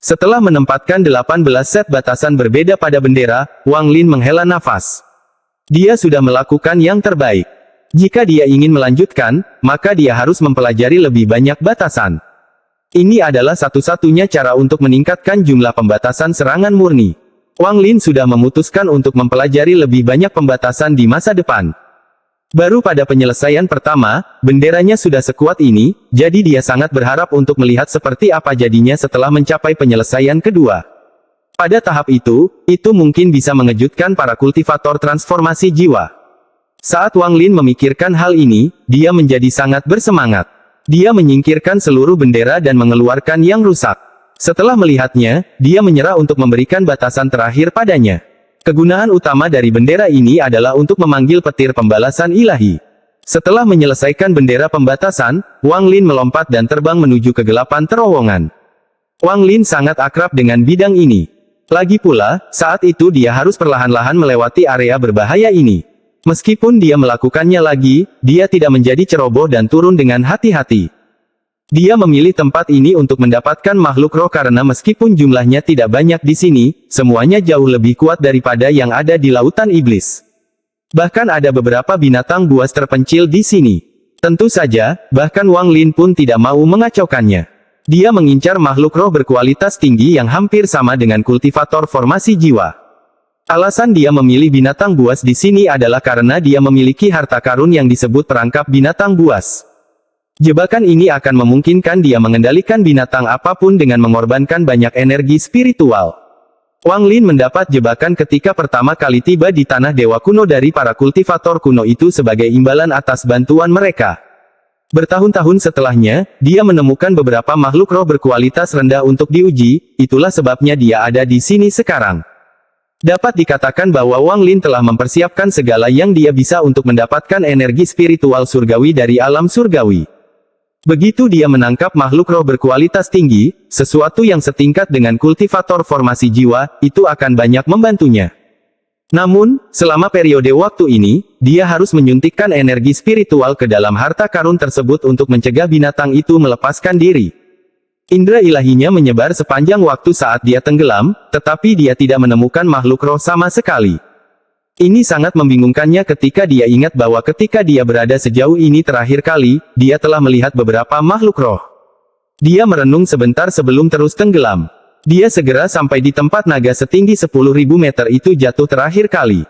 Setelah menempatkan 18 set batasan berbeda pada bendera, Wang Lin menghela nafas. Dia sudah melakukan yang terbaik. Jika dia ingin melanjutkan, maka dia harus mempelajari lebih banyak batasan. Ini adalah satu-satunya cara untuk meningkatkan jumlah pembatasan serangan murni. Wang Lin sudah memutuskan untuk mempelajari lebih banyak pembatasan di masa depan. Baru pada penyelesaian pertama, benderanya sudah sekuat ini, jadi dia sangat berharap untuk melihat seperti apa jadinya setelah mencapai penyelesaian kedua. Pada tahap itu mungkin bisa mengejutkan para kultivator transformasi jiwa. Saat Wang Lin memikirkan hal ini, dia menjadi sangat bersemangat. Dia menyingkirkan seluruh bendera dan mengeluarkan yang rusak. Setelah melihatnya, dia menyerah untuk memberikan batasan terakhir padanya. Kegunaan utama dari bendera ini adalah untuk memanggil petir pembalasan ilahi. Setelah menyelesaikan bendera pembatasan, Wang Lin melompat dan terbang menuju kegelapan terowongan. Wang Lin sangat akrab dengan bidang ini. Lagi pula, saat itu dia harus perlahan-lahan melewati area berbahaya ini. Meskipun dia melakukannya lagi, dia tidak menjadi ceroboh dan turun dengan hati-hati. Dia memilih tempat ini untuk mendapatkan makhluk roh karena meskipun jumlahnya tidak banyak di sini, semuanya jauh lebih kuat daripada yang ada di lautan iblis. Bahkan ada beberapa binatang buas terpencil di sini. Tentu saja, bahkan Wang Lin pun tidak mau mengacaukannya. Dia mengincar makhluk roh berkualitas tinggi yang hampir sama dengan kultivator formasi jiwa. Alasan dia memilih binatang buas di sini adalah karena dia memiliki harta karun yang disebut perangkap binatang buas. Jebakan ini akan memungkinkan dia mengendalikan binatang apapun dengan mengorbankan banyak energi spiritual. Wang Lin mendapat jebakan ketika pertama kali tiba di tanah dewa kuno dari para kultivator kuno itu sebagai imbalan atas bantuan mereka. Bertahun-tahun setelahnya, dia menemukan beberapa makhluk roh berkualitas rendah untuk diuji, itulah sebabnya dia ada di sini sekarang. Dapat dikatakan bahwa Wang Lin telah mempersiapkan segala yang dia bisa untuk mendapatkan energi spiritual surgawi dari alam surgawi. Begitu dia menangkap makhluk roh berkualitas tinggi, sesuatu yang setingkat dengan kultivator formasi jiwa, itu akan banyak membantunya. Namun, selama periode waktu ini, dia harus menyuntikkan energi spiritual ke dalam harta karun tersebut untuk mencegah binatang itu melepaskan diri. Indra ilahinya menyebar sepanjang waktu saat dia tenggelam, tetapi dia tidak menemukan makhluk roh sama sekali. Ini sangat membingungkannya ketika dia ingat bahwa ketika dia berada sejauh ini terakhir kali, dia telah melihat beberapa makhluk roh. Dia merenung sebentar sebelum terus tenggelam. Dia segera sampai di tempat naga setinggi 10.000 meter itu jatuh terakhir kali.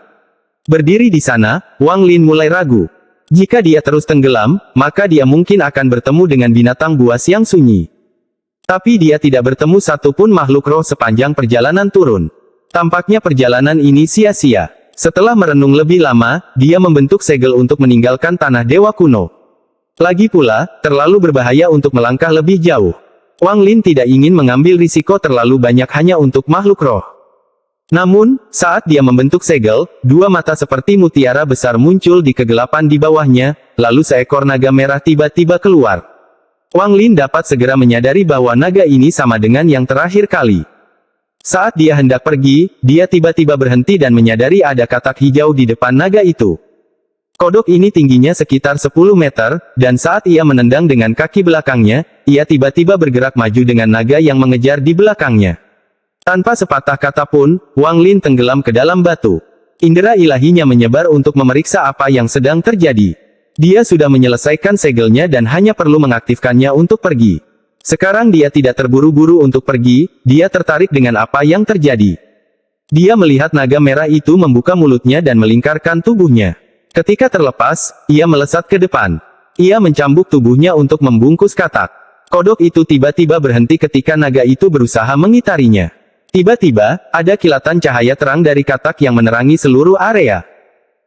Berdiri di sana, Wang Lin mulai ragu. Jika dia terus tenggelam, maka dia mungkin akan bertemu dengan binatang buas yang sunyi. Tapi dia tidak bertemu satupun makhluk roh sepanjang perjalanan turun. Tampaknya perjalanan ini sia-sia. Setelah merenung lebih lama, dia membentuk segel untuk meninggalkan tanah dewa kuno. Lagi pula, terlalu berbahaya untuk melangkah lebih jauh. Wang Lin tidak ingin mengambil risiko terlalu banyak hanya untuk makhluk roh. Namun, saat dia membentuk segel, dua mata seperti mutiara besar muncul di kegelapan di bawahnya, lalu seekor naga merah tiba-tiba keluar. Wang Lin dapat segera menyadari bahwa naga ini sama dengan yang terakhir kali. Saat dia hendak pergi, dia tiba-tiba berhenti dan menyadari ada katak hijau di depan naga itu. Kodok ini tingginya sekitar 10 meter, dan saat ia menendang dengan kaki belakangnya, ia tiba-tiba bergerak maju dengan naga yang mengejar di belakangnya. Tanpa sepatah kata pun, Wang Lin tenggelam ke dalam batu. Indera ilahinya menyebar untuk memeriksa apa yang sedang terjadi. Dia sudah menyelesaikan segelnya dan hanya perlu mengaktifkannya untuk pergi. Sekarang dia tidak terburu-buru untuk pergi, dia tertarik dengan apa yang terjadi. Dia melihat naga merah itu membuka mulutnya dan melingkarkan tubuhnya. Ketika terlepas, ia melesat ke depan. Ia mencambuk tubuhnya untuk membungkus katak. Kodok itu tiba-tiba berhenti ketika naga itu berusaha mengitarinya. Tiba-tiba, ada kilatan cahaya terang dari katak yang menerangi seluruh area.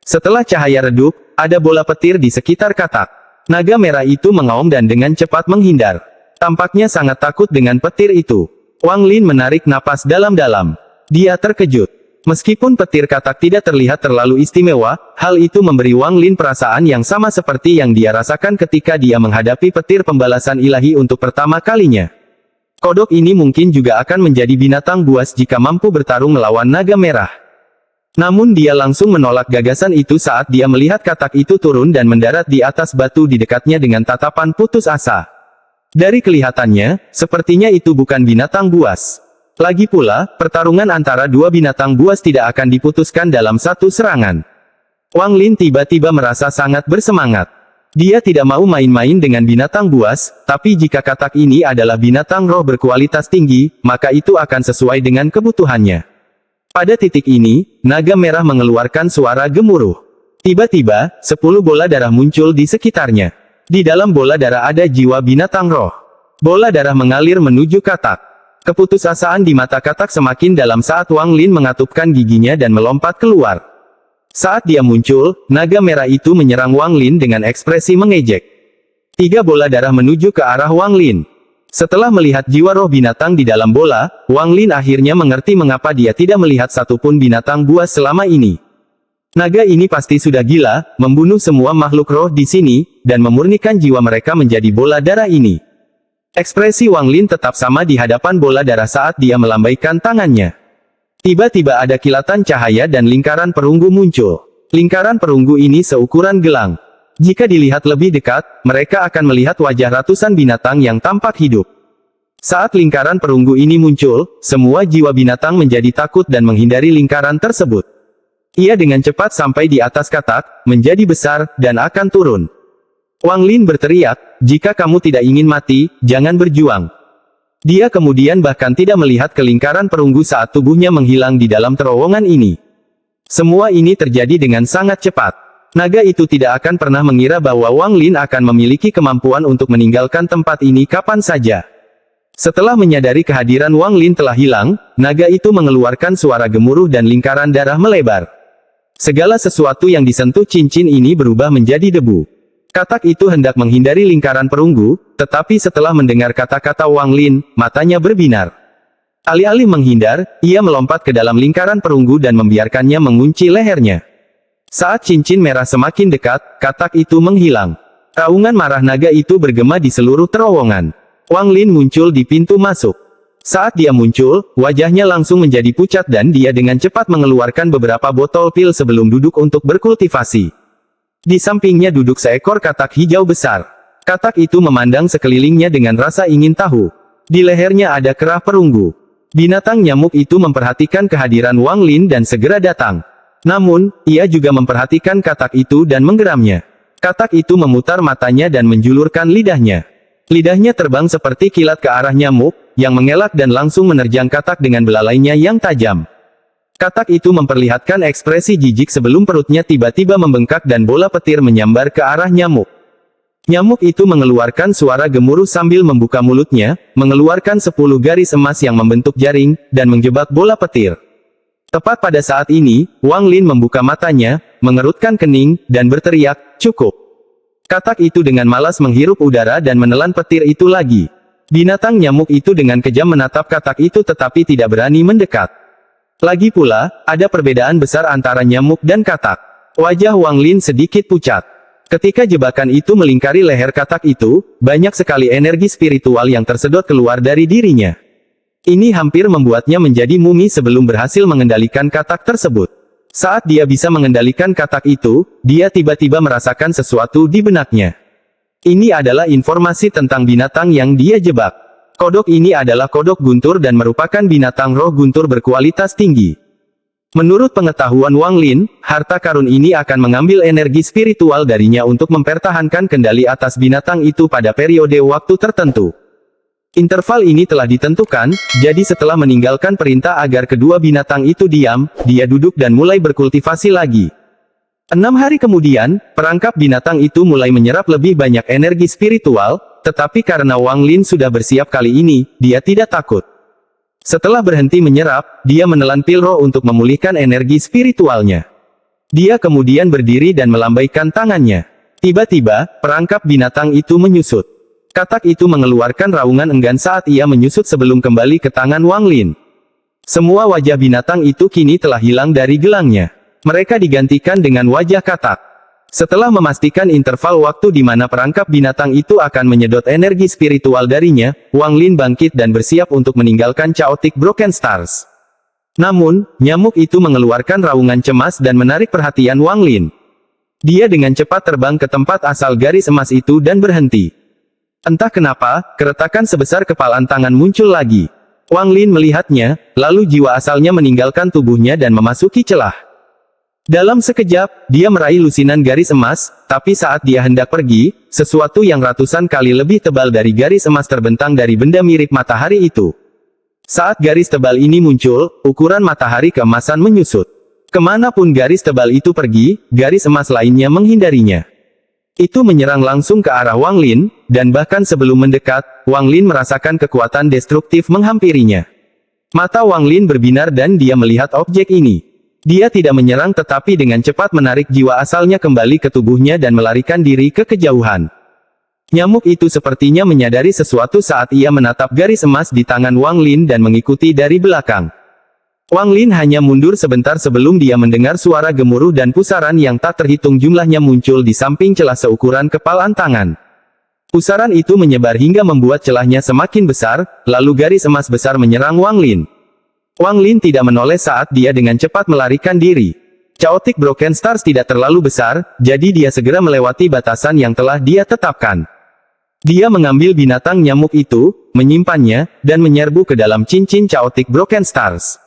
Setelah cahaya redup, ada bola petir di sekitar katak. Naga merah itu mengaum dan dengan cepat menghindar. Tampaknya sangat takut dengan petir itu. Wang Lin menarik napas dalam-dalam. Dia terkejut. Meskipun petir katak tidak terlihat terlalu istimewa, hal itu memberi Wang Lin perasaan yang sama seperti yang dia rasakan ketika dia menghadapi petir pembalasan ilahi untuk pertama kalinya. Kodok ini mungkin juga akan menjadi binatang buas jika mampu bertarung melawan naga merah. Namun dia langsung menolak gagasan itu saat dia melihat katak itu turun dan mendarat di atas batu di dekatnya dengan tatapan putus asa. Dari kelihatannya, sepertinya itu bukan binatang buas. Lagi pula, pertarungan antara dua binatang buas tidak akan diputuskan dalam satu serangan. Wang Lin tiba-tiba merasa sangat bersemangat. Dia tidak mau main-main dengan binatang buas, tapi jika katak ini adalah binatang roh berkualitas tinggi, maka itu akan sesuai dengan kebutuhannya. Pada titik ini, naga merah mengeluarkan suara gemuruh. Tiba-tiba, 10 bola darah muncul di sekitarnya. Di dalam bola darah ada jiwa binatang roh. Bola darah mengalir menuju katak. Keputusasaan di mata katak semakin dalam saat Wang Lin mengatupkan giginya dan melompat keluar. Saat dia muncul, naga merah itu menyerang Wang Lin dengan ekspresi mengejek. 3 bola darah menuju ke arah Wang Lin. Setelah melihat jiwa roh binatang di dalam bola, Wang Lin akhirnya mengerti mengapa dia tidak melihat satupun binatang buas selama ini. Naga ini pasti sudah gila, membunuh semua makhluk roh di sini, dan memurnikan jiwa mereka menjadi bola darah ini. Ekspresi Wang Lin tetap sama di hadapan bola darah saat dia melambaikan tangannya. Tiba-tiba ada kilatan cahaya dan lingkaran perunggu muncul. Lingkaran perunggu ini seukuran gelang. Jika dilihat lebih dekat, mereka akan melihat wajah ratusan binatang yang tampak hidup. Saat lingkaran perunggu ini muncul, semua jiwa binatang menjadi takut dan menghindari lingkaran tersebut. Ia dengan cepat sampai di atas katak, menjadi besar, dan akan turun. Wang Lin berteriak, "Jika kamu tidak ingin mati, jangan berjuang." Dia kemudian bahkan tidak melihat ke lingkaran perunggu saat tubuhnya menghilang di dalam terowongan ini. Semua ini terjadi dengan sangat cepat. Naga itu tidak akan pernah mengira bahwa Wang Lin akan memiliki kemampuan untuk meninggalkan tempat ini kapan saja. Setelah menyadari kehadiran Wang Lin telah hilang, naga itu mengeluarkan suara gemuruh dan lingkaran darah melebar. Segala sesuatu yang disentuh cincin ini berubah menjadi debu. Katak itu hendak menghindari lingkaran perunggu, tetapi setelah mendengar kata-kata Wang Lin, matanya berbinar. Alih-alih menghindar, ia melompat ke dalam lingkaran perunggu dan membiarkannya mengunci lehernya. Saat cincin merah semakin dekat, katak itu menghilang. Raungan marah naga itu bergema di seluruh terowongan. Wang Lin muncul di pintu masuk. Saat dia muncul, wajahnya langsung menjadi pucat dan dia dengan cepat mengeluarkan beberapa botol pil sebelum duduk untuk berkultivasi. Di sampingnya duduk seekor katak hijau besar. Katak itu memandang sekelilingnya dengan rasa ingin tahu. Di lehernya ada kerah perunggu. Binatang nyamuk itu memperhatikan kehadiran Wang Lin dan segera datang. Namun, ia juga memperhatikan katak itu dan menggeramnya. Katak itu memutar matanya dan menjulurkan lidahnya. Lidahnya terbang seperti kilat ke arah nyamuk, yang mengelak dan langsung menerjang katak dengan belalainya yang tajam. Katak itu memperlihatkan ekspresi jijik sebelum perutnya tiba-tiba membengkak dan bola petir menyambar ke arah nyamuk. Nyamuk itu mengeluarkan suara gemuruh sambil membuka mulutnya, mengeluarkan 10 garis emas yang membentuk jaring, dan menjebak bola petir. Tepat pada saat ini, Wang Lin membuka matanya, mengerutkan kening, dan berteriak, "Cukup!" Katak itu dengan malas menghirup udara dan menelan petir itu lagi. Binatang nyamuk itu dengan kejam menatap katak itu tetapi tidak berani mendekat. Lagi pula, ada perbedaan besar antara nyamuk dan katak. Wajah Wang Lin sedikit pucat. Ketika jebakan itu melingkari leher katak itu, banyak sekali energi spiritual yang tersedot keluar dari dirinya. Ini hampir membuatnya menjadi mumi sebelum berhasil mengendalikan katak tersebut. Saat dia bisa mengendalikan katak itu, dia tiba-tiba merasakan sesuatu di benaknya. Ini adalah informasi tentang binatang yang dia jebak. Kodok ini adalah kodok guntur dan merupakan binatang roh guntur berkualitas tinggi. Menurut pengetahuan Wang Lin, harta karun ini akan mengambil energi spiritual darinya untuk mempertahankan kendali atas binatang itu pada periode waktu tertentu. Interval ini telah ditentukan, jadi setelah meninggalkan perintah agar kedua binatang itu diam, dia duduk dan mulai berkultivasi lagi. 6 hari kemudian, perangkap binatang itu mulai menyerap lebih banyak energi spiritual, tetapi karena Wang Lin sudah bersiap kali ini, dia tidak takut. Setelah berhenti menyerap, dia menelan pil roh untuk memulihkan energi spiritualnya. Dia kemudian berdiri dan melambaikan tangannya. Tiba-tiba, perangkap binatang itu menyusut. Katak itu mengeluarkan raungan enggan saat ia menyusut sebelum kembali ke tangan Wang Lin. Semua wajah binatang itu kini telah hilang dari gelangnya. Mereka digantikan dengan wajah katak. Setelah memastikan interval waktu di mana perangkap binatang itu akan menyedot energi spiritual darinya, Wang Lin bangkit dan bersiap untuk meninggalkan Chaotic Broken Stars. Namun, nyamuk itu mengeluarkan raungan cemas dan menarik perhatian Wang Lin. Dia dengan cepat terbang ke tempat asal garis emas itu dan berhenti. Entah kenapa, keretakan sebesar kepalan tangan muncul lagi. Wang Lin melihatnya, lalu jiwa asalnya meninggalkan tubuhnya dan memasuki celah. Dalam sekejap, dia meraih lusinan garis emas, tapi saat dia hendak pergi, sesuatu yang ratusan kali lebih tebal dari garis emas terbentang dari benda mirip matahari itu. Saat garis tebal ini muncul, ukuran matahari keemasan menyusut. Kemanapun garis tebal itu pergi, garis emas lainnya menghindarinya. Itu menyerang langsung ke arah Wang Lin, dan bahkan sebelum mendekat, Wang Lin merasakan kekuatan destruktif menghampirinya. Mata Wang Lin berbinar dan dia melihat objek ini. Dia tidak menyerang tetapi dengan cepat menarik jiwa asalnya kembali ke tubuhnya dan melarikan diri ke kejauhan. Nyamuk itu sepertinya menyadari sesuatu saat ia menatap garis emas di tangan Wang Lin dan mengikuti dari belakang. Wang Lin hanya mundur sebentar sebelum dia mendengar suara gemuruh dan pusaran yang tak terhitung jumlahnya muncul di samping celah seukuran kepalan tangan. Pusaran itu menyebar hingga membuat celahnya semakin besar, lalu garis emas besar menyerang Wang Lin. Wang Lin tidak menoleh saat dia dengan cepat melarikan diri. Chaotic Broken Stars tidak terlalu besar, jadi dia segera melewati batasan yang telah dia tetapkan. Dia mengambil binatang nyamuk itu, menyimpannya, dan menyerbu ke dalam cincin Chaotic Broken Stars.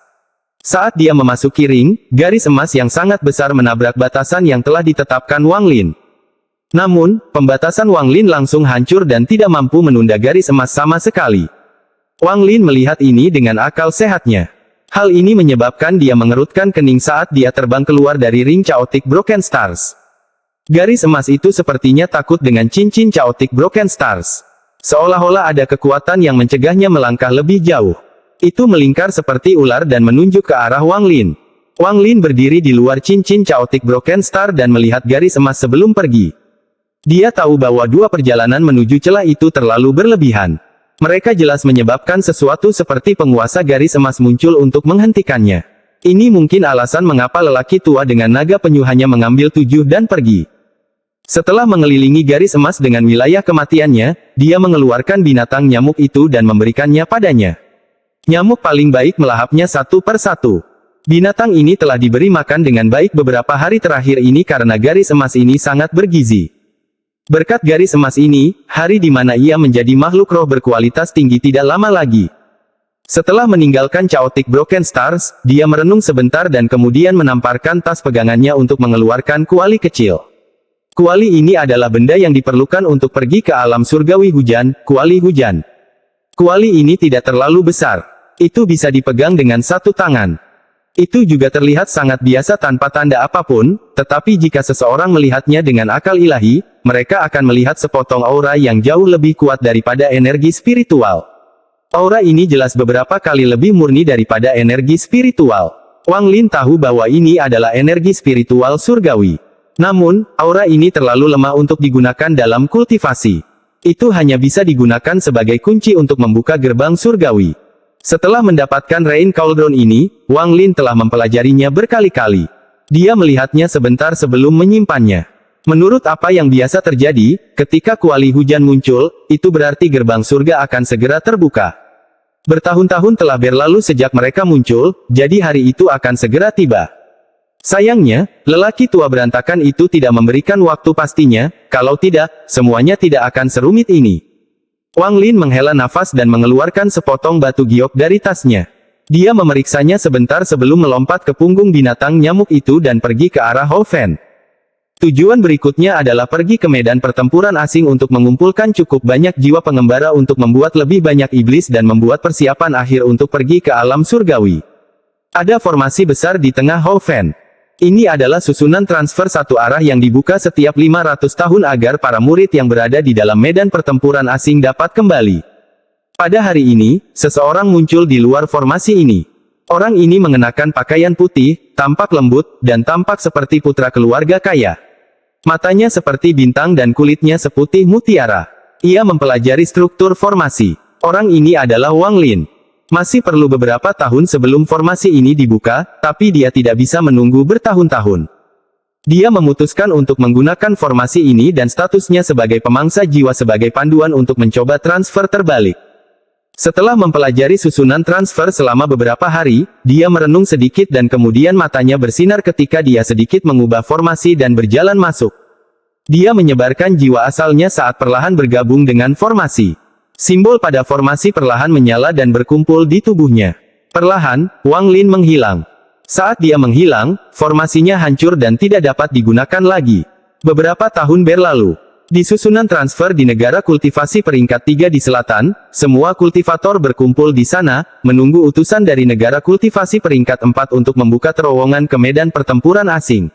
Saat dia memasuki ring, garis emas yang sangat besar menabrak batasan yang telah ditetapkan Wang Lin. Namun, pembatasan Wang Lin langsung hancur dan tidak mampu menunda garis emas sama sekali. Wang Lin melihat ini dengan akal sehatnya. Hal ini menyebabkan dia mengerutkan kening saat dia terbang keluar dari ring Chaotic Broken Stars. Garis emas itu sepertinya takut dengan cincin Chaotic Broken Stars. Seolah-olah ada kekuatan yang mencegahnya melangkah lebih jauh. Itu melingkar seperti ular dan menunjuk ke arah Wang Lin. Wang Lin berdiri di luar cincin Chaotic Broken Star dan melihat garis emas sebelum pergi. Dia tahu bahwa dua perjalanan menuju celah itu terlalu berlebihan. Mereka jelas menyebabkan sesuatu seperti penguasa garis emas muncul untuk menghentikannya. Ini mungkin alasan mengapa lelaki tua dengan naga penyu hanya mengambil 7 dan pergi. Setelah mengelilingi garis emas dengan wilayah kematiannya, dia mengeluarkan binatang nyamuk itu dan memberikannya padanya. Nyamuk paling baik melahapnya satu per satu. Binatang ini telah diberi makan dengan baik beberapa hari terakhir ini karena garis emas ini sangat bergizi. Berkat garis emas ini, hari di mana ia menjadi makhluk roh berkualitas tinggi tidak lama lagi. Setelah meninggalkan Chaotic Broken Stars, dia merenung sebentar dan kemudian menamparkan tas pegangannya untuk mengeluarkan kuali kecil. Kuali ini adalah benda yang diperlukan untuk pergi ke alam surgawi hujan, kuali hujan. Kuali ini tidak terlalu besar. Itu bisa dipegang dengan satu tangan. Itu juga terlihat sangat biasa tanpa tanda apapun, tetapi jika seseorang melihatnya dengan akal ilahi, mereka akan melihat sepotong aura yang jauh lebih kuat daripada energi spiritual. Aura ini jelas beberapa kali lebih murni daripada energi spiritual. Wang Lin tahu bahwa ini adalah energi spiritual surgawi. Namun, aura ini terlalu lemah untuk digunakan dalam kultivasi. Itu hanya bisa digunakan sebagai kunci untuk membuka gerbang surgawi. Setelah mendapatkan Rain Cauldron ini, Wang Lin telah mempelajarinya berkali-kali. Dia melihatnya sebentar sebelum menyimpannya. Menurut apa yang biasa terjadi, ketika kuali hujan muncul, itu berarti gerbang surga akan segera terbuka. Bertahun-tahun telah berlalu sejak mereka muncul, jadi hari itu akan segera tiba. Sayangnya, lelaki tua berantakan itu tidak memberikan waktu pastinya, kalau tidak, semuanya tidak akan serumit ini. Wang Lin menghela nafas dan mengeluarkan sepotong batu giok dari tasnya. Dia memeriksanya sebentar sebelum melompat ke punggung binatang nyamuk itu dan pergi ke arah Hou Fan. Tujuan berikutnya adalah pergi ke medan pertempuran asing untuk mengumpulkan cukup banyak jiwa pengembara untuk membuat lebih banyak iblis dan membuat persiapan akhir untuk pergi ke alam surgawi. Ada formasi besar di tengah Hou Fan. Ini adalah susunan transfer satu arah yang dibuka setiap 500 tahun agar para murid yang berada di dalam medan pertempuran asing dapat kembali. Pada hari ini, seseorang muncul di luar formasi ini. Orang ini mengenakan pakaian putih, tampak lembut, dan tampak seperti putra keluarga kaya. Matanya seperti bintang dan kulitnya seputih mutiara. Ia mempelajari struktur formasi. Orang ini adalah Wang Lin. Masih perlu beberapa tahun sebelum formasi ini dibuka, tapi dia tidak bisa menunggu bertahun-tahun. Dia memutuskan untuk menggunakan formasi ini dan statusnya sebagai pemangsa jiwa sebagai panduan untuk mencoba transfer terbalik. Setelah mempelajari susunan transfer selama beberapa hari, dia merenung sedikit dan kemudian matanya bersinar ketika dia sedikit mengubah formasi dan berjalan masuk. Dia menyebarkan jiwa asalnya saat perlahan bergabung dengan formasi. Simbol pada formasi perlahan menyala dan berkumpul di tubuhnya. Perlahan, Wang Lin menghilang. Saat dia menghilang, formasinya hancur dan tidak dapat digunakan lagi. Beberapa tahun berlalu. Di susunan transfer di negara kultivasi peringkat 3 di selatan, semua kultivator berkumpul di sana, menunggu utusan dari negara kultivasi peringkat 4 untuk membuka terowongan ke medan pertempuran asing.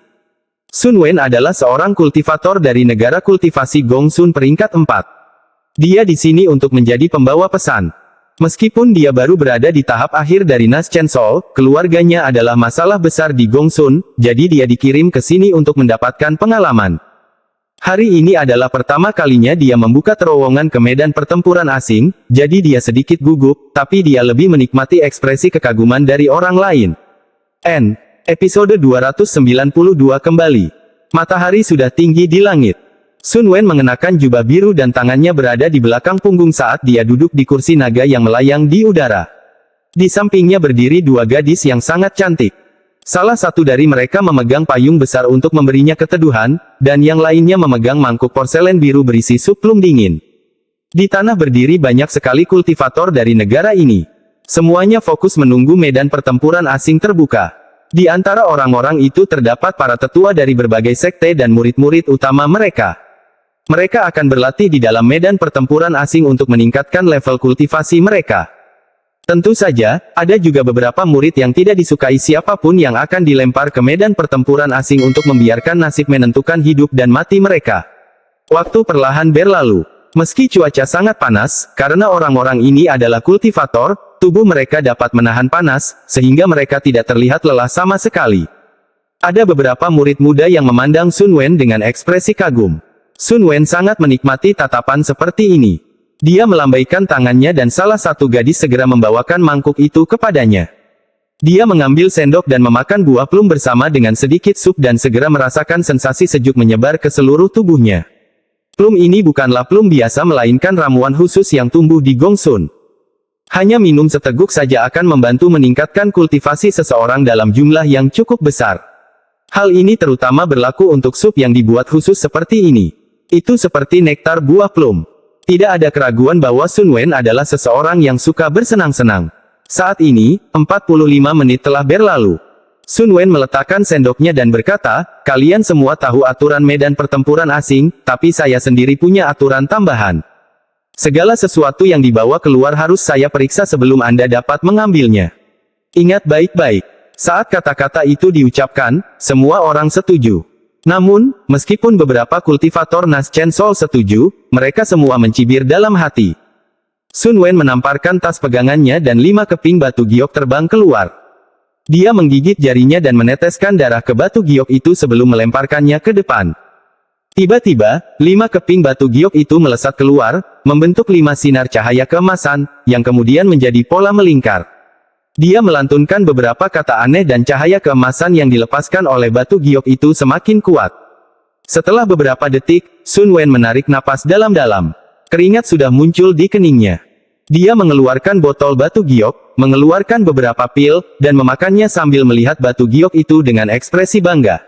Sun Wen adalah seorang kultivator dari negara kultivasi Gongsun peringkat 4. Dia di sini untuk menjadi pembawa pesan. Meskipun dia baru berada di tahap akhir dari Nas Chen Sol, keluarganya adalah masalah besar di Gongsun, jadi dia dikirim ke sini untuk mendapatkan pengalaman. Hari ini adalah pertama kalinya dia membuka terowongan ke medan pertempuran asing, jadi dia sedikit gugup, tapi dia lebih menikmati ekspresi kekaguman dari orang lain. Episode 292 kembali. Matahari sudah tinggi di langit. Sun Wen mengenakan jubah biru dan tangannya berada di belakang punggung saat dia duduk di kursi naga yang melayang di udara. Di sampingnya berdiri dua gadis yang sangat cantik. Salah satu dari mereka memegang payung besar untuk memberinya keteduhan, dan yang lainnya memegang mangkuk porselen biru berisi sup plum dingin. Di tanah berdiri banyak sekali kultivator dari negara ini. Semuanya fokus menunggu medan pertempuran asing terbuka. Di antara orang-orang itu terdapat para tetua dari berbagai sekte dan murid-murid utama mereka. Mereka akan berlatih di dalam medan pertempuran asing untuk meningkatkan level kultivasi mereka. Tentu saja, ada juga beberapa murid yang tidak disukai siapapun yang akan dilempar ke medan pertempuran asing untuk membiarkan nasib menentukan hidup dan mati mereka. Waktu perlahan berlalu. Meski cuaca sangat panas, karena orang-orang ini adalah kultivator, tubuh mereka dapat menahan panas, sehingga mereka tidak terlihat lelah sama sekali. Ada beberapa murid muda yang memandang Sun Wen dengan ekspresi kagum. Sun Wen sangat menikmati tatapan seperti ini. Dia melambaikan tangannya dan salah satu gadis segera membawakan mangkuk itu kepadanya. Dia mengambil sendok dan memakan buah plum bersama dengan sedikit sup dan segera merasakan sensasi sejuk menyebar ke seluruh tubuhnya. Plum ini bukanlah plum biasa melainkan ramuan khusus yang tumbuh di Gongsun. Hanya minum seteguk saja akan membantu meningkatkan kultivasi seseorang dalam jumlah yang cukup besar. Hal ini terutama berlaku untuk sup yang dibuat khusus seperti ini. Itu seperti nektar buah plum. Tidak ada keraguan bahwa Sun Wen adalah seseorang yang suka bersenang-senang. Saat ini, 45 menit telah berlalu. Sun Wen meletakkan sendoknya dan berkata, "Kalian semua tahu aturan medan pertempuran asing, tapi saya sendiri punya aturan tambahan. Segala sesuatu yang dibawa keluar harus saya periksa sebelum Anda dapat mengambilnya. Ingat baik-baik." Saat kata-kata itu diucapkan, semua orang setuju. Namun, meskipun beberapa kultivator Nas Chen Sol setuju, mereka semua mencibir dalam hati. Sun Wen menamparkan tas pegangannya dan 5 keping batu giok terbang keluar. Dia menggigit jarinya dan meneteskan darah ke batu giok itu sebelum melemparkannya ke depan. Tiba-tiba, 5 keping batu giok itu melesat keluar, membentuk 5 sinar cahaya keemasan, yang kemudian menjadi pola melingkar. Dia melantunkan beberapa kata aneh dan cahaya keemasan yang dilepaskan oleh batu giok itu semakin kuat. Setelah beberapa detik, Sun Wen menarik napas dalam-dalam. Keringat sudah muncul di keningnya. Dia mengeluarkan botol batu giok, mengeluarkan beberapa pil, dan memakannya sambil melihat batu giok itu dengan ekspresi bangga.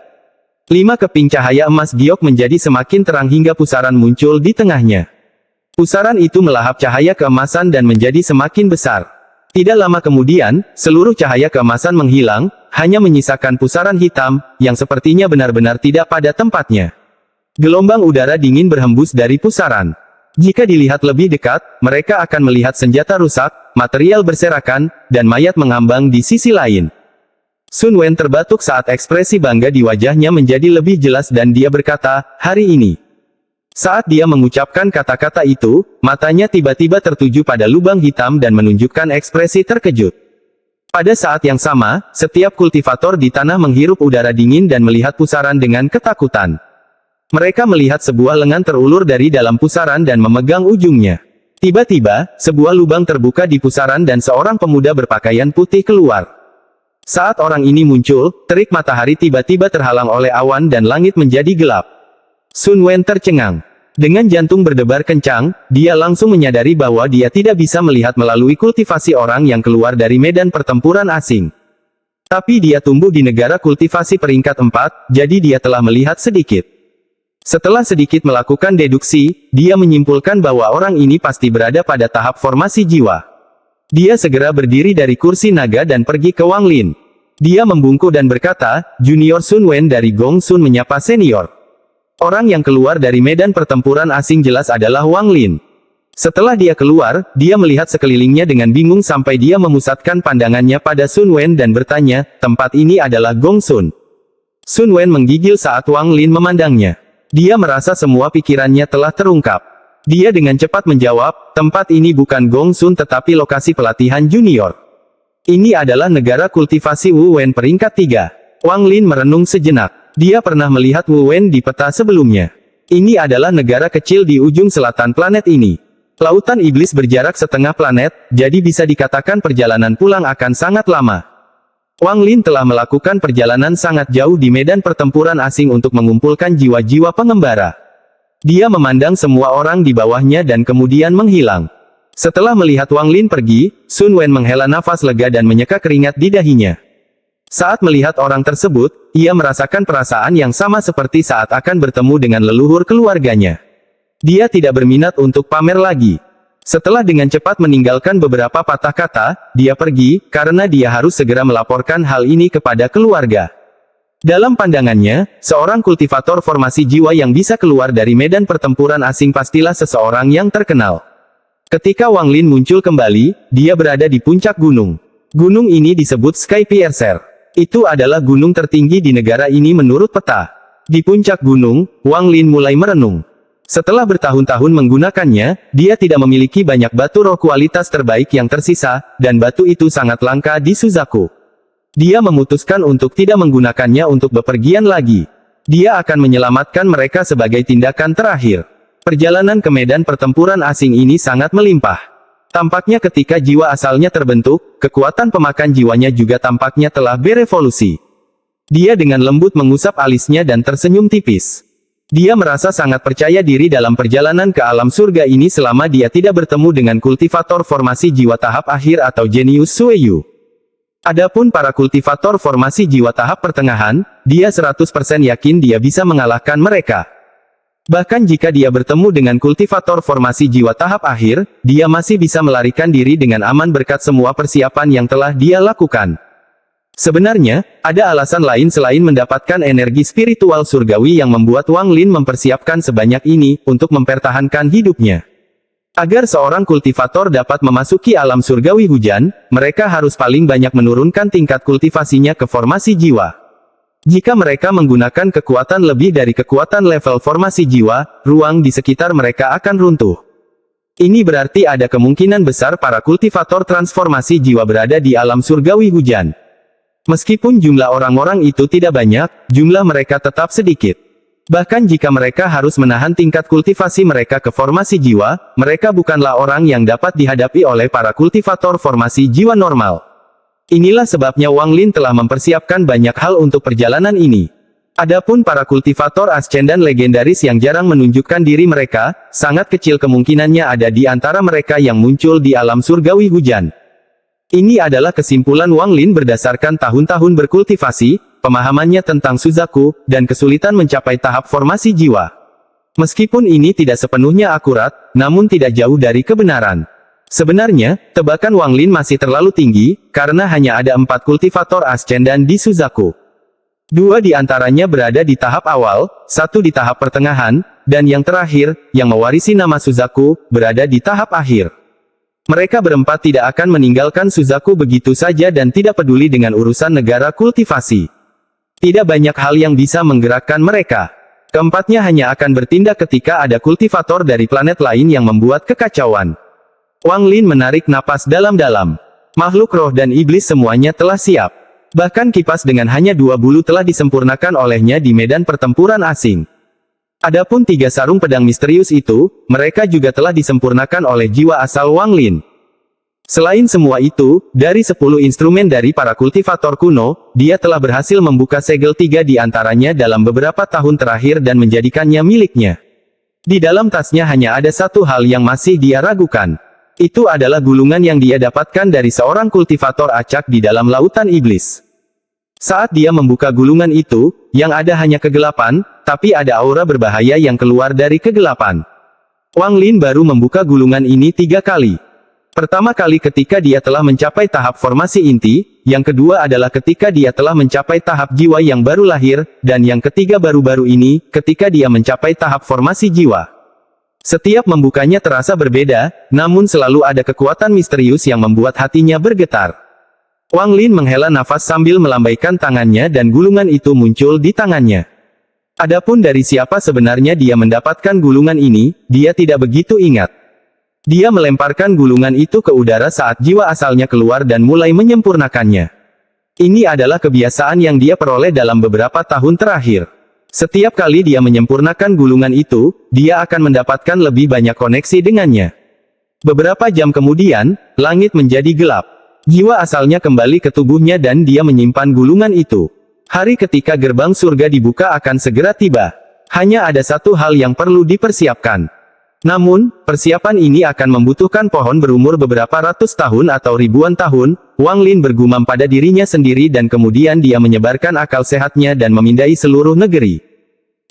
5 keping cahaya emas giok menjadi semakin terang hingga pusaran muncul di tengahnya. Pusaran itu melahap cahaya keemasan dan menjadi semakin besar. Tidak lama kemudian, seluruh cahaya keemasan menghilang, hanya menyisakan pusaran hitam, yang sepertinya benar-benar tidak pada tempatnya. Gelombang udara dingin berhembus dari pusaran. Jika dilihat lebih dekat, mereka akan melihat senjata rusak, material berserakan, dan mayat mengambang di sisi lain. Sun Wen terbatuk saat ekspresi bangga di wajahnya menjadi lebih jelas dan dia berkata, "Hari ini." Saat dia mengucapkan kata-kata itu, matanya tiba-tiba tertuju pada lubang hitam dan menunjukkan ekspresi terkejut. Pada saat yang sama, setiap kultivator di tanah menghirup udara dingin dan melihat pusaran dengan ketakutan. Mereka melihat sebuah lengan terulur dari dalam pusaran dan memegang ujungnya. Tiba-tiba, sebuah lubang terbuka di pusaran dan seorang pemuda berpakaian putih keluar. Saat orang ini muncul, terik matahari tiba-tiba terhalang oleh awan dan langit menjadi gelap. Sun Wen tercengang. Dengan jantung berdebar kencang, dia langsung menyadari bahwa dia tidak bisa melihat melalui kultivasi orang yang keluar dari medan pertempuran asing. Tapi dia tumbuh di negara kultivasi peringkat 4, jadi dia telah melihat sedikit. Setelah sedikit melakukan deduksi, dia menyimpulkan bahwa orang ini pasti berada pada tahap formasi jiwa. Dia segera berdiri dari kursi naga dan pergi ke Wang Lin. Dia membungkuk dan berkata, Junior Sun Wen dari Gong Sun menyapa senior. Orang yang keluar dari medan pertempuran asing jelas adalah Wang Lin. Setelah dia keluar, dia melihat sekelilingnya dengan bingung sampai dia memusatkan pandangannya pada Sun Wen dan bertanya, tempat ini adalah Gong Sun. Sun Wen menggigil saat Wang Lin memandangnya. Dia merasa semua pikirannya telah terungkap. Dia dengan cepat menjawab, tempat ini bukan Gong Sun tetapi lokasi pelatihan junior. Ini adalah negara kultivasi Wu Wen peringkat 3. Wang Lin merenung sejenak. Dia pernah melihat Wu Wen di peta sebelumnya. Ini adalah negara kecil di ujung selatan planet ini. Lautan iblis berjarak setengah planet, jadi bisa dikatakan perjalanan pulang akan sangat lama. Wang Lin telah melakukan perjalanan sangat jauh di medan pertempuran asing untuk mengumpulkan jiwa-jiwa pengembara. Dia memandang semua orang di bawahnya dan kemudian menghilang. Setelah melihat Wang Lin pergi, Sun Wen menghela nafas lega dan menyeka keringat di dahinya. Saat melihat orang tersebut, ia merasakan perasaan yang sama seperti saat akan bertemu dengan leluhur keluarganya. Dia tidak berminat untuk pamer lagi. Setelah dengan cepat meninggalkan beberapa patah kata, dia pergi, karena dia harus segera melaporkan hal ini kepada keluarga. Dalam pandangannya, seorang kultivator formasi jiwa yang bisa keluar dari medan pertempuran asing pastilah seseorang yang terkenal. Ketika Wang Lin muncul kembali, dia berada di puncak gunung. Gunung ini disebut Sky Piercer. Itu adalah gunung tertinggi di negara ini menurut peta. Di puncak gunung, Wang Lin mulai merenung. Setelah bertahun-tahun menggunakannya, dia tidak memiliki banyak batu roh kualitas terbaik yang tersisa, dan batu itu sangat langka di Suzaku. Dia memutuskan untuk tidak menggunakannya untuk bepergian lagi. Dia akan menyelamatkan mereka sebagai tindakan terakhir. Perjalanan ke medan pertempuran asing ini sangat melimpah. Tampaknya ketika jiwa asalnya terbentuk, kekuatan pemakan jiwanya juga tampaknya telah berevolusi. Dia dengan lembut mengusap alisnya dan tersenyum tipis. Dia merasa sangat percaya diri dalam perjalanan ke alam surga ini selama dia tidak bertemu dengan kultivator formasi jiwa tahap akhir atau jenius Sueyu. Adapun para kultivator formasi jiwa tahap pertengahan, dia 100% yakin dia bisa mengalahkan mereka. Bahkan jika dia bertemu dengan kultivator formasi jiwa tahap akhir, dia masih bisa melarikan diri dengan aman berkat semua persiapan yang telah dia lakukan. Sebenarnya, ada alasan lain selain mendapatkan energi spiritual surgawi yang membuat Wang Lin mempersiapkan sebanyak ini, untuk mempertahankan hidupnya. Agar seorang kultivator dapat memasuki alam surgawi hujan, mereka harus paling banyak menurunkan tingkat kultivasinya ke formasi jiwa. Jika mereka menggunakan kekuatan lebih dari kekuatan level formasi jiwa, ruang di sekitar mereka akan runtuh. Ini berarti ada kemungkinan besar para kultivator transformasi jiwa berada di alam surgawi hujan. Meskipun jumlah orang-orang itu tidak banyak, jumlah mereka tetap sedikit. Bahkan jika mereka harus menahan tingkat kultivasi mereka ke formasi jiwa, mereka bukanlah orang yang dapat dihadapi oleh para kultivator formasi jiwa normal. Inilah sebabnya Wang Lin telah mempersiapkan banyak hal untuk perjalanan ini. Adapun para kultivator ascendan legendaris yang jarang menunjukkan diri mereka, sangat kecil kemungkinannya ada di antara mereka yang muncul di alam surgawi hujan. Ini adalah kesimpulan Wang Lin berdasarkan tahun-tahun berkultivasi, pemahamannya tentang Suzaku, dan kesulitan mencapai tahap formasi jiwa. Meskipun ini tidak sepenuhnya akurat, namun tidak jauh dari kebenaran. Sebenarnya, tebakan Wang Lin masih terlalu tinggi, karena hanya ada 4 kultivator ascendan di Suzaku. 2 di antaranya berada di tahap awal, 1 di tahap pertengahan, dan yang terakhir, yang mewarisi nama Suzaku, berada di tahap akhir. Mereka berempat tidak akan meninggalkan Suzaku begitu saja dan tidak peduli dengan urusan negara kultivasi. Tidak banyak hal yang bisa menggerakkan mereka. Keempatnya hanya akan bertindak ketika ada kultivator dari planet lain yang membuat kekacauan. Wang Lin menarik napas dalam-dalam. Makhluk roh dan iblis semuanya telah siap. Bahkan kipas dengan hanya 2 bulu telah disempurnakan olehnya di medan pertempuran asing. Adapun 3 sarung pedang misterius itu, mereka juga telah disempurnakan oleh jiwa asal Wang Lin. Selain semua itu, dari 10 instrumen dari para kultivator kuno, dia telah berhasil membuka segel 3 di antaranya dalam beberapa tahun terakhir dan menjadikannya miliknya. Di dalam tasnya hanya ada satu hal yang masih dia ragukan. Itu adalah gulungan yang dia dapatkan dari seorang kultivator acak di dalam lautan iblis. Saat dia membuka gulungan itu, yang ada hanya kegelapan, tapi ada aura berbahaya yang keluar dari kegelapan. Wang Lin baru membuka gulungan ini 3 kali. Pertama kali ketika dia telah mencapai tahap formasi inti, yang kedua adalah ketika dia telah mencapai tahap jiwa yang baru lahir, dan yang ketiga baru-baru ini, ketika dia mencapai tahap formasi jiwa. Setiap membukanya terasa berbeda, namun selalu ada kekuatan misterius yang membuat hatinya bergetar. Wang Lin menghela nafas sambil melambaikan tangannya dan gulungan itu muncul di tangannya. Adapun dari siapa sebenarnya dia mendapatkan gulungan ini, dia tidak begitu ingat. Dia melemparkan gulungan itu ke udara saat jiwa asalnya keluar dan mulai menyempurnakannya. Ini adalah kebiasaan yang dia peroleh dalam beberapa tahun terakhir. Setiap kali dia menyempurnakan gulungan itu, dia akan mendapatkan lebih banyak koneksi dengannya. Beberapa jam kemudian, langit menjadi gelap. Jiwa asalnya kembali ke tubuhnya dan dia menyimpan gulungan itu. Hari ketika gerbang surga dibuka akan segera tiba. Hanya ada satu hal yang perlu dipersiapkan. Namun, persiapan ini akan membutuhkan pohon berumur beberapa ratus tahun atau ribuan tahun. Wang Lin bergumam pada dirinya sendiri dan kemudian dia menyebarkan akal sehatnya dan memindai seluruh negeri.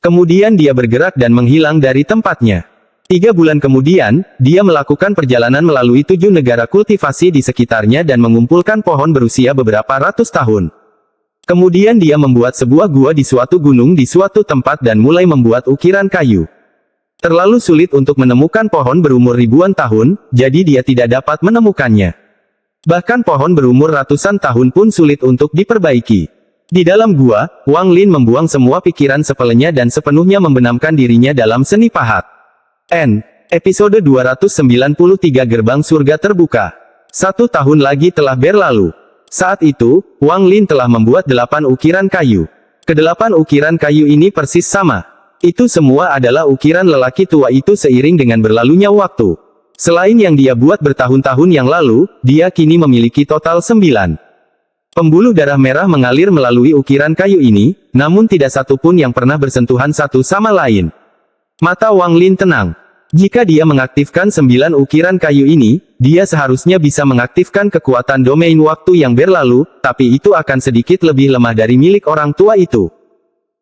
Kemudian dia bergerak dan menghilang dari tempatnya. 3 bulan kemudian, dia melakukan perjalanan melalui 7 negara kultivasi di sekitarnya dan mengumpulkan pohon berusia beberapa ratus tahun. Kemudian dia membuat sebuah gua di suatu gunung di suatu tempat dan mulai membuat ukiran kayu. Terlalu sulit untuk menemukan pohon berumur ribuan tahun, jadi dia tidak dapat menemukannya. Bahkan pohon berumur ratusan tahun pun sulit untuk diperbaiki. Di dalam gua, Wang Lin membuang semua pikiran sepelenya dan sepenuhnya membenamkan dirinya dalam seni pahat. Episode 293 Gerbang Surga Terbuka. 1 tahun lagi telah berlalu. Saat itu, Wang Lin telah membuat 8 ukiran kayu. Kedelapan ukiran kayu ini persis sama. Itu semua adalah ukiran lelaki tua itu seiring dengan berlalunya waktu. Selain yang dia buat bertahun-tahun yang lalu, dia kini memiliki total 9. Pembuluh darah merah mengalir melalui ukiran kayu ini, namun tidak satu pun yang pernah bersentuhan satu sama lain. Mata Wang Lin tenang. Jika dia mengaktifkan 9 ukiran kayu ini, dia seharusnya bisa mengaktifkan kekuatan domain waktu yang berlalu, tapi itu akan sedikit lebih lemah dari milik orang tua itu.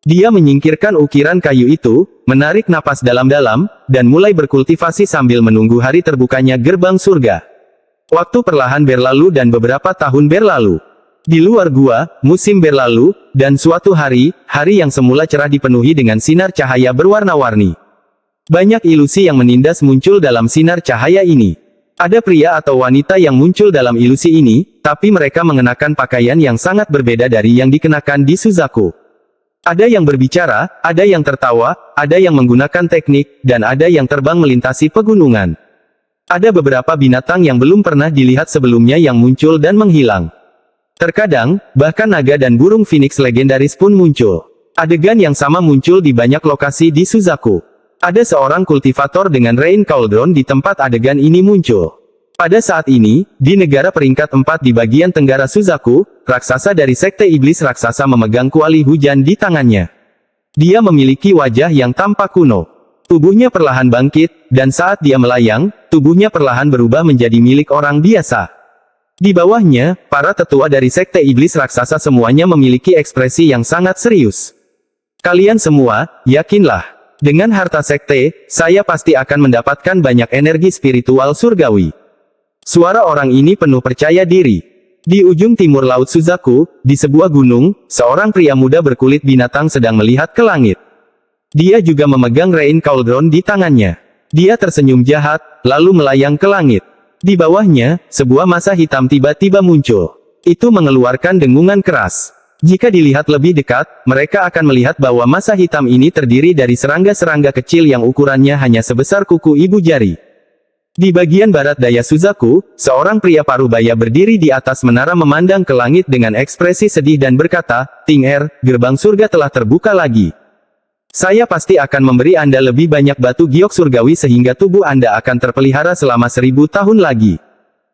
Dia menyingkirkan ukiran kayu itu, menarik napas dalam-dalam, dan mulai berkultivasi sambil menunggu hari terbukanya gerbang surga. Waktu perlahan berlalu dan beberapa tahun berlalu. Di luar gua, musim berlalu, dan suatu hari, hari yang semula cerah dipenuhi dengan sinar cahaya berwarna-warni. Banyak ilusi yang menindas muncul dalam sinar cahaya ini. Ada pria atau wanita yang muncul dalam ilusi ini, tapi mereka mengenakan pakaian yang sangat berbeda dari yang dikenakan di Suzaku. Ada yang berbicara, ada yang tertawa, ada yang menggunakan teknik, dan ada yang terbang melintasi pegunungan. Ada beberapa binatang yang belum pernah dilihat sebelumnya yang muncul dan menghilang. Terkadang, bahkan naga dan burung phoenix legendaris pun muncul. Adegan yang sama muncul di banyak lokasi di Suzaku. Ada seorang kultivator dengan Rain Cauldron di tempat adegan ini muncul. Pada saat ini, di negara peringkat 4 di bagian tenggara Suzaku, raksasa dari sekte iblis raksasa memegang kuali hujan di tangannya. Dia memiliki wajah yang tampak kuno. Tubuhnya perlahan bangkit, dan saat dia melayang, tubuhnya perlahan berubah menjadi milik orang biasa. Di bawahnya, para tetua dari sekte iblis raksasa semuanya memiliki ekspresi yang sangat serius. Kalian semua, yakinlah. Dengan harta sekte, saya pasti akan mendapatkan banyak energi spiritual surgawi. Suara orang ini penuh percaya diri. Di ujung timur Laut Suzaku, di sebuah gunung, seorang pria muda berkulit binatang sedang melihat ke langit. Dia juga memegang Rain Cauldron di tangannya. Dia tersenyum jahat, lalu melayang ke langit. Di bawahnya, sebuah massa hitam tiba-tiba muncul. Itu mengeluarkan dengungan keras. Jika dilihat lebih dekat, mereka akan melihat bahwa massa hitam ini terdiri dari serangga-serangga kecil yang ukurannya hanya sebesar kuku ibu jari. Di bagian barat daya Suzaku, seorang pria parubaya berdiri di atas menara memandang ke langit dengan ekspresi sedih dan berkata, "Ting Er, gerbang surga telah terbuka lagi. Saya pasti akan memberi Anda lebih banyak batu giok surgawi sehingga tubuh Anda akan terpelihara selama 1000 tahun lagi."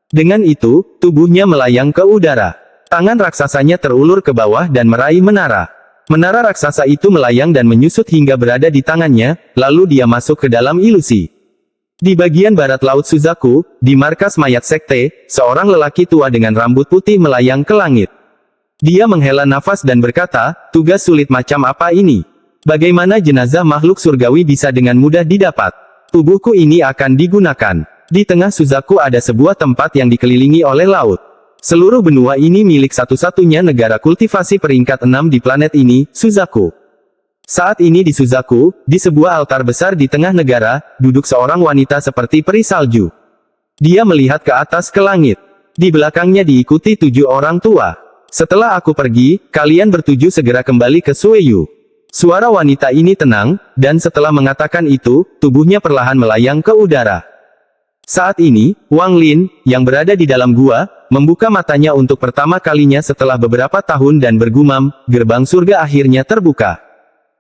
Dengan itu, tubuhnya melayang ke udara. Tangan raksasanya terulur ke bawah dan meraih menara. Menara raksasa itu melayang dan menyusut hingga berada di tangannya, lalu dia masuk ke dalam ilusi. Di bagian barat Laut Suzaku, di markas mayat sekte, seorang lelaki tua dengan rambut putih melayang ke langit. Dia menghela nafas dan berkata, "Tugas sulit macam apa ini? Bagaimana jenazah makhluk surgawi bisa dengan mudah didapat? Tubuhku ini akan digunakan. Di tengah Suzaku ada sebuah tempat yang dikelilingi oleh laut. Seluruh benua ini milik satu-satunya negara kultivasi peringkat 6 di planet ini, Suzaku. Saat ini di Suzaku, di sebuah altar besar di tengah negara, duduk seorang wanita seperti peri salju. Dia melihat ke atas ke langit. Di belakangnya diikuti 7 orang tua. Setelah aku pergi, kalian bertujuh segera kembali ke Sueyu. Suara wanita ini tenang, dan setelah mengatakan itu, tubuhnya perlahan melayang ke udara. Saat ini, Wang Lin, yang berada di dalam gua, membuka matanya untuk pertama kalinya setelah beberapa tahun dan bergumam, gerbang surga akhirnya terbuka.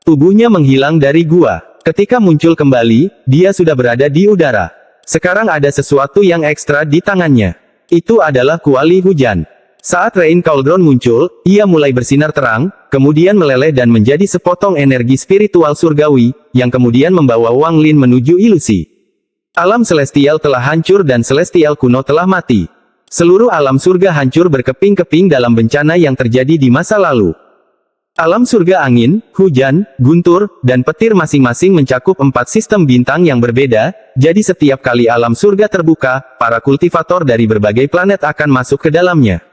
Tubuhnya menghilang dari gua. Ketika muncul kembali, dia sudah berada di udara. Sekarang ada sesuatu yang ekstra di tangannya. Itu adalah kuali hujan. Saat Rain Cauldron muncul, ia mulai bersinar terang, kemudian meleleh dan menjadi sepotong energi spiritual surgawi, yang kemudian membawa Wang Lin menuju ilusi. Alam celestial telah hancur dan celestial kuno telah mati. Seluruh alam surga hancur berkeping-keping dalam bencana yang terjadi di masa lalu. Alam surga angin, hujan, guntur, dan petir masing-masing mencakup 4 sistem bintang yang berbeda, jadi setiap kali alam surga terbuka, para kultivator dari berbagai planet akan masuk ke dalamnya.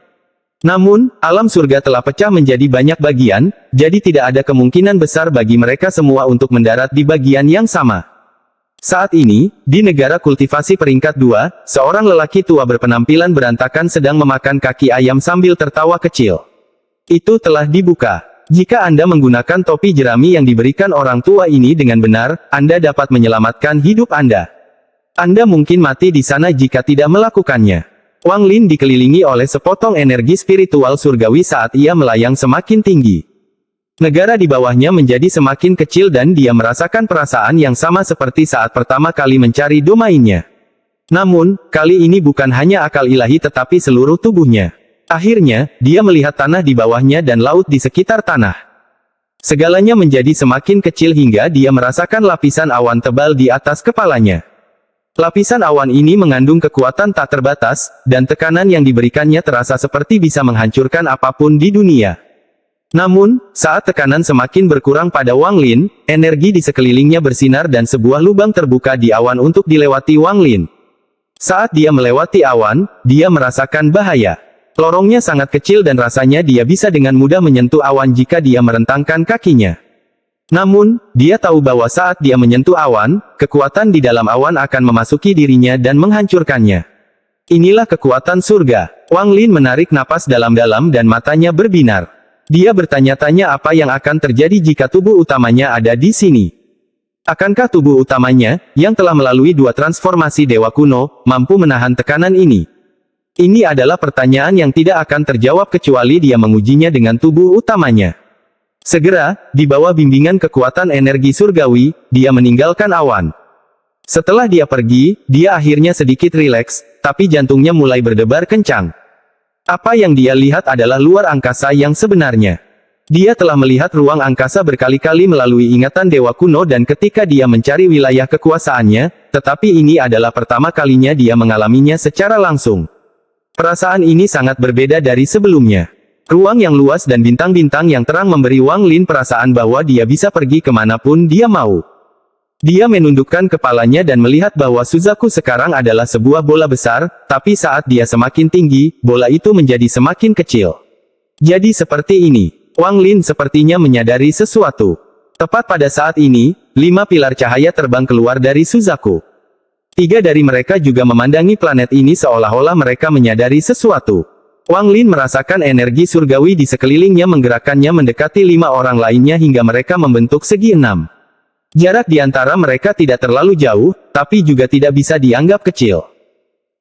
Namun, alam surga telah pecah menjadi banyak bagian, jadi tidak ada kemungkinan besar bagi mereka semua untuk mendarat di bagian yang sama. Saat ini, di negara kultivasi peringkat 2, seorang lelaki tua berpenampilan berantakan sedang memakan kaki ayam sambil tertawa kecil. Itu telah dibuka. Jika Anda menggunakan topi jerami yang diberikan orang tua ini dengan benar, Anda dapat menyelamatkan hidup Anda. Anda mungkin mati di sana jika tidak melakukannya. Wang Lin dikelilingi oleh sepotong energi spiritual surgawi saat ia melayang semakin tinggi. Negara di bawahnya menjadi semakin kecil dan dia merasakan perasaan yang sama seperti saat pertama kali mencari domainnya. Namun, kali ini bukan hanya akal ilahi tetapi seluruh tubuhnya. Akhirnya, dia melihat tanah di bawahnya dan laut di sekitar tanah. Segalanya menjadi semakin kecil hingga dia merasakan lapisan awan tebal di atas kepalanya. Lapisan awan ini mengandung kekuatan tak terbatas, dan tekanan yang diberikannya terasa seperti bisa menghancurkan apapun di dunia. Namun, saat tekanan semakin berkurang pada Wang Lin, energi di sekelilingnya bersinar dan sebuah lubang terbuka di awan untuk dilewati Wang Lin. Saat dia melewati awan, dia merasakan bahaya. Lorongnya sangat kecil dan rasanya dia bisa dengan mudah menyentuh awan jika dia merentangkan kakinya. Namun, dia tahu bahwa saat dia menyentuh awan, kekuatan di dalam awan akan memasuki dirinya dan menghancurkannya. Inilah kekuatan surga. Wang Lin menarik napas dalam-dalam dan matanya berbinar. Dia bertanya-tanya apa yang akan terjadi jika tubuh utamanya ada di sini. Akankah tubuh utamanya, yang telah melalui 2 transformasi dewa kuno, mampu menahan tekanan ini? Ini adalah pertanyaan yang tidak akan terjawab kecuali dia mengujinya dengan tubuh utamanya. Segera, di bawah bimbingan kekuatan energi surgawi, dia meninggalkan awan. Setelah dia pergi, dia akhirnya sedikit rileks, tapi jantungnya mulai berdebar kencang. Apa yang dia lihat adalah luar angkasa yang sebenarnya. Dia telah melihat ruang angkasa berkali-kali melalui ingatan dewa kuno dan ketika dia mencari wilayah kekuasaannya, tetapi ini adalah pertama kalinya dia mengalaminya secara langsung. Perasaan ini sangat berbeda dari sebelumnya. Ruang yang luas dan bintang-bintang yang terang memberi Wang Lin perasaan bahwa dia bisa pergi kemanapun dia mau. Dia menundukkan kepalanya dan melihat bahwa Suzaku sekarang adalah sebuah bola besar, tapi saat dia semakin tinggi, bola itu menjadi semakin kecil. Jadi seperti ini. Wang Lin sepertinya menyadari sesuatu. Tepat pada saat ini, 5 pilar cahaya terbang keluar dari Suzaku. 3 dari mereka juga memandangi planet ini seolah-olah mereka menyadari sesuatu. Wang Lin merasakan energi surgawi di sekelilingnya menggerakkannya mendekati 5 orang lainnya hingga mereka membentuk segi 6. Jarak di antara mereka tidak terlalu jauh, tapi juga tidak bisa dianggap kecil.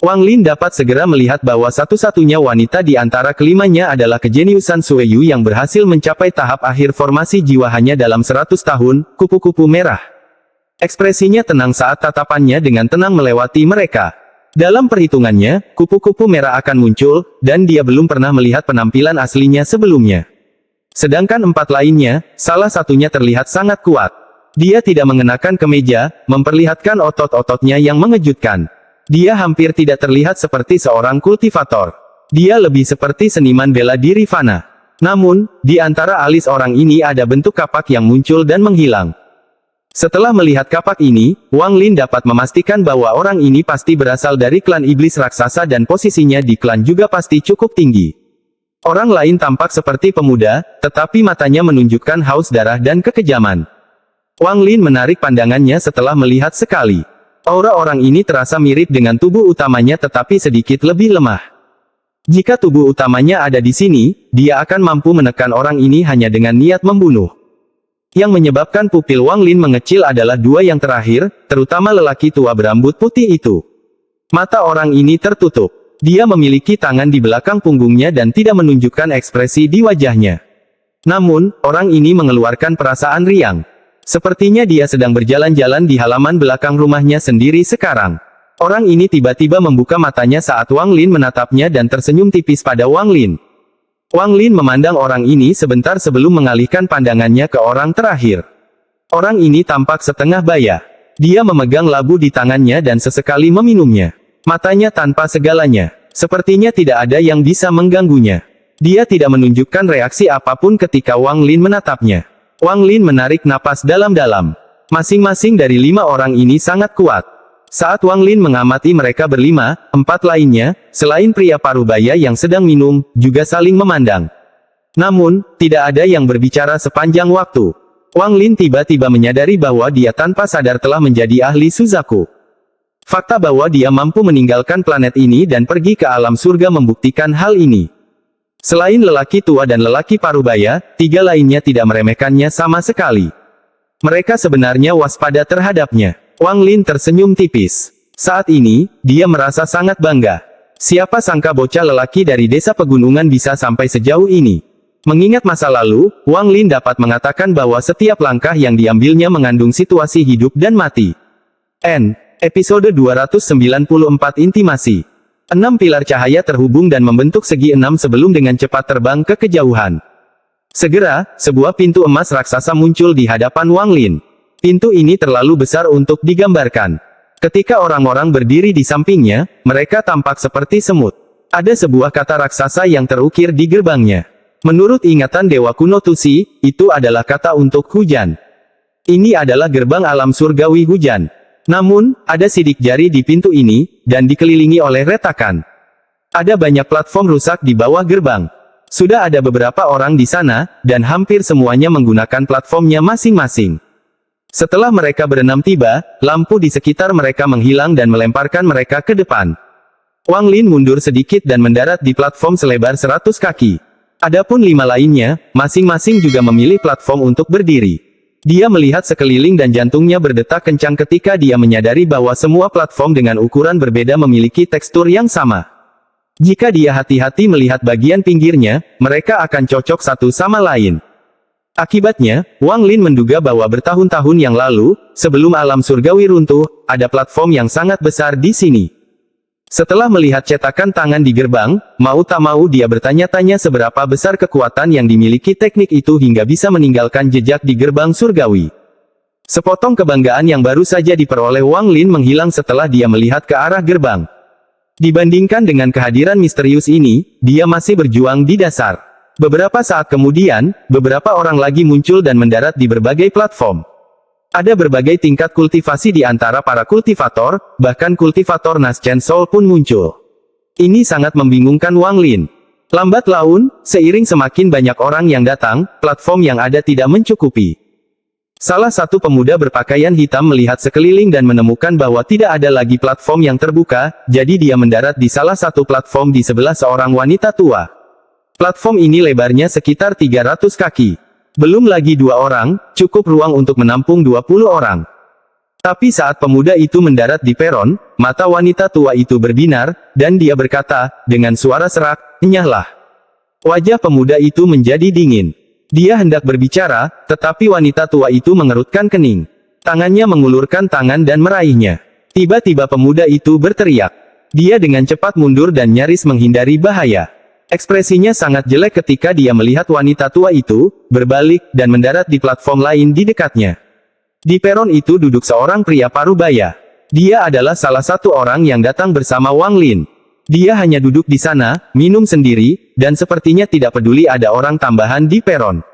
Wang Lin dapat segera melihat bahwa satu-satunya wanita di antara kelimanya adalah kejeniusan Sueyu yang berhasil mencapai tahap akhir formasi jiwa hanya dalam 100 tahun, kupu-kupu merah. Ekspresinya tenang saat tatapannya dengan tenang melewati mereka. Dalam perhitungannya, kupu-kupu merah akan muncul, dan dia belum pernah melihat penampilan aslinya sebelumnya. Sedangkan 4 lainnya, salah satunya terlihat sangat kuat. Dia tidak mengenakan kemeja, memperlihatkan otot-ototnya yang mengejutkan. Dia hampir tidak terlihat seperti seorang kultivator. Dia lebih seperti seniman bela diri fana. Namun, di antara alis orang ini ada bentuk kapak yang muncul dan menghilang. Setelah melihat kapak ini, Wang Lin dapat memastikan bahwa orang ini pasti berasal dari klan iblis raksasa dan posisinya di klan juga pasti cukup tinggi. Orang lain tampak seperti pemuda, tetapi matanya menunjukkan haus darah dan kekejaman. Wang Lin menarik pandangannya setelah melihat sekali. Aura orang ini terasa mirip dengan tubuh utamanya tetapi sedikit lebih lemah. Jika tubuh utamanya ada di sini, dia akan mampu menekan orang ini hanya dengan niat membunuh. Yang menyebabkan pupil Wang Lin mengecil adalah dua yang terakhir, terutama lelaki tua berambut putih itu. Mata orang ini tertutup. Dia memiliki tangan di belakang punggungnya dan tidak menunjukkan ekspresi di wajahnya. Namun, orang ini mengeluarkan perasaan riang. Sepertinya dia sedang berjalan-jalan di halaman belakang rumahnya sendiri sekarang. Orang ini tiba-tiba membuka matanya saat Wang Lin menatapnya dan tersenyum tipis pada Wang Lin. Wang Lin memandang orang ini sebentar sebelum mengalihkan pandangannya ke orang terakhir. Orang ini tampak setengah baya. Dia memegang labu di tangannya dan sesekali meminumnya. Matanya tanpa segalanya. Sepertinya tidak ada yang bisa mengganggunya. Dia tidak menunjukkan reaksi apapun ketika Wang Lin menatapnya. Wang Lin menarik napas dalam-dalam. Masing-masing dari 5 orang ini sangat kuat. Saat Wang Lin mengamati mereka berlima, 4 lainnya, selain pria parubaya yang sedang minum, juga saling memandang. Namun, tidak ada yang berbicara sepanjang waktu. Wang Lin tiba-tiba menyadari bahwa dia tanpa sadar telah menjadi ahli Suzaku. Fakta bahwa dia mampu meninggalkan planet ini dan pergi ke alam surga membuktikan hal ini. Selain lelaki tua dan lelaki parubaya, 3 lainnya tidak meremehkannya sama sekali. Mereka sebenarnya waspada terhadapnya. Wang Lin tersenyum tipis. Saat ini, dia merasa sangat bangga. Siapa sangka bocah lelaki dari desa pegunungan bisa sampai sejauh ini. Mengingat masa lalu, Wang Lin dapat mengatakan bahwa setiap langkah yang diambilnya mengandung situasi hidup dan mati. Episode 294 Intimasi. 6 pilar cahaya terhubung dan membentuk segi 6 sebelum dengan cepat terbang ke kejauhan. Segera, sebuah pintu emas raksasa muncul di hadapan Wang Lin. Pintu ini terlalu besar untuk digambarkan. Ketika orang-orang berdiri di sampingnya, mereka tampak seperti semut. Ada sebuah kata raksasa yang terukir di gerbangnya. Menurut ingatan Dewa Kuno Tusi, itu adalah kata untuk hujan. Ini adalah gerbang alam surgawi hujan. Namun, ada sidik jari di pintu ini, dan dikelilingi oleh retakan. Ada banyak platform rusak di bawah gerbang. Sudah ada beberapa orang di sana, dan hampir semuanya menggunakan platformnya masing-masing. Setelah mereka berenam tiba, lampu di sekitar mereka menghilang dan melemparkan mereka ke depan. Wang Lin mundur sedikit dan mendarat di platform selebar 100 kaki. Adapun 5 lainnya, masing-masing juga memilih platform untuk berdiri. Dia melihat sekeliling dan jantungnya berdetak kencang ketika dia menyadari bahwa semua platform dengan ukuran berbeda memiliki tekstur yang sama. Jika dia hati-hati melihat bagian pinggirnya, mereka akan cocok satu sama lain. Akibatnya, Wang Lin menduga bahwa bertahun-tahun yang lalu, sebelum alam surgawi runtuh, ada platform yang sangat besar di sini. Setelah melihat cetakan tangan di gerbang, mau tak mau dia bertanya-tanya seberapa besar kekuatan yang dimiliki teknik itu hingga bisa meninggalkan jejak di gerbang surgawi. Sepotong kebanggaan yang baru saja diperoleh Wang Lin menghilang setelah dia melihat ke arah gerbang. Dibandingkan dengan kehadiran misterius ini, dia masih berjuang di dasar. Beberapa saat kemudian, beberapa orang lagi muncul dan mendarat di berbagai platform. Ada berbagai tingkat kultivasi di antara para kultivator, bahkan kultivator Naschen Soul pun muncul. Ini sangat membingungkan Wang Lin. Lambat laun, seiring semakin banyak orang yang datang, platform yang ada tidak mencukupi. Salah satu pemuda berpakaian hitam melihat sekeliling dan menemukan bahwa tidak ada lagi platform yang terbuka, jadi dia mendarat di salah satu platform di sebelah seorang wanita tua. Platform ini lebarnya sekitar 300 kaki. Belum lagi 2 orang, cukup ruang untuk menampung 20 orang. Tapi saat pemuda itu mendarat di peron, mata wanita tua itu berbinar, dan dia berkata, dengan suara serak, "Enyahlah." Wajah pemuda itu menjadi dingin. Dia hendak berbicara, tetapi wanita tua itu mengerutkan kening. Tangannya mengulurkan tangan dan meraihnya. Tiba-tiba pemuda itu berteriak. Dia dengan cepat mundur dan nyaris menghindari bahaya. Ekspresinya sangat jelek ketika dia melihat wanita tua itu, berbalik, dan mendarat di platform lain di dekatnya. Di peron itu duduk seorang pria parubaya. Dia adalah salah satu orang yang datang bersama Wang Lin. Dia hanya duduk di sana, minum sendiri, dan sepertinya tidak peduli ada orang tambahan di peron.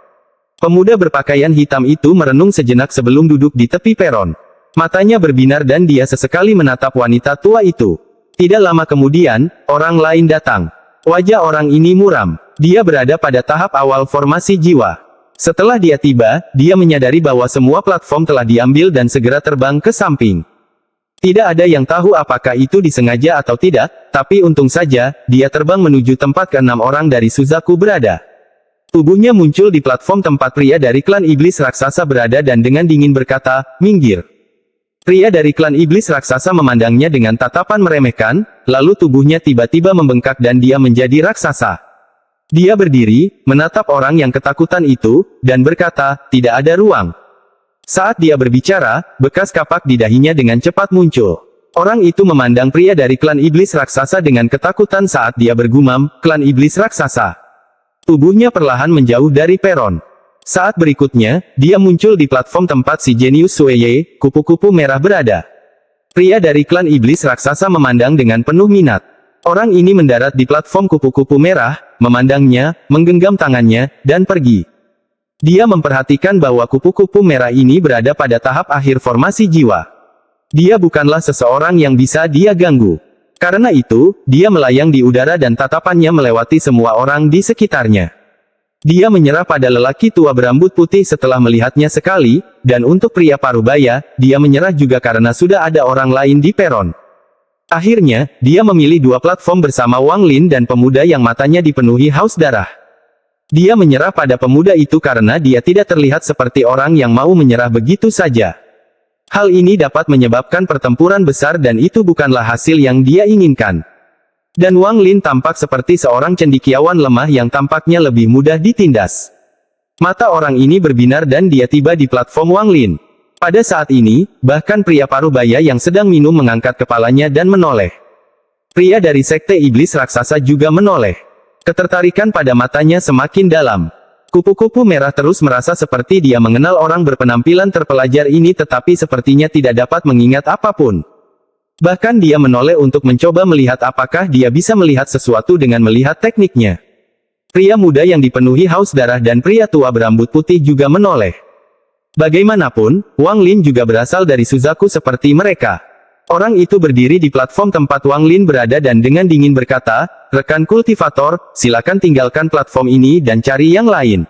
Pemuda berpakaian hitam itu merenung sejenak sebelum duduk di tepi peron. Matanya berbinar dan dia sesekali menatap wanita tua itu. Tidak lama kemudian, orang lain datang. Wajah orang ini muram. Dia berada pada tahap awal formasi jiwa. Setelah dia tiba, dia menyadari bahwa semua platform telah diambil dan segera terbang ke samping. Tidak ada yang tahu apakah itu disengaja atau tidak, tapi untung saja, dia terbang menuju tempat keenam orang dari Suzaku berada. Tubuhnya muncul di platform tempat pria dari klan iblis raksasa berada dan dengan dingin berkata, "Minggir." Pria dari klan iblis raksasa memandangnya dengan tatapan meremehkan, lalu tubuhnya tiba-tiba membengkak dan dia menjadi raksasa. Dia berdiri, menatap orang yang ketakutan itu, dan berkata, "Tidak ada ruang." Saat dia berbicara, bekas kapak di dahinya dengan cepat muncul. Orang itu memandang pria dari klan iblis raksasa dengan ketakutan saat dia bergumam, "Klan iblis raksasa." Tubuhnya perlahan menjauh dari peron. Saat berikutnya, dia muncul di platform tempat si jenius Sueye, kupu-kupu merah berada. Pria dari klan iblis raksasa memandang dengan penuh minat. Orang ini mendarat di platform kupu-kupu merah, memandangnya, menggenggam tangannya, dan pergi. Dia memperhatikan bahwa kupu-kupu merah ini berada pada tahap akhir formasi jiwa. Dia bukanlah seseorang yang bisa dia ganggu. Karena itu, dia melayang di udara dan tatapannya melewati semua orang di sekitarnya. Dia menyerah pada lelaki tua berambut putih setelah melihatnya sekali, dan untuk pria parubaya, dia menyerah juga karena sudah ada orang lain di peron. Akhirnya, dia memilih dua platform bersama Wang Lin dan pemuda yang matanya dipenuhi haus darah. Dia menyerah pada pemuda itu karena dia tidak terlihat seperti orang yang mau menyerah begitu saja. Hal ini dapat menyebabkan pertempuran besar dan itu bukanlah hasil yang dia inginkan. Dan Wang Lin tampak seperti seorang cendekiawan lemah yang tampaknya lebih mudah ditindas. Mata orang ini berbinar dan dia tiba di platform Wang Lin. Pada saat ini, bahkan pria parubaya yang sedang minum mengangkat kepalanya dan menoleh. Pria dari sekte iblis raksasa juga menoleh. Ketertarikan pada matanya semakin dalam. Kupu-kupu merah terus merasa seperti dia mengenal orang berpenampilan terpelajar ini tetapi sepertinya tidak dapat mengingat apapun. Bahkan dia menoleh untuk mencoba melihat apakah dia bisa melihat sesuatu dengan melihat tekniknya. Pria muda yang dipenuhi haus darah dan pria tua berambut putih juga menoleh. Bagaimanapun, Wang Lin juga berasal dari Suzaku seperti mereka. Orang itu berdiri di platform tempat Wang Lin berada dan dengan dingin berkata, "Rekan kultivator, silakan tinggalkan platform ini dan cari yang lain."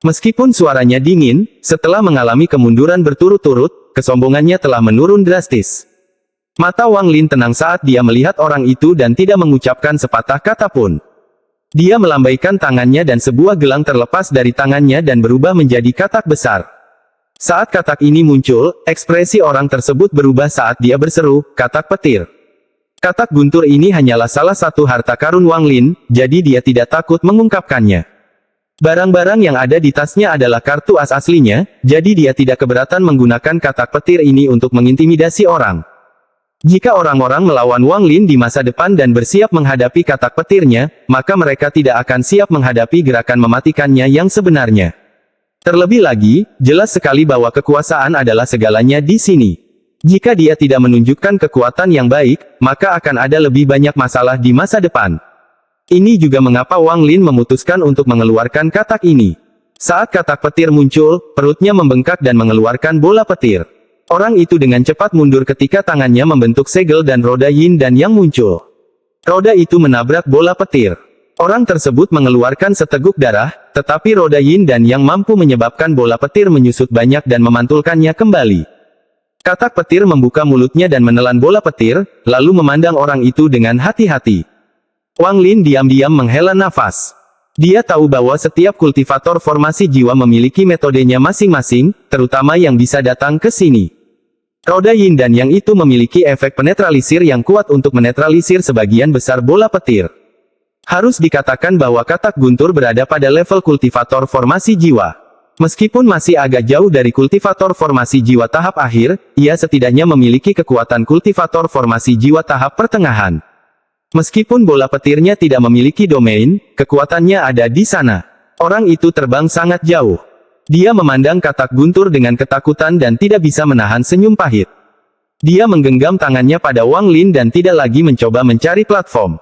Meskipun suaranya dingin, setelah mengalami kemunduran berturut-turut, kesombongannya telah menurun drastis. Mata Wang Lin tenang saat dia melihat orang itu dan tidak mengucapkan sepatah kata pun. Dia melambaikan tangannya dan sebuah gelang terlepas dari tangannya dan berubah menjadi katak besar. Saat katak ini muncul, ekspresi orang tersebut berubah saat dia berseru, "Katak petir." Katak guntur ini hanyalah salah satu harta karun Wang Lin, jadi dia tidak takut mengungkapkannya. Barang-barang yang ada di tasnya adalah kartu as aslinya, jadi dia tidak keberatan menggunakan katak petir ini untuk mengintimidasi orang. Jika orang-orang melawan Wang Lin di masa depan dan bersiap menghadapi katak petirnya, maka mereka tidak akan siap menghadapi gerakan mematikannya yang sebenarnya. Terlebih lagi, jelas sekali bahwa kekuasaan adalah segalanya di sini. Jika dia tidak menunjukkan kekuatan yang baik, maka akan ada lebih banyak masalah di masa depan. Ini juga mengapa Wang Lin memutuskan untuk mengeluarkan katak ini. Saat katak petir muncul, perutnya membengkak dan mengeluarkan bola petir. Orang itu dengan cepat mundur ketika tangannya membentuk segel dan roda yin dan yang muncul. Roda itu menabrak bola petir. Orang tersebut mengeluarkan seteguk darah, tetapi roda yin dan yang mampu menyebabkan bola petir menyusut banyak dan memantulkannya kembali. Katak petir membuka mulutnya dan menelan bola petir, lalu memandang orang itu dengan hati-hati. Wang Lin diam-diam menghela nafas. Dia tahu bahwa setiap kultivator formasi jiwa memiliki metodenya masing-masing, terutama yang bisa datang ke sini. Roda yin dan yang itu memiliki efek penetralisir yang kuat untuk menetralisir sebagian besar bola petir. Harus dikatakan bahwa katak guntur berada pada level kultivator formasi jiwa. Meskipun masih agak jauh dari kultivator formasi jiwa tahap akhir, ia setidaknya memiliki kekuatan kultivator formasi jiwa tahap pertengahan. Meskipun bola petirnya tidak memiliki domain, kekuatannya ada di sana. Orang itu terbang sangat jauh. Dia memandang katak guntur dengan ketakutan dan tidak bisa menahan senyum pahit. Dia menggenggam tangannya pada Wang Lin dan tidak lagi mencoba mencari platform.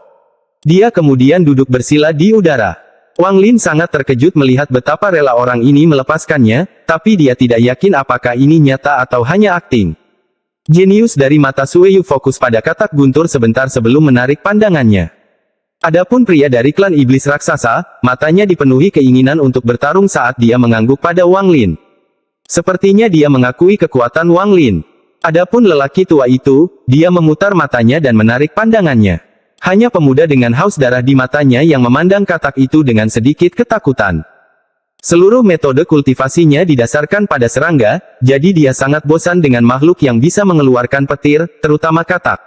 Dia kemudian duduk bersila di udara. Wang Lin sangat terkejut melihat betapa rela orang ini melepaskannya, tapi dia tidak yakin apakah ini nyata atau hanya akting. Jenius dari mata Sueyu fokus pada katak guntur sebentar sebelum menarik pandangannya. Adapun pria dari klan iblis raksasa, matanya dipenuhi keinginan untuk bertarung saat dia mengangguk pada Wang Lin. Sepertinya dia mengakui kekuatan Wang Lin. Adapun lelaki tua itu, dia memutar matanya dan menarik pandangannya. Hanya pemuda dengan haus darah di matanya yang memandang katak itu dengan sedikit ketakutan. Seluruh metode kultivasinya didasarkan pada serangga, jadi dia sangat bosan dengan makhluk yang bisa mengeluarkan petir, terutama katak.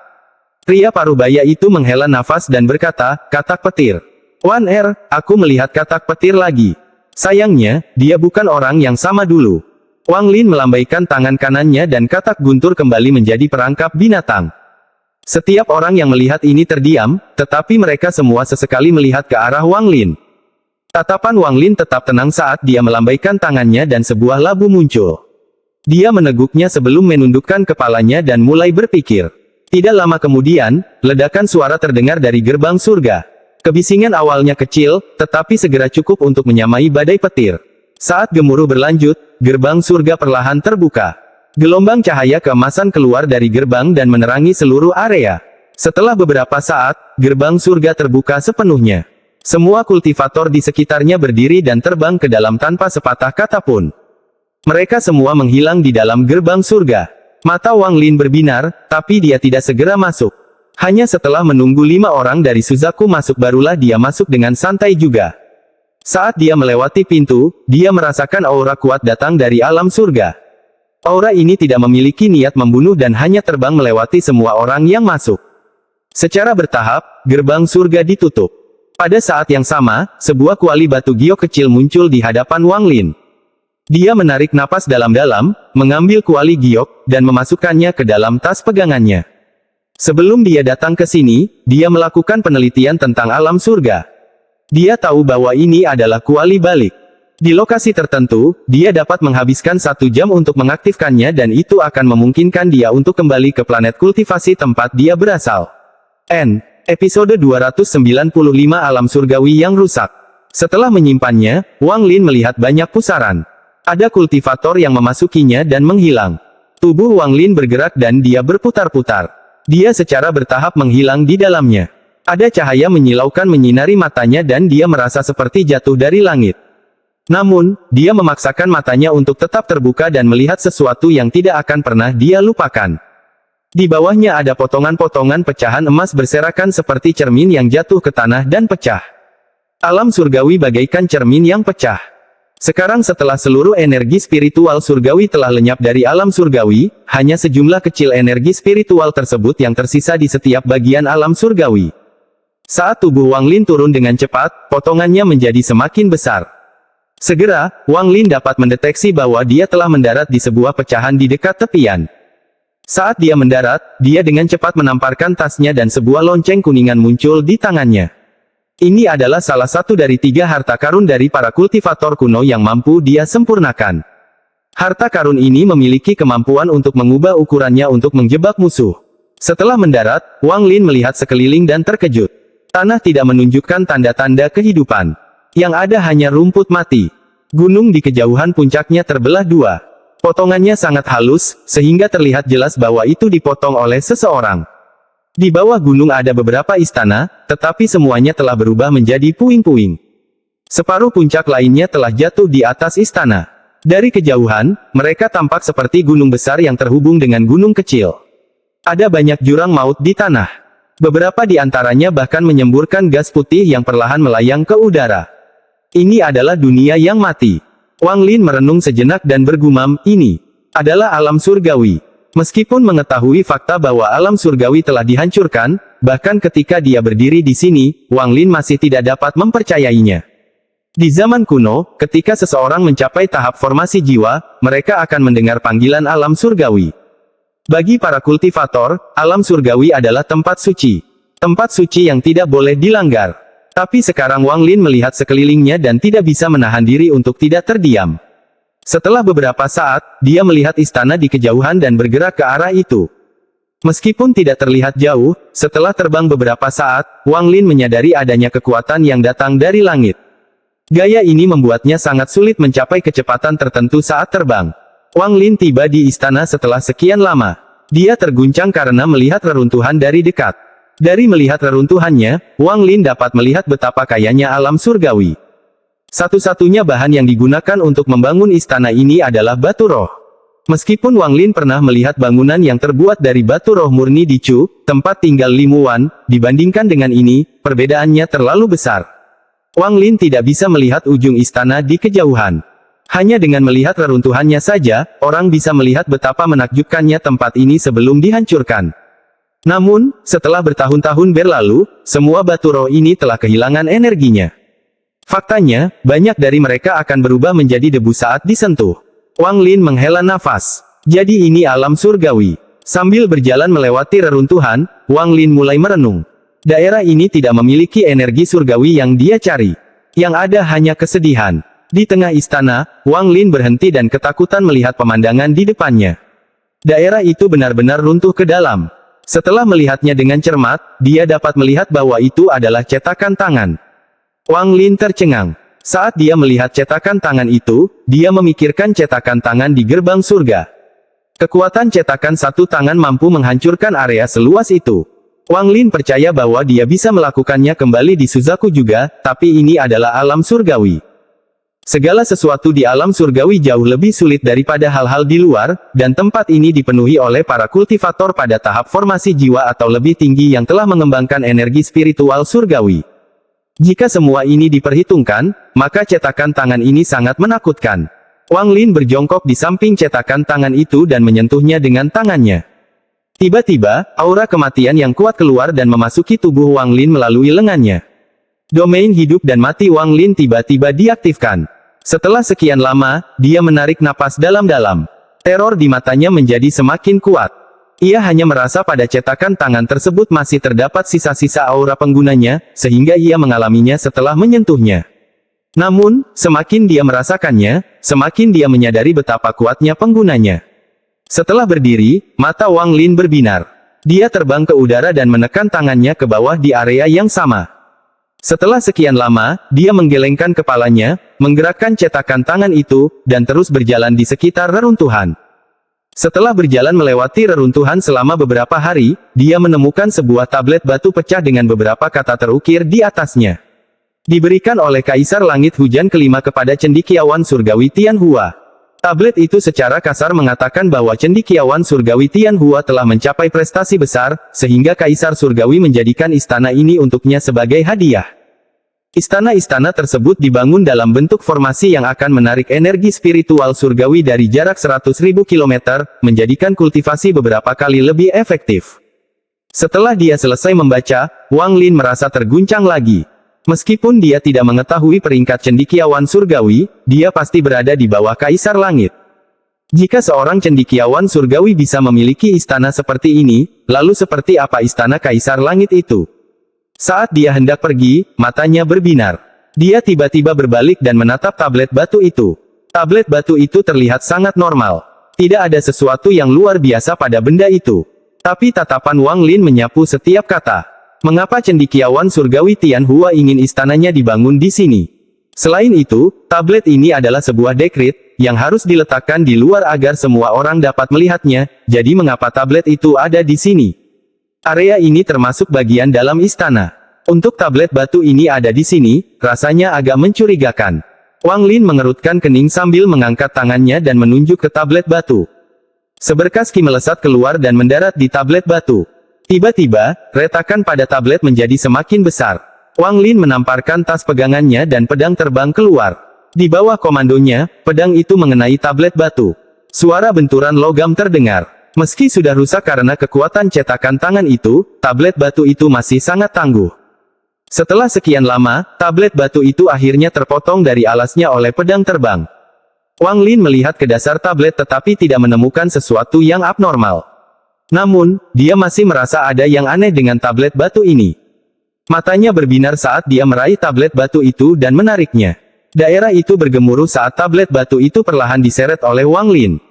Pria parubaya itu menghela nafas dan berkata, katak petir. Wan Er, aku melihat katak petir lagi. Sayangnya, dia bukan orang yang sama dulu. Wang Lin melambaikan tangan kanannya dan katak guntur kembali menjadi perangkap binatang. Setiap orang yang melihat ini terdiam, tetapi mereka semua sesekali melihat ke arah Wang Lin. Tatapan Wang Lin tetap tenang saat dia melambaikan tangannya dan sebuah labu muncul. Dia meneguknya sebelum menundukkan kepalanya dan mulai berpikir. Tidak lama kemudian, ledakan suara terdengar dari gerbang surga. Kebisingan awalnya kecil, tetapi segera cukup untuk menyamai badai petir. Saat gemuruh berlanjut, gerbang surga perlahan terbuka. Gelombang cahaya keemasan keluar dari gerbang dan menerangi seluruh area. Setelah beberapa saat, gerbang surga terbuka sepenuhnya. Semua kultivator di sekitarnya berdiri dan terbang ke dalam tanpa sepatah kata pun. Mereka semua menghilang di dalam gerbang surga. Mata Wang Lin berbinar, tapi dia tidak segera masuk. Hanya setelah menunggu 5 orang dari Suzaku masuk barulah dia masuk dengan santai juga. Saat dia melewati pintu, dia merasakan aura kuat datang dari alam surga. Aura ini tidak memiliki niat membunuh dan hanya terbang melewati semua orang yang masuk. Secara bertahap, gerbang surga ditutup. Pada saat yang sama, sebuah kuali batu giok kecil muncul di hadapan Wang Lin. Dia menarik napas dalam-dalam, mengambil kuali giok, dan memasukkannya ke dalam tas pegangannya. Sebelum dia datang ke sini, dia melakukan penelitian tentang alam surga. Dia tahu bahwa ini adalah kuali balik. Di lokasi tertentu, dia dapat menghabiskan 1 jam untuk mengaktifkannya dan itu akan memungkinkan dia untuk kembali ke planet kultivasi tempat dia berasal. Episode 295 Alam Surgawi yang Rusak. Setelah menyimpannya, Wang Lin melihat banyak pusaran. Ada kultivator yang memasukinya dan menghilang. Tubuh Wang Lin bergerak dan dia berputar-putar. Dia secara bertahap menghilang di dalamnya. Ada cahaya menyilaukan menyinari matanya dan dia merasa seperti jatuh dari langit. Namun, dia memaksakan matanya untuk tetap terbuka dan melihat sesuatu yang tidak akan pernah dia lupakan. Di bawahnya ada potongan-potongan pecahan emas berserakan seperti cermin yang jatuh ke tanah dan pecah. Alam surgawi bagaikan cermin yang pecah. Sekarang setelah seluruh energi spiritual surgawi telah lenyap dari alam surgawi, hanya sejumlah kecil energi spiritual tersebut yang tersisa di setiap bagian alam surgawi. Saat tubuh Wang Lin turun dengan cepat, potongannya menjadi semakin besar. Segera, Wang Lin dapat mendeteksi bahwa dia telah mendarat di sebuah pecahan di dekat tepian. Saat dia mendarat, dia dengan cepat menamparkan tasnya dan sebuah lonceng kuningan muncul di tangannya. Ini adalah salah satu dari 3 harta karun dari para kultivator kuno yang mampu dia sempurnakan. Harta karun ini memiliki kemampuan untuk mengubah ukurannya untuk menjebak musuh. Setelah mendarat, Wang Lin melihat sekeliling dan terkejut. Tanah tidak menunjukkan tanda-tanda kehidupan. Yang ada hanya rumput mati. Gunung di kejauhan puncaknya terbelah 2. Potongannya sangat halus, sehingga terlihat jelas bahwa itu dipotong oleh seseorang. Di bawah gunung ada beberapa istana, tetapi semuanya telah berubah menjadi puing-puing. Separuh puncak lainnya telah jatuh di atas istana. Dari kejauhan, mereka tampak seperti gunung besar yang terhubung dengan gunung kecil. Ada banyak jurang maut di tanah. Beberapa di antaranya bahkan menyemburkan gas putih yang perlahan melayang ke udara. Ini adalah dunia yang mati. Wang Lin merenung sejenak dan bergumam, ini adalah alam surgawi. Meskipun mengetahui fakta bahwa alam surgawi telah dihancurkan, bahkan ketika dia berdiri di sini, Wang Lin masih tidak dapat mempercayainya. Di zaman kuno, ketika seseorang mencapai tahap formasi jiwa, mereka akan mendengar panggilan alam surgawi. Bagi para kultivator, alam surgawi adalah tempat suci. Tempat suci yang tidak boleh dilanggar. Tapi sekarang Wang Lin melihat sekelilingnya dan tidak bisa menahan diri untuk tidak terdiam. Setelah beberapa saat, dia melihat istana di kejauhan dan bergerak ke arah itu. Meskipun tidak terlihat jauh, setelah terbang beberapa saat, Wang Lin menyadari adanya kekuatan yang datang dari langit. Gaya ini membuatnya sangat sulit mencapai kecepatan tertentu saat terbang. Wang Lin tiba di istana setelah sekian lama. Dia terguncang karena melihat reruntuhan dari dekat. Dari melihat reruntuhannya, Wang Lin dapat melihat betapa kayanya alam surgawi. Satu-satunya bahan yang digunakan untuk membangun istana ini adalah batu roh. Meskipun Wang Lin pernah melihat bangunan yang terbuat dari batu roh murni di Chu, tempat tinggal Limuan, dibandingkan dengan ini, perbedaannya terlalu besar. Wang Lin tidak bisa melihat ujung istana di kejauhan. Hanya dengan melihat reruntuhannya saja, orang bisa melihat betapa menakjubkannya tempat ini sebelum dihancurkan. Namun, setelah bertahun-tahun berlalu, semua batu roh ini telah kehilangan energinya. Faktanya, banyak dari mereka akan berubah menjadi debu saat disentuh. Wang Lin menghela nafas. Jadi ini alam surgawi. Sambil berjalan melewati reruntuhan, Wang Lin mulai merenung. Daerah ini tidak memiliki energi surgawi yang dia cari. Yang ada hanya kesedihan. Di tengah istana, Wang Lin berhenti dan ketakutan melihat pemandangan di depannya. Daerah itu benar-benar runtuh ke dalam. Setelah melihatnya dengan cermat, dia dapat melihat bahwa itu adalah cetakan tangan. Wang Lin tercengang. Saat dia melihat cetakan tangan itu, dia memikirkan cetakan tangan di gerbang surga. Kekuatan cetakan satu tangan mampu menghancurkan area seluas itu. Wang Lin percaya bahwa dia bisa melakukannya kembali di Suzaku juga, tapi ini adalah alam surgawi. Segala sesuatu di alam surgawi jauh lebih sulit daripada hal-hal di luar, dan tempat ini dipenuhi oleh para kultivator pada tahap formasi jiwa atau lebih tinggi yang telah mengembangkan energi spiritual surgawi. Jika semua ini diperhitungkan, maka cetakan tangan ini sangat menakutkan. Wang Lin berjongkok di samping cetakan tangan itu dan menyentuhnya dengan tangannya. Tiba-tiba, aura kematian yang kuat keluar dan memasuki tubuh Wang Lin melalui lengannya. Domain hidup dan mati Wang Lin tiba-tiba diaktifkan. Setelah sekian lama, dia menarik napas dalam-dalam. Teror di matanya menjadi semakin kuat. Ia hanya merasa pada cetakan tangan tersebut masih terdapat sisa-sisa aura penggunanya, sehingga ia mengalaminya setelah menyentuhnya. Namun, semakin dia merasakannya, semakin dia menyadari betapa kuatnya penggunanya. Setelah berdiri, mata Wang Lin berbinar. Dia terbang ke udara dan menekan tangannya ke bawah di area yang sama. Setelah sekian lama, dia menggelengkan kepalanya, menggerakkan cetakan tangan itu, dan terus berjalan di sekitar reruntuhan. Setelah berjalan melewati reruntuhan selama beberapa hari, dia menemukan sebuah tablet batu pecah dengan beberapa kata terukir di atasnya. Diberikan oleh Kaisar Langit Hujan kelima kepada cendekiawan surgawi Tianhua. Tablet itu secara kasar mengatakan bahwa cendekiawan surgawi Tianhua telah mencapai prestasi besar, sehingga Kaisar Surgawi menjadikan istana ini untuknya sebagai hadiah. Istana-istana tersebut dibangun dalam bentuk formasi yang akan menarik energi spiritual surgawi dari jarak 100.000 km, menjadikan kultivasi beberapa kali lebih efektif. Setelah dia selesai membaca, Wang Lin merasa terguncang lagi. Meskipun dia tidak mengetahui peringkat cendekiawan surgawi, dia pasti berada di bawah Kaisar Langit. Jika seorang cendekiawan surgawi bisa memiliki istana seperti ini, lalu seperti apa istana Kaisar Langit itu? Saat dia hendak pergi, matanya berbinar. Dia tiba-tiba berbalik dan menatap tablet batu itu. Tablet batu itu terlihat sangat normal. Tidak ada sesuatu yang luar biasa pada benda itu. Tapi tatapan Wang Lin menyapu setiap kata. Mengapa cendekiawan surgawi Tianhua ingin istananya dibangun di sini? Selain itu, tablet ini adalah sebuah dekret, yang harus diletakkan di luar agar semua orang dapat melihatnya, jadi mengapa tablet itu ada di sini? Area ini termasuk bagian dalam istana. Untuk tablet batu ini ada di sini, rasanya agak mencurigakan. Wang Lin mengerutkan kening sambil mengangkat tangannya dan menunjuk ke tablet batu. Seberkas ki melesat keluar dan mendarat di tablet batu. Tiba-tiba, retakan pada tablet menjadi semakin besar. Wang Lin menamparkan tas pegangannya dan pedang terbang keluar. Di bawah komandonya, pedang itu mengenai tablet batu. Suara benturan logam terdengar. Meski sudah rusak karena kekuatan cetakan tangan itu, tablet batu itu masih sangat tangguh. Setelah sekian lama, tablet batu itu akhirnya terpotong dari alasnya oleh pedang terbang. Wang Lin melihat ke dasar tablet tetapi tidak menemukan sesuatu yang abnormal. Namun, dia masih merasa ada yang aneh dengan tablet batu ini. Matanya berbinar saat dia meraih tablet batu itu dan menariknya. Daerah itu bergemuruh saat tablet batu itu perlahan diseret oleh Wang Lin.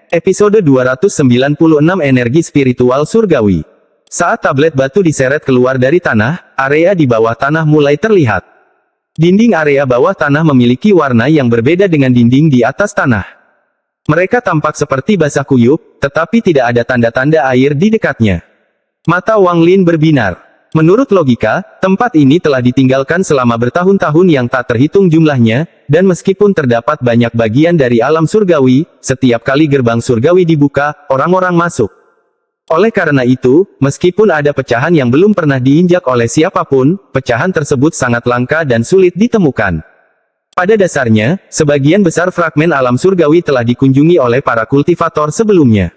Episode 296 Energi Spiritual Surgawi. Saat tablet batu diseret keluar dari tanah, area di bawah tanah mulai terlihat. Dinding area bawah tanah memiliki warna yang berbeda dengan dinding di atas tanah. Mereka tampak seperti basah kuyup, tetapi tidak ada tanda-tanda air di dekatnya. Mata Wang Lin berbinar. Menurut logika, tempat ini telah ditinggalkan selama bertahun-tahun yang tak terhitung jumlahnya, dan meskipun terdapat banyak bagian dari alam surgawi, setiap kali gerbang surgawi dibuka, orang-orang masuk. Oleh karena itu, meskipun ada pecahan yang belum pernah diinjak oleh siapapun, pecahan tersebut sangat langka dan sulit ditemukan. Pada dasarnya, sebagian besar fragmen alam surgawi telah dikunjungi oleh para kultivator sebelumnya.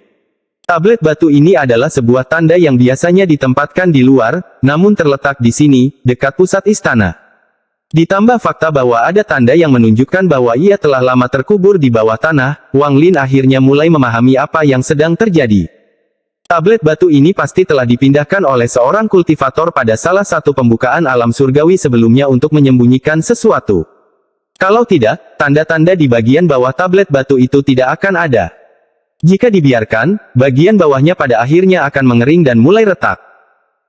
Tablet batu ini adalah sebuah tanda yang biasanya ditempatkan di luar, namun terletak di sini, dekat pusat istana. Ditambah fakta bahwa ada tanda yang menunjukkan bahwa ia telah lama terkubur di bawah tanah, Wang Lin akhirnya mulai memahami apa yang sedang terjadi. Tablet batu ini pasti telah dipindahkan oleh seorang kultivator pada salah satu pembukaan alam surgawi sebelumnya untuk menyembunyikan sesuatu. Kalau tidak, tanda-tanda di bagian bawah tablet batu itu tidak akan ada. Jika dibiarkan, bagian bawahnya pada akhirnya akan mengering dan mulai retak.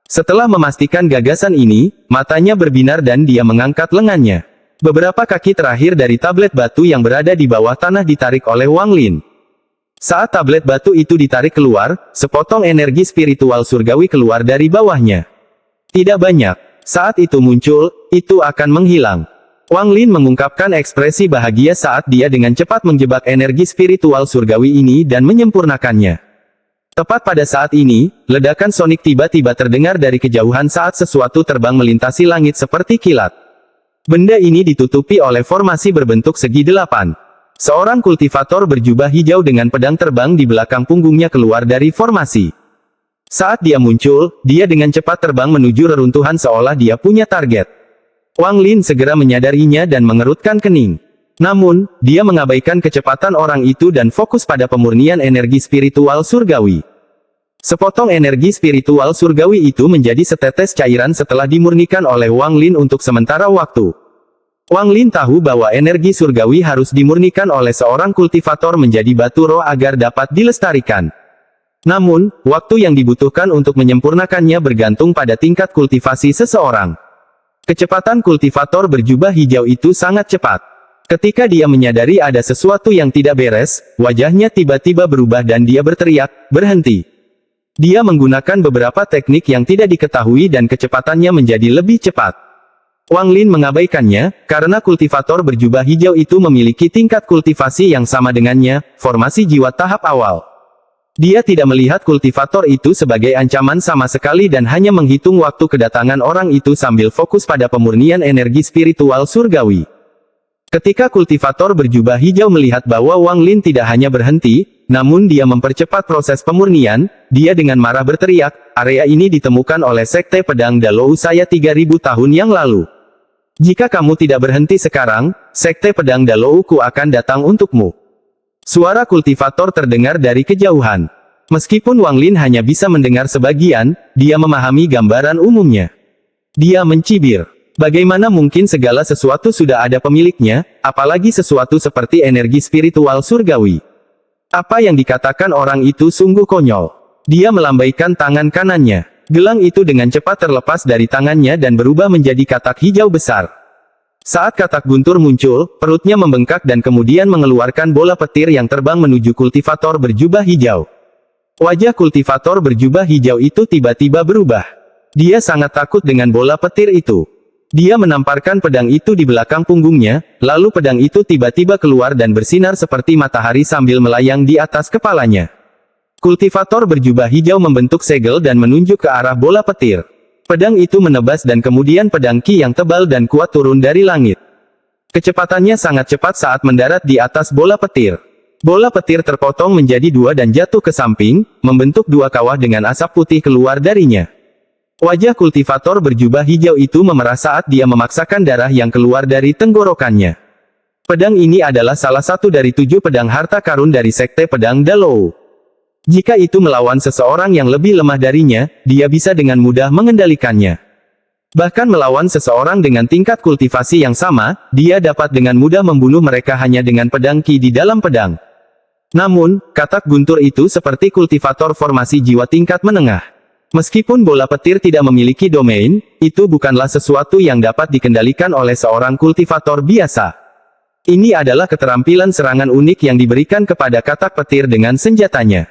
Setelah memastikan gagasan ini, matanya berbinar dan dia mengangkat lengannya. Beberapa kaki terakhir dari tablet batu yang berada di bawah tanah ditarik oleh Wang Lin. Saat tablet batu itu ditarik keluar, sepotong energi spiritual surgawi keluar dari bawahnya. Tidak banyak. Saat itu muncul, itu akan menghilang. Wang Lin mengungkapkan ekspresi bahagia saat dia dengan cepat menjebak energi spiritual surgawi ini dan menyempurnakannya. Tepat pada saat ini, ledakan sonik tiba-tiba terdengar dari kejauhan saat sesuatu terbang melintasi langit seperti kilat. Benda ini ditutupi oleh formasi berbentuk segi delapan. Seorang kultivator berjubah hijau dengan pedang terbang di belakang punggungnya keluar dari formasi. Saat dia muncul, dia dengan cepat terbang menuju reruntuhan seolah dia punya target. Wang Lin segera menyadarinya dan mengerutkan kening. Namun, dia mengabaikan kecepatan orang itu dan fokus pada pemurnian energi spiritual surgawi. Sepotong energi spiritual surgawi itu menjadi setetes cairan setelah dimurnikan oleh Wang Lin untuk sementara waktu. Wang Lin tahu bahwa energi surgawi harus dimurnikan oleh seorang kultivator menjadi batu roh agar dapat dilestarikan. Namun, waktu yang dibutuhkan untuk menyempurnakannya bergantung pada tingkat kultivasi seseorang. Kecepatan kultivator berjubah hijau itu sangat cepat. Ketika dia menyadari ada sesuatu yang tidak beres, wajahnya tiba-tiba berubah dan dia berteriak, "Berhenti!" Dia menggunakan beberapa teknik yang tidak diketahui dan kecepatannya menjadi lebih cepat. Wang Lin mengabaikannya, karena kultivator berjubah hijau itu memiliki tingkat kultivasi yang sama dengannya, formasi jiwa tahap awal. Dia tidak melihat kultivator itu sebagai ancaman sama sekali dan hanya menghitung waktu kedatangan orang itu sambil fokus pada pemurnian energi spiritual surgawi. Ketika kultivator berjubah hijau melihat bahwa Wang Lin tidak hanya berhenti, namun dia mempercepat proses pemurnian, dia dengan marah berteriak, "Area ini ditemukan oleh Sekte Pedang Dalou saya 3000 tahun yang lalu. Jika kamu tidak berhenti sekarang, Sekte Pedang Dalou ku akan datang untukmu." Suara kultivator terdengar dari kejauhan. Meskipun Wang Lin hanya bisa mendengar sebagian, dia memahami gambaran umumnya. Dia mencibir. Bagaimana mungkin segala sesuatu sudah ada pemiliknya, apalagi sesuatu seperti energi spiritual surgawi? Apa yang dikatakan orang itu sungguh konyol. Dia melambaikan tangan kanannya. Gelang itu dengan cepat terlepas dari tangannya dan berubah menjadi katak hijau besar. Saat katak guntur muncul, perutnya membengkak dan kemudian mengeluarkan bola petir yang terbang menuju kultivator berjubah hijau. Wajah kultivator berjubah hijau itu tiba-tiba berubah. Dia sangat takut dengan bola petir itu. Dia menamparkan pedang itu di belakang punggungnya, lalu pedang itu tiba-tiba keluar dan bersinar seperti matahari sambil melayang di atas kepalanya. Kultivator berjubah hijau membentuk segel dan menunjuk ke arah bola petir. Pedang itu menebas dan kemudian pedang ki yang tebal dan kuat turun dari langit. Kecepatannya sangat cepat saat mendarat di atas bola petir. Bola petir terpotong menjadi dua dan jatuh ke samping, membentuk dua kawah dengan asap putih keluar darinya. Wajah kultivator berjubah hijau itu memerah saat dia memaksakan darah yang keluar dari tenggorokannya. Pedang ini adalah salah satu dari 7 pedang harta karun dari Sekte Pedang Dalou. Jika itu melawan seseorang yang lebih lemah darinya, dia bisa dengan mudah mengendalikannya. Bahkan melawan seseorang dengan tingkat kultivasi yang sama, dia dapat dengan mudah membunuh mereka hanya dengan pedang ki di dalam pedang. Namun, katak guntur itu seperti kultivator formasi jiwa tingkat menengah. Meskipun bola petir tidak memiliki domain, itu bukanlah sesuatu yang dapat dikendalikan oleh seorang kultivator biasa. Ini adalah keterampilan serangan unik yang diberikan kepada katak petir dengan senjatanya.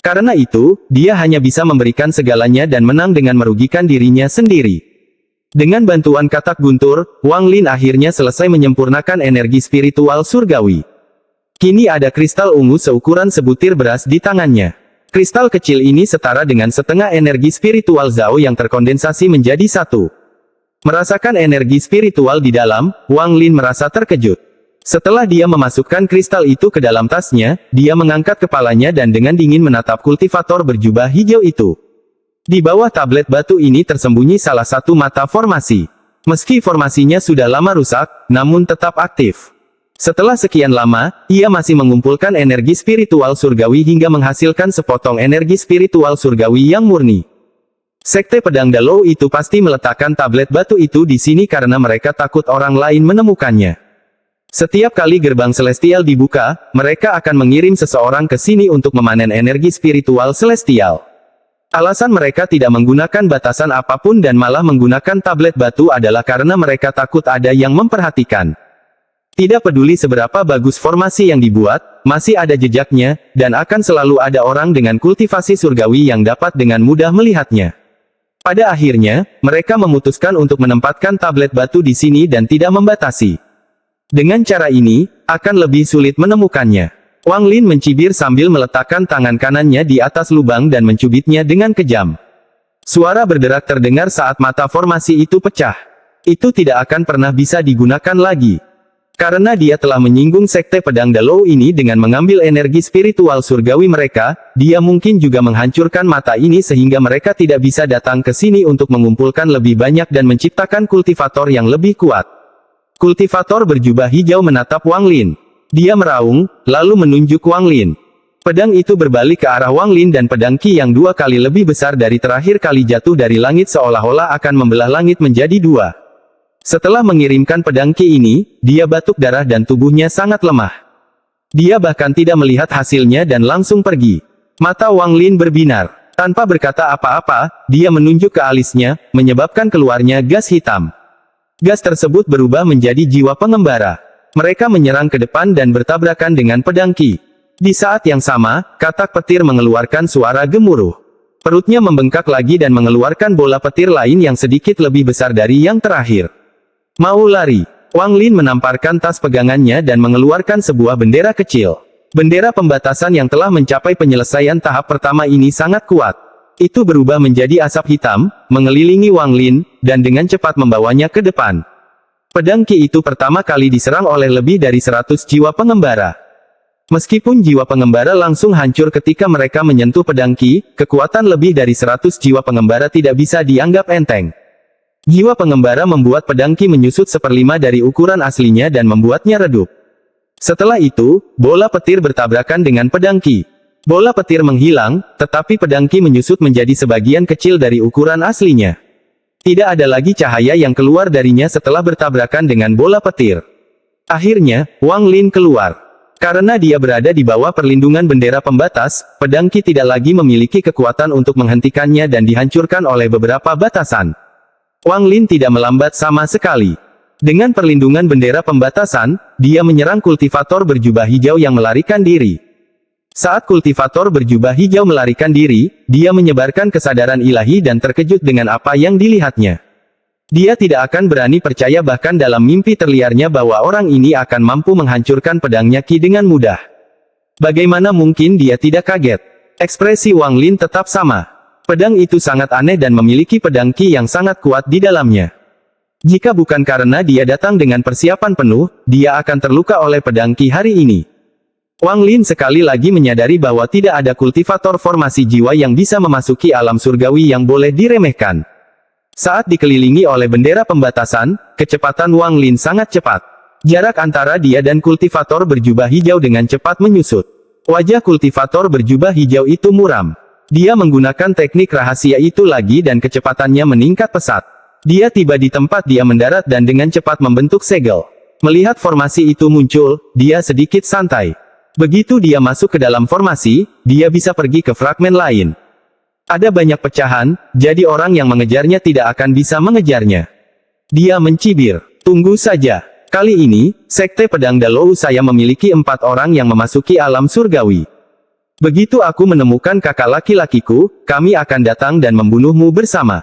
Karena itu, dia hanya bisa memberikan segalanya dan menang dengan merugikan dirinya sendiri. Dengan bantuan katak guntur, Wang Lin akhirnya selesai menyempurnakan energi spiritual surgawi. Kini ada kristal ungu seukuran sebutir beras di tangannya. Kristal kecil ini setara dengan setengah energi spiritual Zhao yang terkondensasi menjadi satu. Merasakan energi spiritual di dalam, Wang Lin merasa terkejut. Setelah dia memasukkan kristal itu ke dalam tasnya, dia mengangkat kepalanya dan dengan dingin menatap kultivator berjubah hijau itu. Di bawah tablet batu ini tersembunyi salah satu mata formasi. Meski formasinya sudah lama rusak, namun tetap aktif. Setelah sekian lama, ia masih mengumpulkan energi spiritual surgawi hingga menghasilkan sepotong energi spiritual surgawi yang murni. Sekte Pedang Dalau itu pasti meletakkan tablet batu itu di sini karena mereka takut orang lain menemukannya. Setiap kali gerbang celestial dibuka, mereka akan mengirim seseorang ke sini untuk memanen energi spiritual celestial. Alasan mereka tidak menggunakan batasan apapun dan malah menggunakan tablet batu adalah karena mereka takut ada yang memperhatikan. Tidak peduli seberapa bagus formasi yang dibuat, masih ada jejaknya, dan akan selalu ada orang dengan kultivasi surgawi yang dapat dengan mudah melihatnya. Pada akhirnya, mereka memutuskan untuk menempatkan tablet batu di sini dan tidak membatasi. Dengan cara ini, akan lebih sulit menemukannya. Wang Lin mencibir sambil meletakkan tangan kanannya di atas lubang dan mencubitnya dengan kejam. Suara berderak terdengar saat mata formasi itu pecah. Itu tidak akan pernah bisa digunakan lagi. Karena dia telah menyinggung Sekte Pedang Dalau ini dengan mengambil energi spiritual surgawi mereka, dia mungkin juga menghancurkan mata ini sehingga mereka tidak bisa datang ke sini untuk mengumpulkan lebih banyak dan menciptakan kultivator yang lebih kuat. Kultivator berjubah hijau menatap Wang Lin. Dia meraung, lalu menunjuk Wang Lin. Pedang itu berbalik ke arah Wang Lin dan pedang Qi yang 2 kali lebih besar dari terakhir kali jatuh dari langit seolah-olah akan membelah langit menjadi 2. Setelah mengirimkan pedang Qi ini, dia batuk darah dan tubuhnya sangat lemah. Dia bahkan tidak melihat hasilnya dan langsung pergi. Mata Wang Lin berbinar. Tanpa berkata apa-apa, dia menunjuk ke alisnya, menyebabkan keluarnya gas hitam. Gas tersebut berubah menjadi jiwa pengembara. Mereka menyerang ke depan dan bertabrakan dengan pedang Qi. Di saat yang sama, katak petir mengeluarkan suara gemuruh. Perutnya membengkak lagi dan mengeluarkan bola petir lain yang sedikit lebih besar dari yang terakhir. Mau lari. Wang Lin menamparkan tas pegangannya dan mengeluarkan sebuah bendera kecil. Bendera pembatasan yang telah mencapai penyelesaian tahap pertama ini sangat kuat. Itu berubah menjadi asap hitam, mengelilingi Wang Lin, dan dengan cepat membawanya ke depan. Pedang Qi itu pertama kali diserang oleh lebih dari 100 jiwa pengembara. Meskipun jiwa pengembara langsung hancur ketika mereka menyentuh pedang Qi, kekuatan lebih dari 100 jiwa pengembara tidak bisa dianggap enteng. Jiwa pengembara membuat pedang Qi menyusut 1/5 dari ukuran aslinya dan membuatnya redup. Setelah itu, bola petir bertabrakan dengan pedang Qi. Bola petir menghilang, tetapi pedang Qi menyusut menjadi sebagian kecil dari ukuran aslinya. Tidak ada lagi cahaya yang keluar darinya setelah bertabrakan dengan bola petir. Akhirnya, Wang Lin keluar. Karena dia berada di bawah perlindungan bendera pembatas, pedang Qi tidak lagi memiliki kekuatan untuk menghentikannya dan dihancurkan oleh beberapa batasan. Wang Lin tidak melambat sama sekali. Dengan perlindungan bendera pembatasan, dia menyerang kultivator berjubah hijau yang melarikan diri. Saat kultivator berjubah hijau melarikan diri, dia menyebarkan kesadaran ilahi dan terkejut dengan apa yang dilihatnya. Dia tidak akan berani percaya bahkan dalam mimpi terliarnya bahwa orang ini akan mampu menghancurkan pedangnya Qi dengan mudah. Bagaimana mungkin dia tidak kaget? Ekspresi Wang Lin tetap sama. Pedang itu sangat aneh dan memiliki pedang Qi yang sangat kuat di dalamnya. Jika bukan karena dia datang dengan persiapan penuh, dia akan terluka oleh pedang Qi hari ini. Wang Lin sekali lagi menyadari bahwa tidak ada kultivator formasi jiwa yang bisa memasuki alam surgawi yang boleh diremehkan. Saat dikelilingi oleh bendera pembatasan, kecepatan Wang Lin sangat cepat. Jarak antara dia dan kultivator berjubah hijau dengan cepat menyusut. Wajah kultivator berjubah hijau itu muram. Dia menggunakan teknik rahasia itu lagi dan kecepatannya meningkat pesat. Dia tiba di tempat dia mendarat dan dengan cepat membentuk segel. Melihat formasi itu muncul, dia sedikit santai. Begitu dia masuk ke dalam formasi, dia bisa pergi ke fragmen lain. Ada banyak pecahan, jadi orang yang mengejarnya tidak akan bisa mengejarnya. Dia mencibir. Tunggu saja. Kali ini, Sekte Pedang Dalou saya memiliki 4 orang yang memasuki alam surgawi. Begitu aku menemukan kakak laki-lakiku, kami akan datang dan membunuhmu bersama.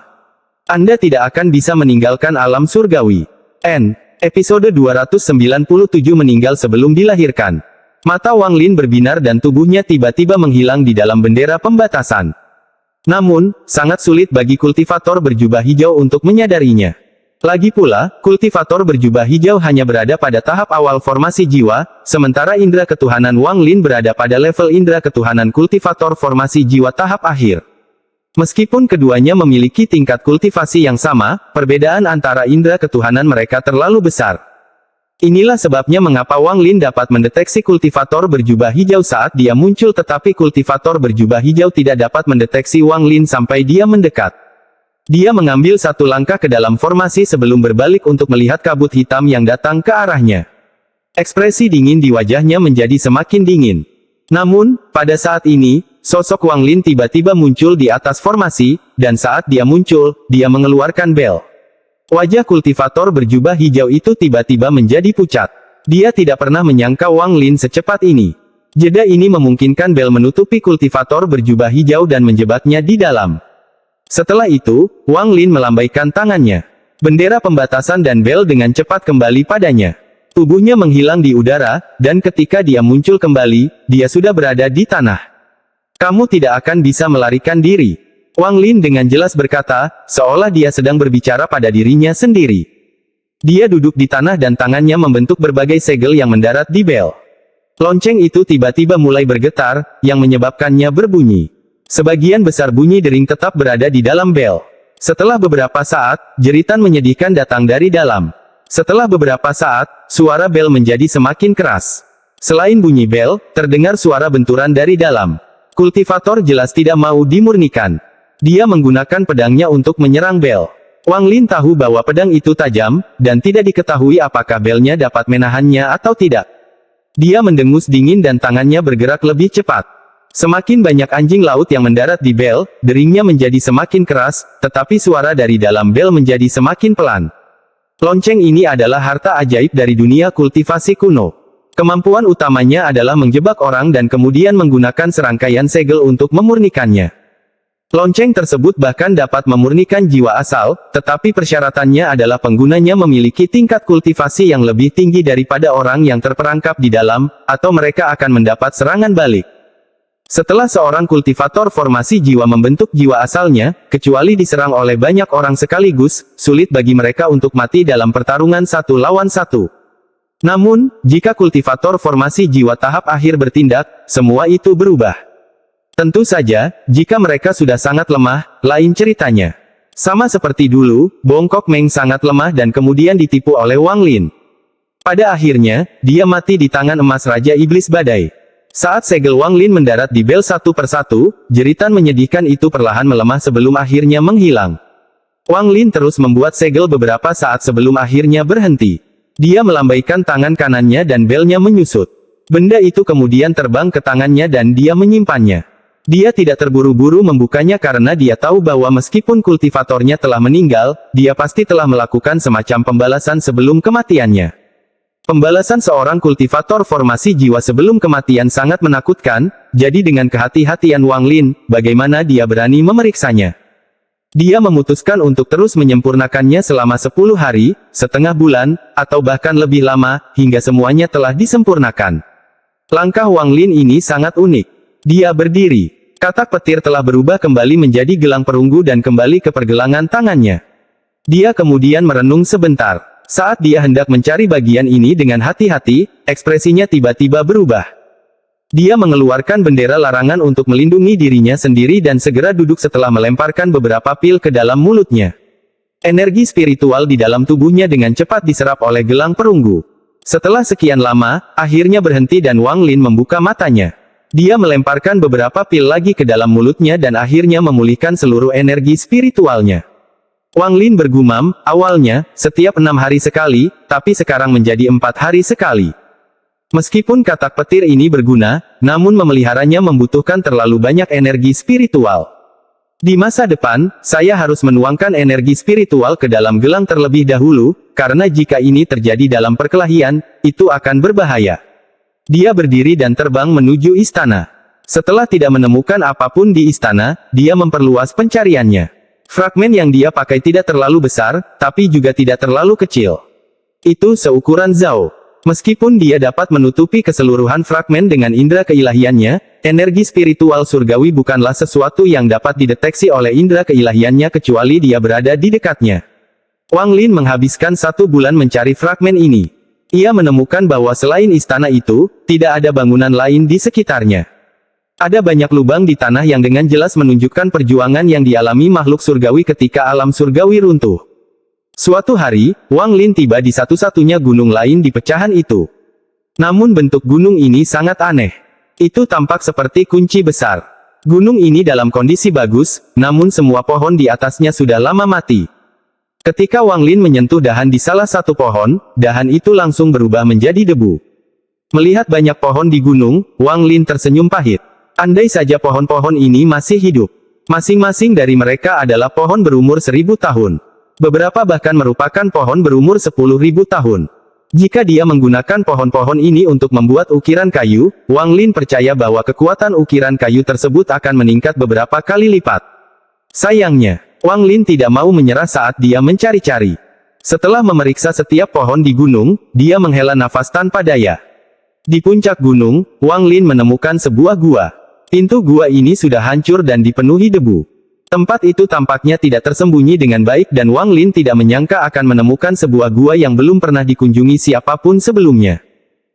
Anda tidak akan bisa meninggalkan alam surgawi. Episode 297 meninggal sebelum dilahirkan. Mata Wang Lin berbinar dan tubuhnya tiba-tiba menghilang di dalam bendera pembatasan. Namun, sangat sulit bagi kultivator berjubah hijau untuk menyadarinya. Lagi pula, kultivator berjubah hijau hanya berada pada tahap awal formasi jiwa, sementara indera ketuhanan Wang Lin berada pada level indera ketuhanan kultivator formasi jiwa tahap akhir. Meskipun keduanya memiliki tingkat kultivasi yang sama, perbedaan antara indera ketuhanan mereka terlalu besar. Inilah sebabnya mengapa Wang Lin dapat mendeteksi kultivator berjubah hijau saat dia muncul tetapi kultivator berjubah hijau tidak dapat mendeteksi Wang Lin sampai dia mendekat. Dia mengambil satu langkah ke dalam formasi sebelum berbalik untuk melihat kabut hitam yang datang ke arahnya. Ekspresi dingin di wajahnya menjadi semakin dingin. Namun, pada saat ini, sosok Wang Lin tiba-tiba muncul di atas formasi, dan saat dia muncul, dia mengeluarkan bel. Wajah kultivator berjubah hijau itu tiba-tiba menjadi pucat. Dia tidak pernah menyangka Wang Lin secepat ini. Jeda ini memungkinkan bel menutupi kultivator berjubah hijau dan menjebaknya di dalam. Setelah itu, Wang Lin melambaikan tangannya. Bendera pembatasan dan bel dengan cepat kembali padanya. Tubuhnya menghilang di udara, dan ketika dia muncul kembali, dia sudah berada di tanah. Kamu tidak akan bisa melarikan diri. Wang Lin dengan jelas berkata, seolah dia sedang berbicara pada dirinya sendiri. Dia duduk di tanah dan tangannya membentuk berbagai segel yang mendarat di bel. Lonceng itu tiba-tiba mulai bergetar, yang menyebabkannya berbunyi. Sebagian besar bunyi dering tetap berada di dalam bel. Setelah beberapa saat, jeritan menyedihkan datang dari dalam. Setelah beberapa saat, suara bel menjadi semakin keras. Selain bunyi bel, terdengar suara benturan dari dalam. Kultivator jelas tidak mau dimurnikan. Dia menggunakan pedangnya untuk menyerang bel. Wang Lin tahu bahwa pedang itu tajam, dan tidak diketahui apakah belnya dapat menahannya atau tidak. Dia mendengus dingin dan tangannya bergerak lebih cepat. Semakin banyak anjing laut yang mendarat di bel, deringnya menjadi semakin keras, tetapi suara dari dalam bel menjadi semakin pelan. Lonceng ini adalah harta ajaib dari dunia kultivasi kuno. Kemampuan utamanya adalah menjebak orang dan kemudian menggunakan serangkaian segel untuk memurnikannya. Lonceng tersebut bahkan dapat memurnikan jiwa asal, tetapi persyaratannya adalah penggunanya memiliki tingkat kultivasi yang lebih tinggi daripada orang yang terperangkap di dalam, atau mereka akan mendapat serangan balik. Setelah seorang kultivator formasi jiwa membentuk jiwa asalnya, kecuali diserang oleh banyak orang sekaligus, sulit bagi mereka untuk mati dalam pertarungan satu lawan satu. Namun, jika kultivator formasi jiwa tahap akhir bertindak, semua itu berubah. Tentu saja, jika mereka sudah sangat lemah, lain ceritanya. Sama seperti dulu, Bongkok Meng sangat lemah dan kemudian ditipu oleh Wang Lin. Pada akhirnya, dia mati di tangan emas Raja Iblis Badai. Saat segel Wang Lin mendarat di bel satu persatu, jeritan menyedihkan itu perlahan melemah sebelum akhirnya menghilang. Wang Lin terus membuat segel beberapa saat sebelum akhirnya berhenti. Dia melambaikan tangan kanannya dan belnya menyusut. Benda itu kemudian terbang ke tangannya dan dia menyimpannya. Dia tidak terburu-buru membukanya karena dia tahu bahwa meskipun kultivatornya telah meninggal, dia pasti telah melakukan semacam pembalasan sebelum kematiannya. Pembalasan seorang kultivator formasi jiwa sebelum kematian sangat menakutkan, jadi dengan kehati-hatian Wang Lin, bagaimana dia berani memeriksanya. Dia memutuskan untuk terus menyempurnakannya selama 10 hari, setengah bulan, atau bahkan lebih lama, hingga semuanya telah disempurnakan. Langkah Wang Lin ini sangat unik. Dia berdiri. Katak petir telah berubah kembali menjadi gelang perunggu dan kembali ke pergelangan tangannya. Dia kemudian merenung sebentar. Saat dia hendak mencari bagian ini dengan hati-hati, ekspresinya tiba-tiba berubah. Dia mengeluarkan bendera larangan untuk melindungi dirinya sendiri dan segera duduk setelah melemparkan beberapa pil ke dalam mulutnya. Energi spiritual di dalam tubuhnya dengan cepat diserap oleh gelang perunggu. Setelah sekian lama, akhirnya berhenti dan Wang Lin membuka matanya. Dia melemparkan beberapa pil lagi ke dalam mulutnya dan akhirnya memulihkan seluruh energi spiritualnya. Wang Lin bergumam, awalnya, setiap 6 hari sekali, tapi sekarang menjadi 4 hari sekali. Meskipun katak petir ini berguna, namun memeliharanya membutuhkan terlalu banyak energi spiritual. Di masa depan, saya harus menuangkan energi spiritual ke dalam gelang terlebih dahulu, karena jika ini terjadi dalam perkelahian, itu akan berbahaya. Dia berdiri dan terbang menuju istana. Setelah tidak menemukan apapun di istana, dia memperluas pencariannya. Fragmen yang dia pakai tidak terlalu besar, tapi juga tidak terlalu kecil. Itu seukuran Zhao. Meskipun dia dapat menutupi keseluruhan fragmen dengan indera keilahiannya, energi spiritual surgawi bukanlah sesuatu yang dapat dideteksi oleh indera keilahiannya kecuali dia berada di dekatnya. Wang Lin menghabiskan 1 bulan mencari fragmen ini. Ia menemukan bahwa selain istana itu, tidak ada bangunan lain di sekitarnya. Ada banyak lubang di tanah yang dengan jelas menunjukkan perjuangan yang dialami makhluk surgawi ketika alam surgawi runtuh. Suatu hari, Wang Lin tiba di satu-satunya gunung lain di pecahan itu. Namun bentuk gunung ini sangat aneh. Itu tampak seperti kunci besar. Gunung ini dalam kondisi bagus, namun semua pohon di atasnya sudah lama mati. Ketika Wang Lin menyentuh dahan di salah satu pohon, dahan itu langsung berubah menjadi debu. Melihat banyak pohon di gunung, Wang Lin tersenyum pahit. Andai saja pohon-pohon ini masih hidup. Masing-masing dari mereka adalah pohon berumur 1000 tahun. Beberapa bahkan merupakan pohon berumur 10.000 tahun. Jika dia menggunakan pohon-pohon ini untuk membuat ukiran kayu, Wang Lin percaya bahwa kekuatan ukiran kayu tersebut akan meningkat beberapa kali lipat. Sayangnya, Wang Lin tidak mau menyerah saat dia mencari-cari. Setelah memeriksa setiap pohon di gunung, dia menghela nafas tanpa daya. Di puncak gunung, Wang Lin menemukan sebuah gua. Pintu gua ini sudah hancur dan dipenuhi debu. Tempat itu tampaknya tidak tersembunyi dengan baik dan Wang Lin tidak menyangka akan menemukan sebuah gua yang belum pernah dikunjungi siapapun sebelumnya.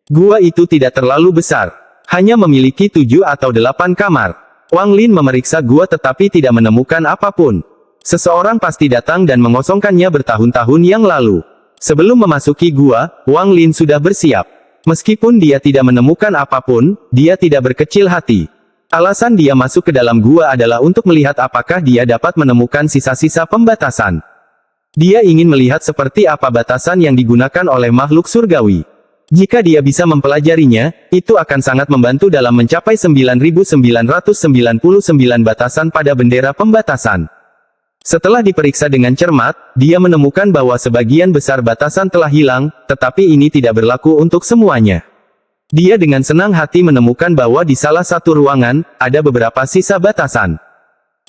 Gua itu tidak terlalu besar. Hanya memiliki 7 atau 8 kamar. Wang Lin memeriksa gua tetapi tidak menemukan apapun. Seseorang pasti datang dan mengosongkannya bertahun-tahun yang lalu. Sebelum memasuki gua, Wang Lin sudah bersiap. Meskipun dia tidak menemukan apapun, dia tidak berkecil hati. Alasan dia masuk ke dalam gua adalah untuk melihat apakah dia dapat menemukan sisa-sisa pembatasan. Dia ingin melihat seperti apa batasan yang digunakan oleh makhluk surgawi. Jika dia bisa mempelajarinya, itu akan sangat membantu dalam mencapai 9.999 batasan pada bendera pembatasan. Setelah diperiksa dengan cermat, dia menemukan bahwa sebagian besar batasan telah hilang, tetapi ini tidak berlaku untuk semuanya. Dia dengan senang hati menemukan bahwa di salah satu ruangan, ada beberapa sisa batasan.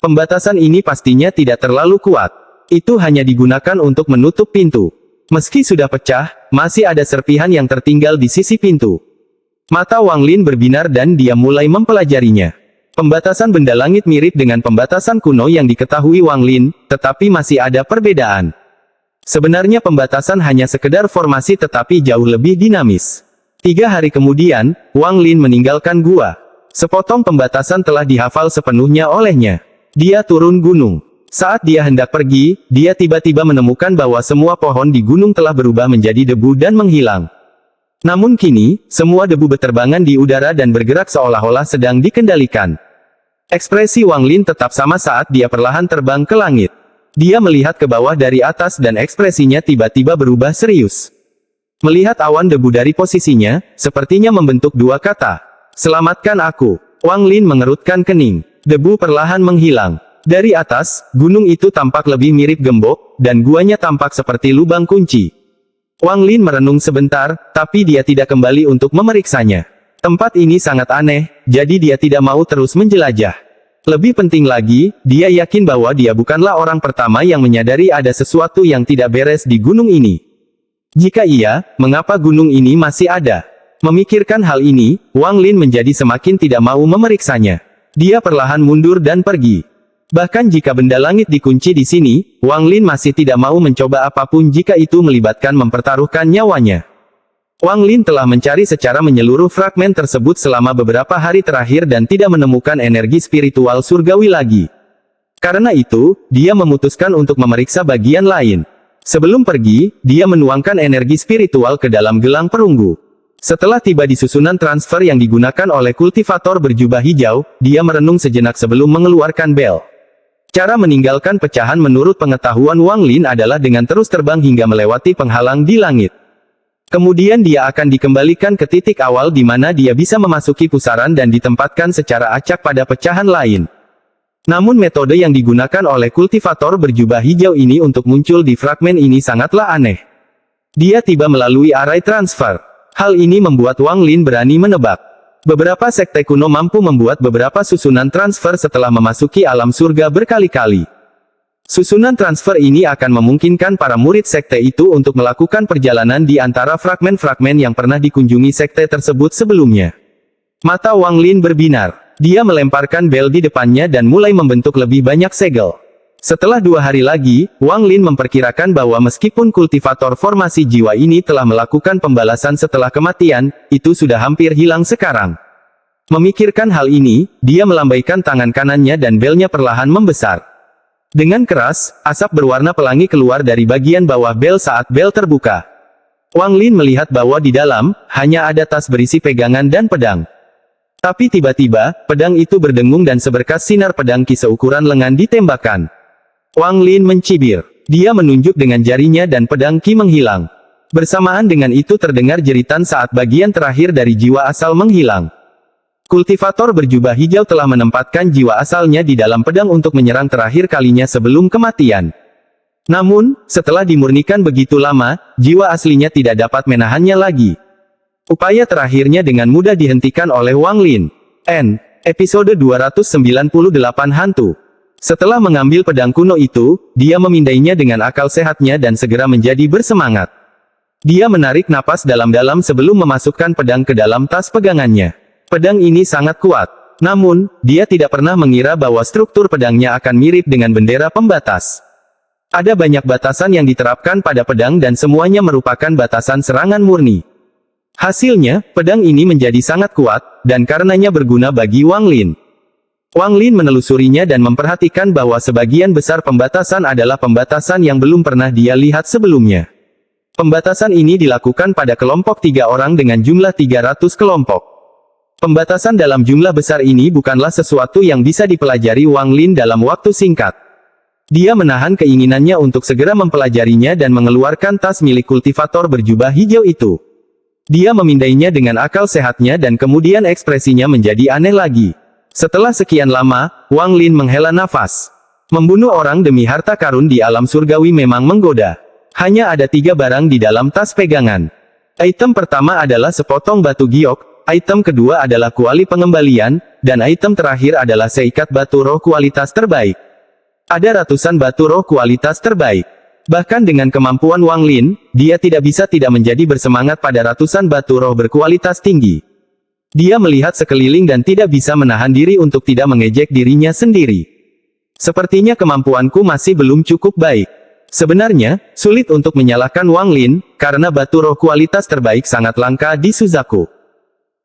Pembatasan ini pastinya tidak terlalu kuat. Itu hanya digunakan untuk menutup pintu. Meski sudah pecah, masih ada serpihan yang tertinggal di sisi pintu. Mata Wang Lin berbinar dan dia mulai mempelajarinya. Pembatasan benda langit mirip dengan pembatasan kuno yang diketahui Wang Lin, tetapi masih ada perbedaan. Sebenarnya pembatasan hanya sekedar formasi tetapi jauh lebih dinamis. 3 hari kemudian, Wang Lin meninggalkan gua. Sepotong pembatasan telah dihafal sepenuhnya olehnya. Dia turun gunung. Saat dia hendak pergi, dia tiba-tiba menemukan bahwa semua pohon di gunung telah berubah menjadi debu dan menghilang. Namun kini, semua debu berterbangan di udara dan bergerak seolah-olah sedang dikendalikan. Ekspresi Wang Lin tetap sama saat dia perlahan terbang ke langit. Dia melihat ke bawah dari atas dan ekspresinya tiba-tiba berubah serius. Melihat awan debu dari posisinya, sepertinya membentuk 2 kata. Selamatkan aku. Wang Lin mengerutkan kening. Debu perlahan menghilang. Dari atas, gunung itu tampak lebih mirip gembok, dan guanya tampak seperti lubang kunci. Wang Lin merenung sebentar, tapi dia tidak kembali untuk memeriksanya. Tempat ini sangat aneh, jadi dia tidak mau terus menjelajah. Lebih penting lagi, dia yakin bahwa dia bukanlah orang pertama yang menyadari ada sesuatu yang tidak beres di gunung ini. Jika iya, mengapa gunung ini masih ada? Memikirkan hal ini, Wang Lin menjadi semakin tidak mau memeriksanya. Dia perlahan mundur dan pergi. Bahkan jika benda langit dikunci di sini, Wang Lin masih tidak mau mencoba apapun jika itu melibatkan mempertaruhkan nyawanya. Wang Lin telah mencari secara menyeluruh fragmen tersebut selama beberapa hari terakhir dan tidak menemukan energi spiritual surgawi lagi. Karena itu, dia memutuskan untuk memeriksa bagian lain. Sebelum pergi, dia menuangkan energi spiritual ke dalam gelang perunggu. Setelah tiba di susunan transfer yang digunakan oleh kultivator berjubah hijau, dia merenung sejenak sebelum mengeluarkan bel. Cara meninggalkan pecahan menurut pengetahuan Wang Lin adalah dengan terus terbang hingga melewati penghalang di langit. Kemudian dia akan dikembalikan ke titik awal di mana dia bisa memasuki pusaran dan ditempatkan secara acak pada pecahan lain. Namun metode yang digunakan oleh kultivator berjubah hijau ini untuk muncul di fragmen ini sangatlah aneh. Dia tiba melalui array transfer. Hal ini membuat Wang Lin berani menebak. Beberapa sekte kuno mampu membuat beberapa susunan transfer setelah memasuki alam surga berkali-kali. Susunan transfer ini akan memungkinkan para murid sekte itu untuk melakukan perjalanan di antara fragmen-fragmen yang pernah dikunjungi sekte tersebut sebelumnya. Mata Wang Lin berbinar. Dia melemparkan bel di depannya dan mulai membentuk lebih banyak segel. Setelah 2 hari lagi, Wang Lin memperkirakan bahwa meskipun kultivator formasi jiwa ini telah melakukan pembalasan setelah kematian, itu sudah hampir hilang sekarang. Memikirkan hal ini, dia melambaikan tangan kanannya dan belnya perlahan membesar. Dengan keras, asap berwarna pelangi keluar dari bagian bawah bel saat bel terbuka. Wang Lin melihat bahwa di dalam, hanya ada tas berisi pegangan dan pedang. Tapi tiba-tiba, pedang itu berdengung dan seberkas sinar pedang ki seukuran lengan ditembakkan. Wang Lin mencibir. Dia menunjuk dengan jarinya dan pedang ki menghilang. Bersamaan dengan itu terdengar jeritan saat bagian terakhir dari jiwa asal menghilang. Kultivator berjubah hijau telah menempatkan jiwa asalnya di dalam pedang untuk menyerang terakhir kalinya sebelum kematian. Namun, setelah dimurnikan begitu lama, jiwa aslinya tidak dapat menahannya lagi. Upaya terakhirnya dengan mudah dihentikan oleh Wang Lin. Episode 298 Hantu. Setelah mengambil pedang kuno itu, dia memindainya dengan akal sehatnya dan segera menjadi bersemangat. Dia menarik napas dalam-dalam sebelum memasukkan pedang ke dalam tas pegangannya. Pedang ini sangat kuat. Namun, dia tidak pernah mengira bahwa struktur pedangnya akan mirip dengan bendera pembatas. Ada banyak batasan yang diterapkan pada pedang dan semuanya merupakan batasan serangan murni. Hasilnya, pedang ini menjadi sangat kuat, dan karenanya berguna bagi Wang Lin. Wang Lin menelusurinya dan memperhatikan bahwa sebagian besar pembatasan adalah pembatasan yang belum pernah dia lihat sebelumnya. Pembatasan ini dilakukan pada kelompok 3 orang dengan jumlah 300 kelompok. Pembatasan dalam jumlah besar ini bukanlah sesuatu yang bisa dipelajari Wang Lin dalam waktu singkat. Dia menahan keinginannya untuk segera mempelajarinya dan mengeluarkan tas milik kultivator berjubah hijau itu. Dia memindainya dengan akal sehatnya dan kemudian ekspresinya menjadi aneh lagi. Setelah sekian lama, Wang Lin menghela nafas. Membunuh orang demi harta karun di alam surgawi memang menggoda. Hanya ada 3 barang di dalam tas pegangan. Item pertama adalah sepotong batu giok. Item kedua adalah kuali pengembalian, dan item terakhir adalah seikat batu roh kualitas terbaik. Ada ratusan batu roh kualitas terbaik. Bahkan dengan kemampuan Wang Lin, dia tidak bisa tidak menjadi bersemangat pada ratusan batu roh berkualitas tinggi. Dia melihat sekeliling dan tidak bisa menahan diri untuk tidak mengejek dirinya sendiri. Sepertinya kemampuanku masih belum cukup baik. Sebenarnya, sulit untuk menyalahkan Wang Lin, karena batu roh kualitas terbaik sangat langka di Suzaku.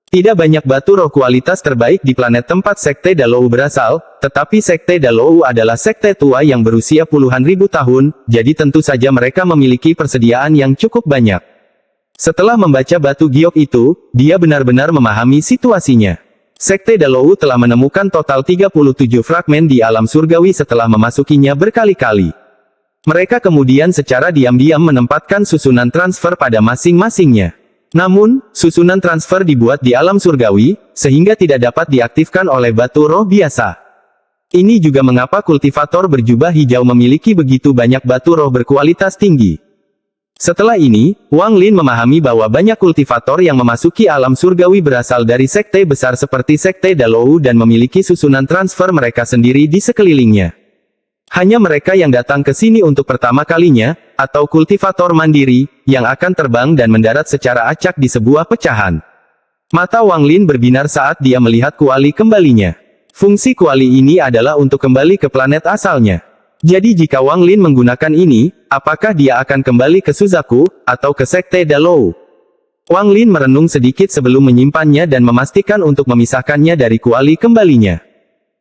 Tidak banyak batu roh kualitas terbaik di planet tempat Sekte Dalou berasal, tetapi Sekte Dalou adalah sekte tua yang berusia puluhan ribu tahun, jadi tentu saja mereka memiliki persediaan yang cukup banyak. Setelah membaca batu giok itu, dia benar-benar memahami situasinya. Sekte Dalou telah menemukan total 37 fragmen di alam surgawi setelah memasukinya berkali-kali. Mereka kemudian secara diam-diam menempatkan susunan transfer pada masing-masingnya. Namun, susunan transfer dibuat di alam surgawi, sehingga tidak dapat diaktifkan oleh batu roh biasa. Ini juga mengapa kultivator berjubah hijau memiliki begitu banyak batu roh berkualitas tinggi. Setelah ini, Wang Lin memahami bahwa banyak kultivator yang memasuki alam surgawi berasal dari sekte besar seperti Sekte Dalou dan memiliki susunan transfer mereka sendiri di sekelilingnya. Hanya mereka yang datang ke sini untuk pertama kalinya, atau kultivator mandiri, yang akan terbang dan mendarat secara acak di sebuah pecahan. Mata Wang Lin berbinar saat dia melihat kuali kembalinya. Fungsi kuali ini adalah untuk kembali ke planet asalnya. Jadi jika Wang Lin menggunakan ini, apakah dia akan kembali ke Suzaku, atau ke Sekte Dalou? Wang Lin merenung sedikit sebelum menyimpannya dan memastikan untuk memisahkannya dari kuali kembalinya.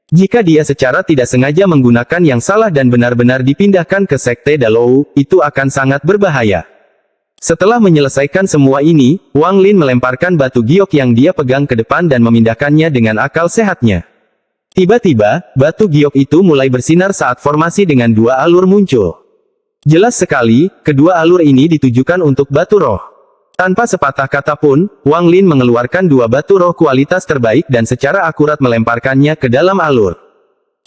Jika dia secara tidak sengaja menggunakan yang salah dan benar-benar dipindahkan ke Sekte Dalou, itu akan sangat berbahaya. Setelah menyelesaikan semua ini, Wang Lin melemparkan batu giok yang dia pegang ke depan dan memindahkannya dengan akal sehatnya. Tiba-tiba, batu giok itu mulai bersinar saat formasi dengan 2 alur muncul. Jelas sekali, kedua alur ini ditujukan untuk batu roh. Tanpa sepatah kata pun, Wang Lin mengeluarkan dua batu roh kualitas terbaik dan secara akurat melemparkannya ke dalam alur.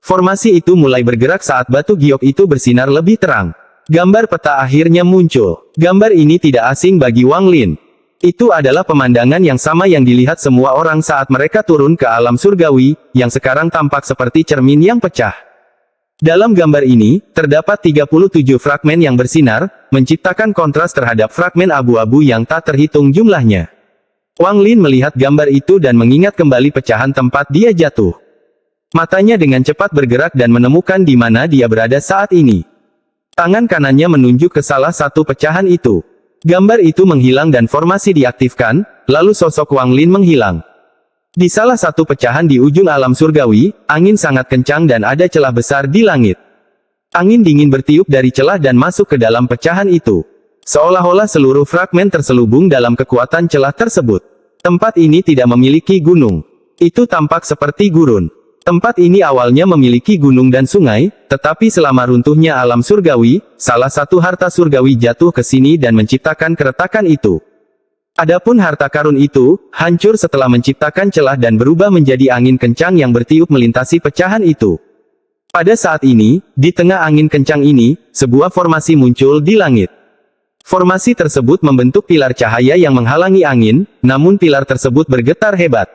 Formasi itu mulai bergerak saat batu giok itu bersinar lebih terang. Gambar peta akhirnya muncul. Gambar ini tidak asing bagi Wang Lin. Itu adalah pemandangan yang sama yang dilihat semua orang saat mereka turun ke alam surgawi, yang sekarang tampak seperti cermin yang pecah. Dalam gambar ini, terdapat 37 fragmen yang bersinar, menciptakan kontras terhadap fragmen abu-abu yang tak terhitung jumlahnya. Wang Lin melihat gambar itu dan mengingat kembali pecahan tempat dia jatuh. Matanya dengan cepat bergerak dan menemukan di mana dia berada saat ini. Tangan kanannya menunjuk ke salah satu pecahan itu. Gambar itu menghilang dan formasi diaktifkan, lalu sosok Wang Lin menghilang. Di salah satu pecahan di ujung alam surgawi, angin sangat kencang dan ada celah besar di langit. Angin dingin bertiup dari celah dan masuk ke dalam pecahan itu. Seolah-olah seluruh fragmen terselubung dalam kekuatan celah tersebut. Tempat ini tidak memiliki gunung. Itu tampak seperti gurun. Tempat ini awalnya memiliki gunung dan sungai, tetapi selama runtuhnya alam surgawi, salah satu harta surgawi jatuh ke sini dan menciptakan keretakan itu. Adapun harta karun itu, hancur setelah menciptakan celah dan berubah menjadi angin kencang yang bertiup melintasi pecahan itu. Pada saat ini, di tengah angin kencang ini, sebuah formasi muncul di langit. Formasi tersebut membentuk pilar cahaya yang menghalangi angin, namun pilar tersebut bergetar hebat.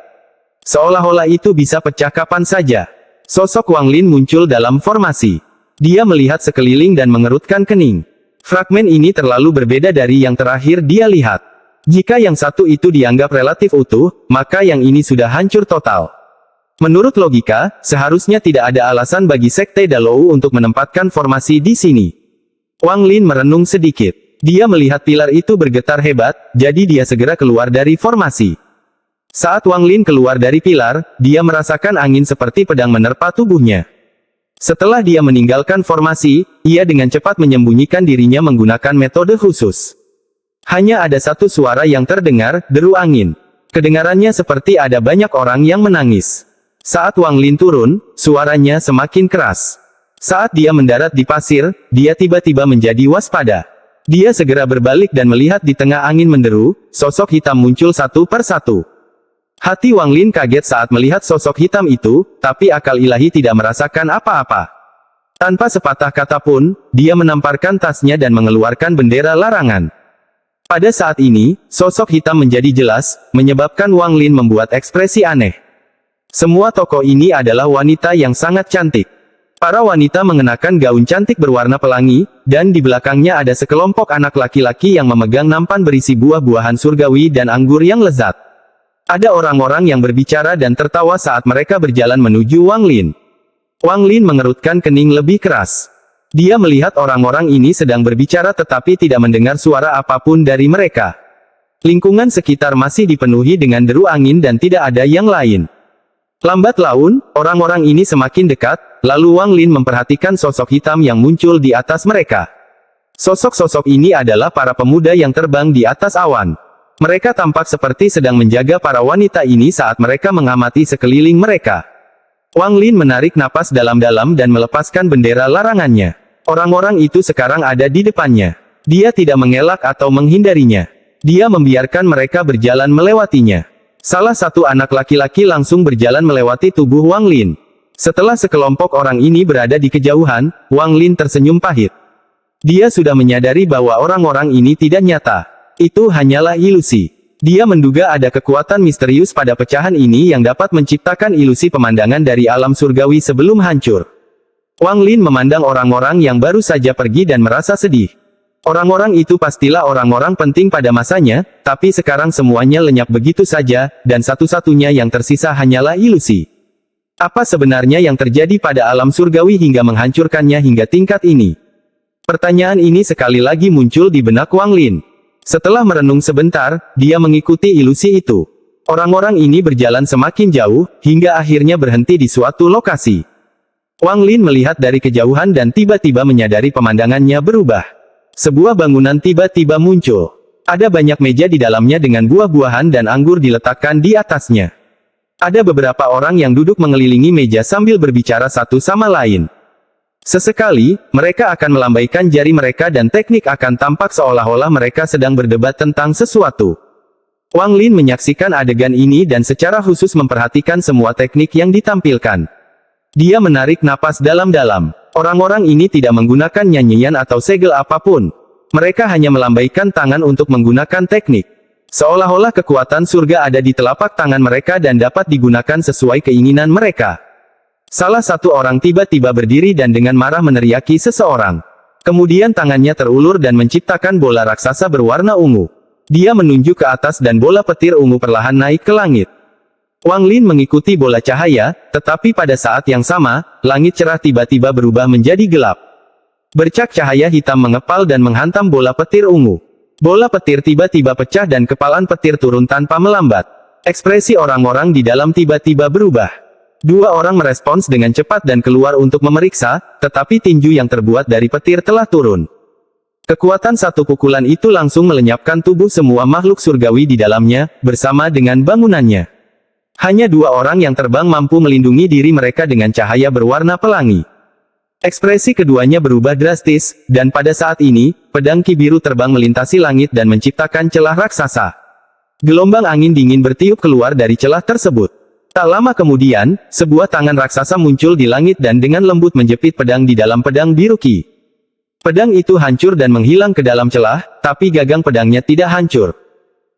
Seolah-olah itu bisa pecah kapan saja. Sosok Wang Lin muncul dalam formasi. Dia melihat sekeliling dan mengerutkan kening. Fragmen ini terlalu berbeda dari yang terakhir dia lihat. Jika yang satu itu dianggap relatif utuh, maka yang ini sudah hancur total. Menurut logika, seharusnya tidak ada alasan bagi Sekte Dalou untuk menempatkan formasi di sini. Wang Lin merenung sedikit. Dia melihat pilar itu bergetar hebat, jadi dia segera keluar dari formasi. Saat Wang Lin keluar dari pilar, dia merasakan angin seperti pedang menerpa tubuhnya. Setelah dia meninggalkan formasi, ia dengan cepat menyembunyikan dirinya menggunakan metode khusus. Hanya ada satu suara yang terdengar, deru angin. Kedengarannya seperti ada banyak orang yang menangis. Saat Wang Lin turun, suaranya semakin keras. Saat dia mendarat di pasir, dia tiba-tiba menjadi waspada. Dia segera berbalik dan melihat di tengah angin menderu, sosok hitam muncul satu persatu. Hati Wang Lin kaget saat melihat sosok hitam itu, tapi akal ilahi tidak merasakan apa-apa. Tanpa sepatah kata pun, dia menamparkan tasnya dan mengeluarkan bendera larangan. Pada saat ini, sosok hitam menjadi jelas, menyebabkan Wang Lin membuat ekspresi aneh. Semua tokoh ini adalah wanita yang sangat cantik. Para wanita mengenakan gaun cantik berwarna pelangi, dan di belakangnya ada sekelompok anak laki-laki yang memegang nampan berisi buah-buahan surgawi dan anggur yang lezat. Ada orang-orang yang berbicara dan tertawa saat mereka berjalan menuju Wang Lin. Wang Lin mengerutkan kening lebih keras. Dia melihat orang-orang ini sedang berbicara tetapi tidak mendengar suara apapun dari mereka. Lingkungan sekitar masih dipenuhi dengan deru angin dan tidak ada yang lain. Lambat laun, orang-orang ini semakin dekat, lalu Wang Lin memperhatikan sosok hitam yang muncul di atas mereka. Sosok-sosok ini adalah para pemuda yang terbang di atas awan. Mereka tampak seperti sedang menjaga para wanita ini saat mereka mengamati sekeliling mereka. Wang Lin menarik napas dalam-dalam dan melepaskan bendera larangannya. Orang-orang itu sekarang ada di depannya. Dia tidak mengelak atau menghindarinya. Dia membiarkan mereka berjalan melewatinya. Salah satu anak laki-laki langsung berjalan melewati tubuh Wang Lin. Setelah sekelompok orang ini berada di kejauhan, Wang Lin tersenyum pahit. Dia sudah menyadari bahwa orang-orang ini tidak nyata. Itu hanyalah ilusi. Dia menduga ada kekuatan misterius pada pecahan ini yang dapat menciptakan ilusi pemandangan dari alam surgawi sebelum hancur. Wang Lin memandang orang-orang yang baru saja pergi dan merasa sedih. Orang-orang itu pastilah orang-orang penting pada masanya, tapi sekarang semuanya lenyap begitu saja, dan satu-satunya yang tersisa hanyalah ilusi. Apa sebenarnya yang terjadi pada alam surgawi hingga menghancurkannya hingga tingkat ini? Pertanyaan ini sekali lagi muncul di benak Wang Lin. Setelah merenung sebentar, dia mengikuti ilusi itu. Orang-orang ini berjalan semakin jauh, hingga akhirnya berhenti di suatu lokasi. Wang Lin melihat dari kejauhan dan tiba-tiba menyadari pemandangannya berubah. Sebuah bangunan tiba-tiba muncul. Ada banyak meja di dalamnya dengan buah-buahan dan anggur diletakkan di atasnya. Ada beberapa orang yang duduk mengelilingi meja sambil berbicara satu sama lain. Sesekali, mereka akan melambaikan jari mereka dan teknik akan tampak seolah-olah mereka sedang berdebat tentang sesuatu. Wang Lin menyaksikan adegan ini dan secara khusus memperhatikan semua teknik yang ditampilkan. Dia menarik napas dalam-dalam. Orang-orang ini tidak menggunakan nyanyian atau segel apapun. Mereka hanya melambaikan tangan untuk menggunakan teknik. Seolah-olah kekuatan surga ada di telapak tangan mereka dan dapat digunakan sesuai keinginan mereka. Salah satu orang tiba-tiba berdiri dan dengan marah meneriaki seseorang. Kemudian tangannya terulur dan menciptakan bola raksasa berwarna ungu. Dia menunjuk ke atas dan bola petir ungu perlahan naik ke langit. Wang Lin mengikuti bola cahaya, tetapi pada saat yang sama, langit cerah tiba-tiba berubah menjadi gelap. Bercak cahaya hitam mengepal dan menghantam bola petir ungu. Bola petir tiba-tiba pecah dan kepalan petir turun tanpa melambat. Ekspresi orang-orang di dalam tiba-tiba berubah. Dua orang merespons dengan cepat dan keluar untuk memeriksa, tetapi tinju yang terbuat dari petir telah turun. Kekuatan satu pukulan itu langsung melenyapkan tubuh semua makhluk surgawi di dalamnya, bersama dengan bangunannya. Hanya dua orang yang terbang mampu melindungi diri mereka dengan cahaya berwarna pelangi. Ekspresi keduanya berubah drastis, dan pada saat ini, pedang ki biru terbang melintasi langit dan menciptakan celah raksasa. Gelombang angin dingin bertiup keluar dari celah tersebut. Tak lama kemudian, sebuah tangan raksasa muncul di langit dan dengan lembut menjepit pedang di dalam pedang biru ki. Pedang itu hancur dan menghilang ke dalam celah, tapi gagang pedangnya tidak hancur.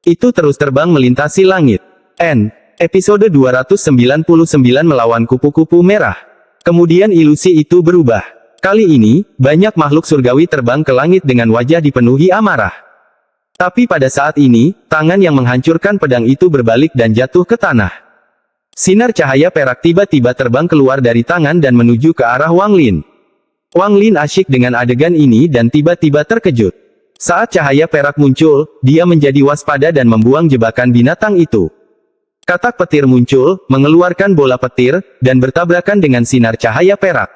Itu terus terbang melintasi langit. Episode 299 melawan kupu-kupu merah. Kemudian ilusi itu berubah. Kali ini, banyak makhluk surgawi terbang ke langit dengan wajah dipenuhi amarah. Tapi pada saat ini, tangan yang menghancurkan pedang itu berbalik dan jatuh ke tanah. Sinar cahaya perak tiba-tiba terbang keluar dari tangan dan menuju ke arah Wang Lin. Wang Lin asyik dengan adegan ini dan tiba-tiba terkejut. Saat cahaya perak muncul, dia menjadi waspada dan membuang jebakan binatang itu. Katak petir muncul, mengeluarkan bola petir, dan bertabrakan dengan sinar cahaya perak.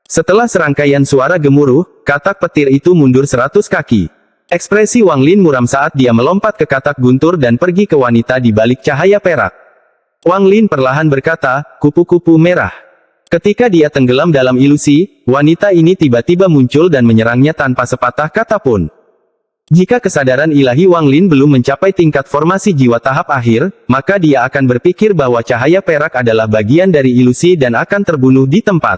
Setelah serangkaian suara gemuruh, katak petir itu mundur 100 kaki. Ekspresi Wang Lin muram saat dia melompat ke katak guntur dan pergi ke wanita di balik cahaya perak. Wang Lin perlahan berkata, kupu-kupu merah. Ketika dia tenggelam dalam ilusi, wanita ini tiba-tiba muncul dan menyerangnya tanpa sepatah kata pun. Jika kesadaran ilahi Wang Lin belum mencapai tingkat formasi jiwa tahap akhir, maka dia akan berpikir bahwa cahaya perak adalah bagian dari ilusi dan akan terbunuh di tempat.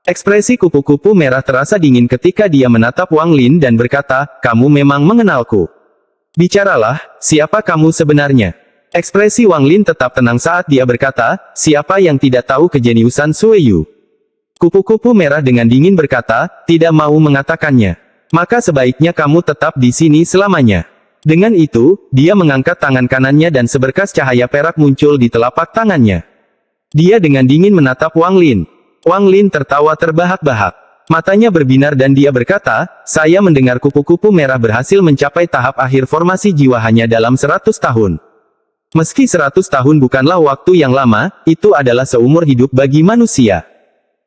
Ekspresi kupu-kupu merah terasa dingin ketika dia menatap Wang Lin dan berkata, kamu memang mengenalku. Bicaralah, siapa kamu sebenarnya? Ekspresi Wang Lin tetap tenang saat dia berkata, siapa yang tidak tahu kejeniusan Sueyu? Kupu-kupu merah dengan dingin berkata, tidak mau mengatakannya. Maka sebaiknya kamu tetap di sini selamanya. Dengan itu, dia mengangkat tangan kanannya dan seberkas cahaya perak muncul di telapak tangannya. Dia dengan dingin menatap Wang Lin. Wang Lin tertawa terbahak-bahak. Matanya berbinar dan dia berkata, saya mendengar kupu-kupu merah berhasil mencapai tahap akhir formasi jiwa hanya dalam 100 tahun. Meski 100 tahun bukanlah waktu yang lama, itu adalah seumur hidup bagi manusia.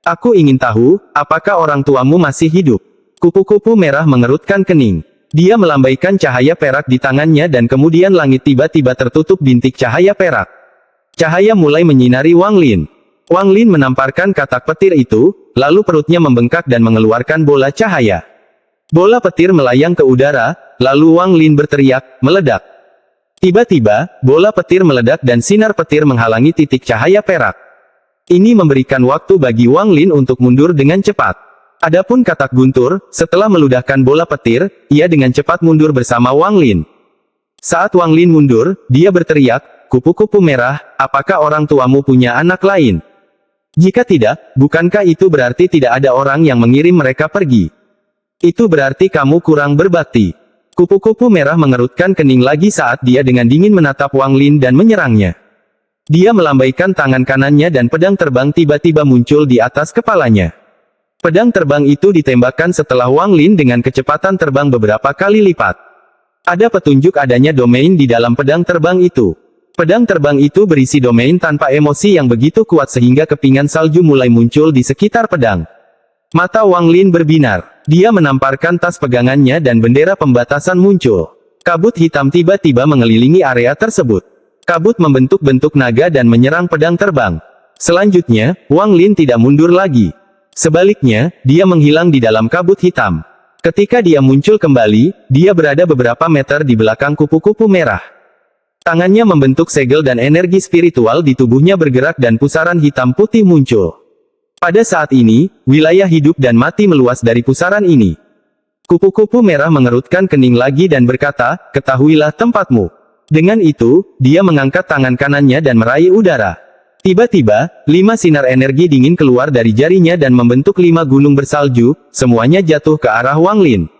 Aku ingin tahu, apakah orang tuamu masih hidup? Kupu-kupu merah mengerutkan kening. Dia melambaikan cahaya perak di tangannya dan kemudian langit tiba-tiba tertutup bintik cahaya perak. Cahaya mulai menyinari Wang Lin. Wang Lin menamparkan katak petir itu, lalu perutnya membengkak dan mengeluarkan bola cahaya. Bola petir melayang ke udara, lalu Wang Lin berteriak, meledak. Tiba-tiba, bola petir meledak dan sinar petir menghalangi titik cahaya perak. Ini memberikan waktu bagi Wang Lin untuk mundur dengan cepat. Adapun katak guntur, setelah meludahkan bola petir, ia dengan cepat mundur bersama Wang Lin. Saat Wang Lin mundur, dia berteriak, kupu-kupu merah, apakah orang tuamu punya anak lain? Jika tidak, bukankah itu berarti tidak ada orang yang mengirim mereka pergi? Itu berarti kamu kurang berbakti. Kupu-kupu merah mengerutkan kening lagi saat dia dengan dingin menatap Wang Lin dan menyerangnya. Dia melambaikan tangan kanannya dan pedang terbang tiba-tiba muncul di atas kepalanya. Pedang terbang itu ditembakkan setelah Wang Lin dengan kecepatan terbang beberapa kali lipat. Ada petunjuk adanya domain di dalam pedang terbang itu. Pedang terbang itu berisi domain tanpa emosi yang begitu kuat sehingga kepingan salju mulai muncul di sekitar pedang. Mata Wang Lin berbinar. Dia menamparkan tas pegangannya dan bendera pembatasan muncul. Kabut hitam tiba-tiba mengelilingi area tersebut. Kabut membentuk bentuk naga dan menyerang pedang terbang. Selanjutnya, Wang Lin tidak mundur lagi. Sebaliknya, dia menghilang di dalam kabut hitam. Ketika dia muncul kembali, dia berada beberapa meter di belakang kupu-kupu merah. Tangannya membentuk segel dan energi spiritual di tubuhnya bergerak dan pusaran hitam putih muncul. Pada saat ini, wilayah hidup dan mati meluas dari pusaran ini. Kupu-kupu merah mengerutkan kening lagi dan berkata, "Ketahuilah tempatmu." Dengan itu, dia mengangkat tangan kanannya dan meraih udara. Tiba-tiba, 5 sinar energi dingin keluar dari jarinya dan membentuk 5 gunung bersalju, semuanya jatuh ke arah Wang Lin.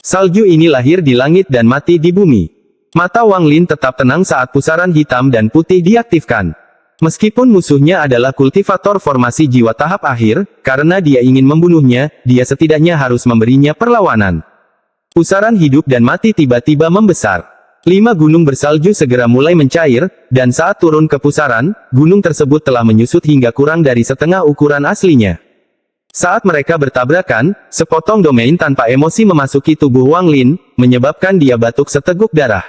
Salju ini lahir di langit dan mati di bumi. Mata Wang Lin tetap tenang saat pusaran hitam dan putih diaktifkan. Meskipun musuhnya adalah kultivator formasi jiwa tahap akhir, karena dia ingin membunuhnya, dia setidaknya harus memberinya perlawanan. Pusaran hidup dan mati tiba-tiba membesar. 5 gunung bersalju segera mulai mencair, dan saat turun ke pusaran, gunung tersebut telah menyusut hingga kurang dari setengah ukuran aslinya. Saat mereka bertabrakan, sepotong domain tanpa emosi memasuki tubuh Wang Lin, menyebabkan dia batuk seteguk darah.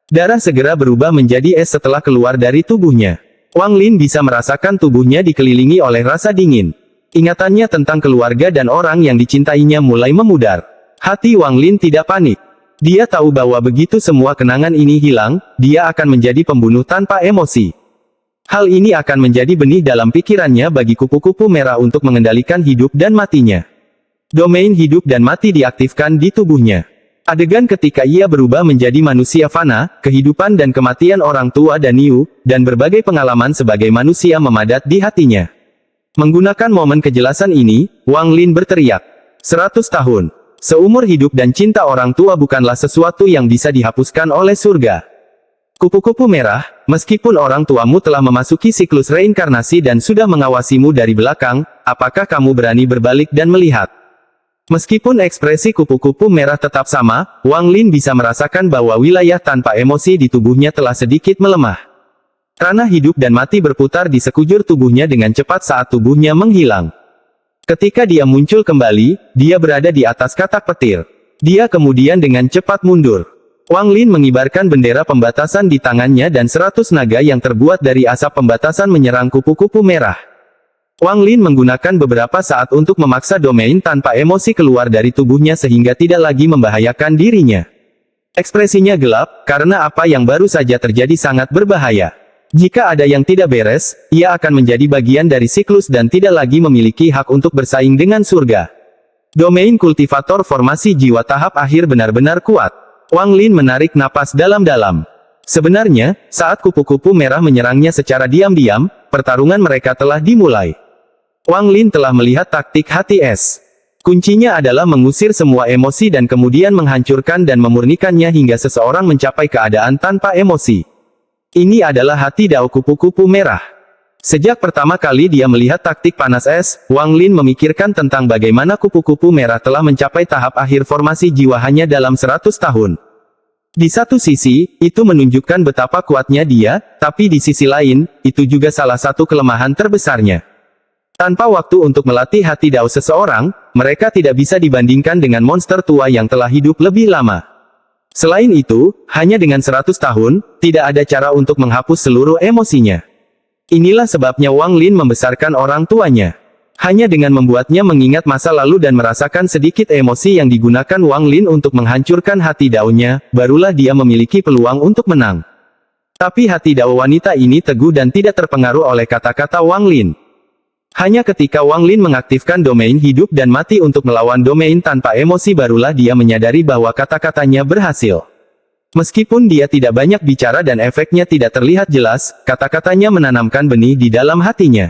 Darah segera berubah menjadi es setelah keluar dari tubuhnya. Wang Lin bisa merasakan tubuhnya dikelilingi oleh rasa dingin. Ingatannya tentang keluarga dan orang yang dicintainya mulai memudar. Hati Wang Lin tidak panik. Dia tahu bahwa begitu semua kenangan ini hilang, dia akan menjadi pembunuh tanpa emosi. Hal ini akan menjadi benih dalam pikirannya bagi kupu-kupu merah untuk mengendalikan hidup dan matinya. Domain hidup dan mati diaktifkan di tubuhnya. Adegan ketika ia berubah menjadi manusia fana, kehidupan dan kematian orang tua dan Niu, dan berbagai pengalaman sebagai manusia memadat di hatinya. Menggunakan momen kejelasan ini, Wang Lin berteriak, 100 tahun. Seumur hidup dan cinta orang tua bukanlah sesuatu yang bisa dihapuskan oleh surga. Kupu-kupu merah, meskipun orang tuamu telah memasuki siklus reinkarnasi dan sudah mengawasimu dari belakang, apakah kamu berani berbalik dan melihat? Meskipun ekspresi kupu-kupu merah tetap sama, Wang Lin bisa merasakan bahwa wilayah tanpa emosi di tubuhnya telah sedikit melemah. Ranah hidup dan mati berputar di sekujur tubuhnya dengan cepat saat tubuhnya menghilang. Ketika dia muncul kembali, dia berada di atas katak petir. Dia kemudian dengan cepat mundur. Wang Lin mengibarkan bendera pembatasan di tangannya dan 100 naga yang terbuat dari asap pembatasan menyerang kupu-kupu merah. Wang Lin menggunakan beberapa saat untuk memaksa domain tanpa emosi keluar dari tubuhnya sehingga tidak lagi membahayakan dirinya. Ekspresinya gelap, karena apa yang baru saja terjadi sangat berbahaya. Jika ada yang tidak beres, ia akan menjadi bagian dari siklus dan tidak lagi memiliki hak untuk bersaing dengan surga. Domain kultivator formasi jiwa tahap akhir benar-benar kuat. Wang Lin menarik napas dalam-dalam. Sebenarnya, saat kupu-kupu merah menyerangnya secara diam-diam, pertarungan mereka telah dimulai. Wang Lin telah melihat taktik hati es. Kuncinya adalah mengusir semua emosi dan kemudian menghancurkan dan memurnikannya hingga seseorang mencapai keadaan tanpa emosi. Ini adalah hati Dao kupu-kupu merah. Sejak pertama kali dia melihat taktik panas es, Wang Lin memikirkan tentang bagaimana kupu-kupu merah telah mencapai tahap akhir formasi jiwa hanya dalam 100 tahun. Di satu sisi, itu menunjukkan betapa kuatnya dia, tapi di sisi lain, itu juga salah satu kelemahan terbesarnya. Tanpa waktu untuk melatih hati Dao seseorang, mereka tidak bisa dibandingkan dengan monster tua yang telah hidup lebih lama. Selain itu, hanya dengan 100 tahun, tidak ada cara untuk menghapus seluruh emosinya. Inilah sebabnya Wang Lin membesarkan orang tuanya. Hanya dengan membuatnya mengingat masa lalu dan merasakan sedikit emosi yang digunakan Wang Lin untuk menghancurkan hati Dao-nya, barulah dia memiliki peluang untuk menang. Tapi hati Dao wanita ini teguh dan tidak terpengaruh oleh kata-kata Wang Lin. Hanya ketika Wang Lin mengaktifkan domain hidup dan mati untuk melawan domain tanpa emosi barulah dia menyadari bahwa kata-katanya berhasil. Meskipun dia tidak banyak bicara dan efeknya tidak terlihat jelas, kata-katanya menanamkan benih di dalam hatinya.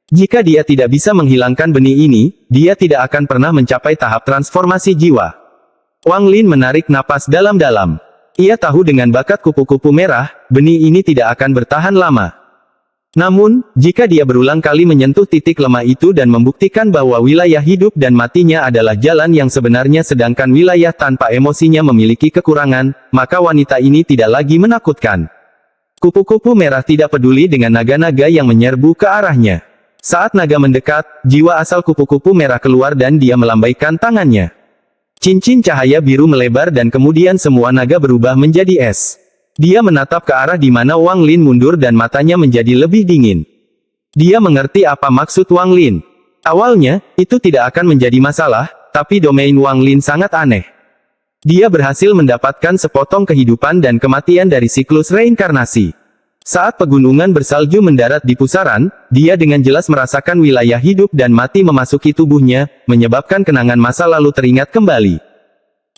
Jika dia tidak bisa menghilangkan benih ini, dia tidak akan pernah mencapai tahap transformasi jiwa. Wang Lin menarik napas dalam-dalam. Ia tahu dengan bakat kupu-kupu merah, benih ini tidak akan bertahan lama. Namun, jika dia berulang kali menyentuh titik lemah itu dan membuktikan bahwa wilayah hidup dan matinya adalah jalan yang sebenarnya sedangkan wilayah tanpa emosinya memiliki kekurangan, maka wanita ini tidak lagi menakutkan. Kupu-kupu merah tidak peduli dengan naga-naga yang menyerbu ke arahnya. Saat naga mendekat, jiwa asal kupu-kupu merah keluar dan dia melambaikan tangannya. Cincin cahaya biru melebar dan kemudian semua naga berubah menjadi es. Dia menatap ke arah di mana Wang Lin mundur dan matanya menjadi lebih dingin. Dia mengerti apa maksud Wang Lin. Awalnya, itu tidak akan menjadi masalah, tapi domain Wang Lin sangat aneh. Dia berhasil mendapatkan sepotong kehidupan dan kematian dari siklus reinkarnasi. Saat pegunungan bersalju mendarat di pusaran, dia dengan jelas merasakan wilayah hidup dan mati memasuki tubuhnya, menyebabkan kenangan masa lalu teringat kembali.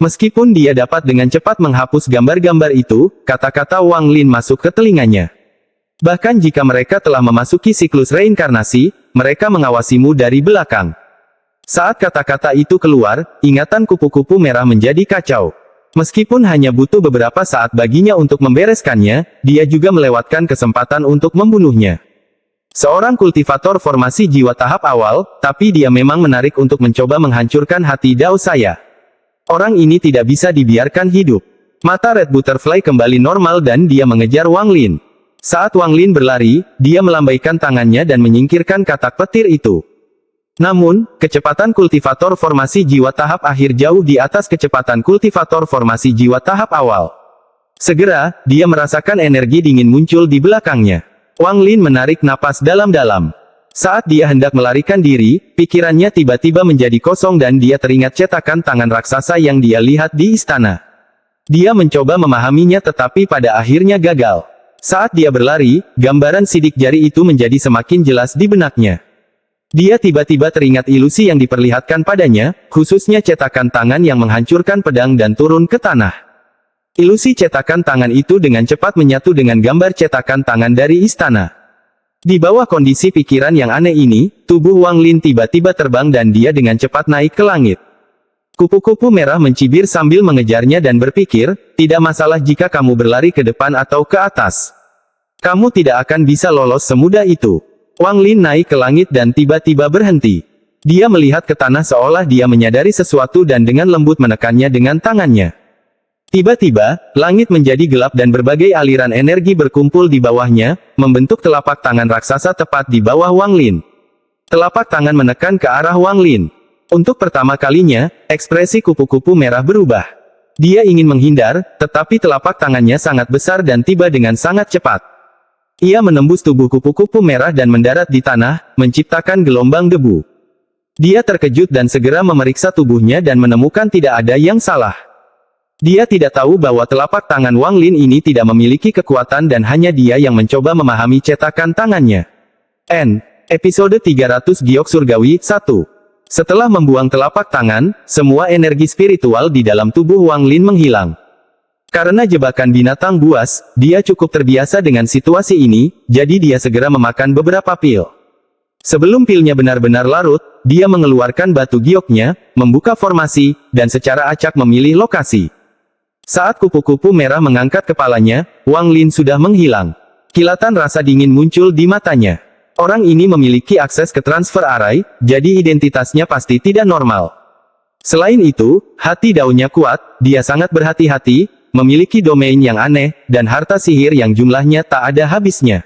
Meskipun dia dapat dengan cepat menghapus gambar-gambar itu, kata-kata Wang Lin masuk ke telinganya. Bahkan jika mereka telah memasuki siklus reinkarnasi, mereka mengawasimu dari belakang. Saat kata-kata itu keluar, ingatan kupu-kupu merah menjadi kacau. Meskipun hanya butuh beberapa saat baginya untuk membereskannya, dia juga melewatkan kesempatan untuk membunuhnya. Seorang kultivator formasi jiwa tahap awal, tapi dia memang menarik untuk mencoba menghancurkan hati Dao saya. Orang ini tidak bisa dibiarkan hidup. Mata Red Butterfly kembali normal dan dia mengejar Wang Lin. Saat Wang Lin berlari, dia melambaikan tangannya dan menyingkirkan katak petir itu. Namun, kecepatan kultivator formasi jiwa tahap akhir jauh di atas kecepatan kultivator formasi jiwa tahap awal. Segera, dia merasakan energi dingin muncul di belakangnya. Wang Lin menarik napas dalam-dalam. Saat dia hendak melarikan diri, pikirannya tiba-tiba menjadi kosong dan dia teringat cetakan tangan raksasa yang dia lihat di istana. Dia mencoba memahaminya tetapi pada akhirnya gagal. Saat dia berlari, gambaran sidik jari itu menjadi semakin jelas di benaknya. Dia tiba-tiba teringat ilusi yang diperlihatkan padanya, khususnya cetakan tangan yang menghancurkan pedang dan turun ke tanah. Ilusi cetakan tangan itu dengan cepat menyatu dengan gambar cetakan tangan dari istana. Di bawah kondisi pikiran yang aneh ini, tubuh Wang Lin tiba-tiba terbang dan dia dengan cepat naik ke langit. Kupu-kupu merah mencibir sambil mengejarnya dan berpikir, tidak masalah jika kamu berlari ke depan atau ke atas. Kamu tidak akan bisa lolos semudah itu. Wang Lin naik ke langit dan tiba-tiba berhenti. Dia melihat ke tanah seolah dia menyadari sesuatu dan dengan lembut menekannya dengan tangannya. Tiba-tiba, langit menjadi gelap dan berbagai aliran energi berkumpul di bawahnya, membentuk telapak tangan raksasa tepat di bawah Wang Lin. Telapak tangan menekan ke arah Wang Lin. Untuk pertama kalinya, ekspresi kupu-kupu merah berubah. Dia ingin menghindar, tetapi telapak tangannya sangat besar dan tiba dengan sangat cepat. Ia menembus tubuh kupu-kupu merah dan mendarat di tanah, menciptakan gelombang debu. Dia terkejut dan segera memeriksa tubuhnya dan menemukan tidak ada yang salah. Dia tidak tahu bahwa telapak tangan Wang Lin ini tidak memiliki kekuatan dan hanya dia yang mencoba memahami cetakan tangannya. Episode 300 Giok Surgawi 1. Setelah membuang telapak tangan, semua energi spiritual di dalam tubuh Wang Lin menghilang. Karena jebakan binatang buas, dia cukup terbiasa dengan situasi ini, jadi dia segera memakan beberapa pil. Sebelum pilnya benar-benar larut, dia mengeluarkan batu gioknya, membuka formasi, dan secara acak memilih lokasi. Saat kupu-kupu merah mengangkat kepalanya, Wang Lin sudah menghilang. Kilatan rasa dingin muncul di matanya. Orang ini memiliki akses ke transfer array, jadi identitasnya pasti tidak normal. Selain itu, hati daunnya kuat, dia sangat berhati-hati, memiliki domain yang aneh, dan harta sihir yang jumlahnya tak ada habisnya.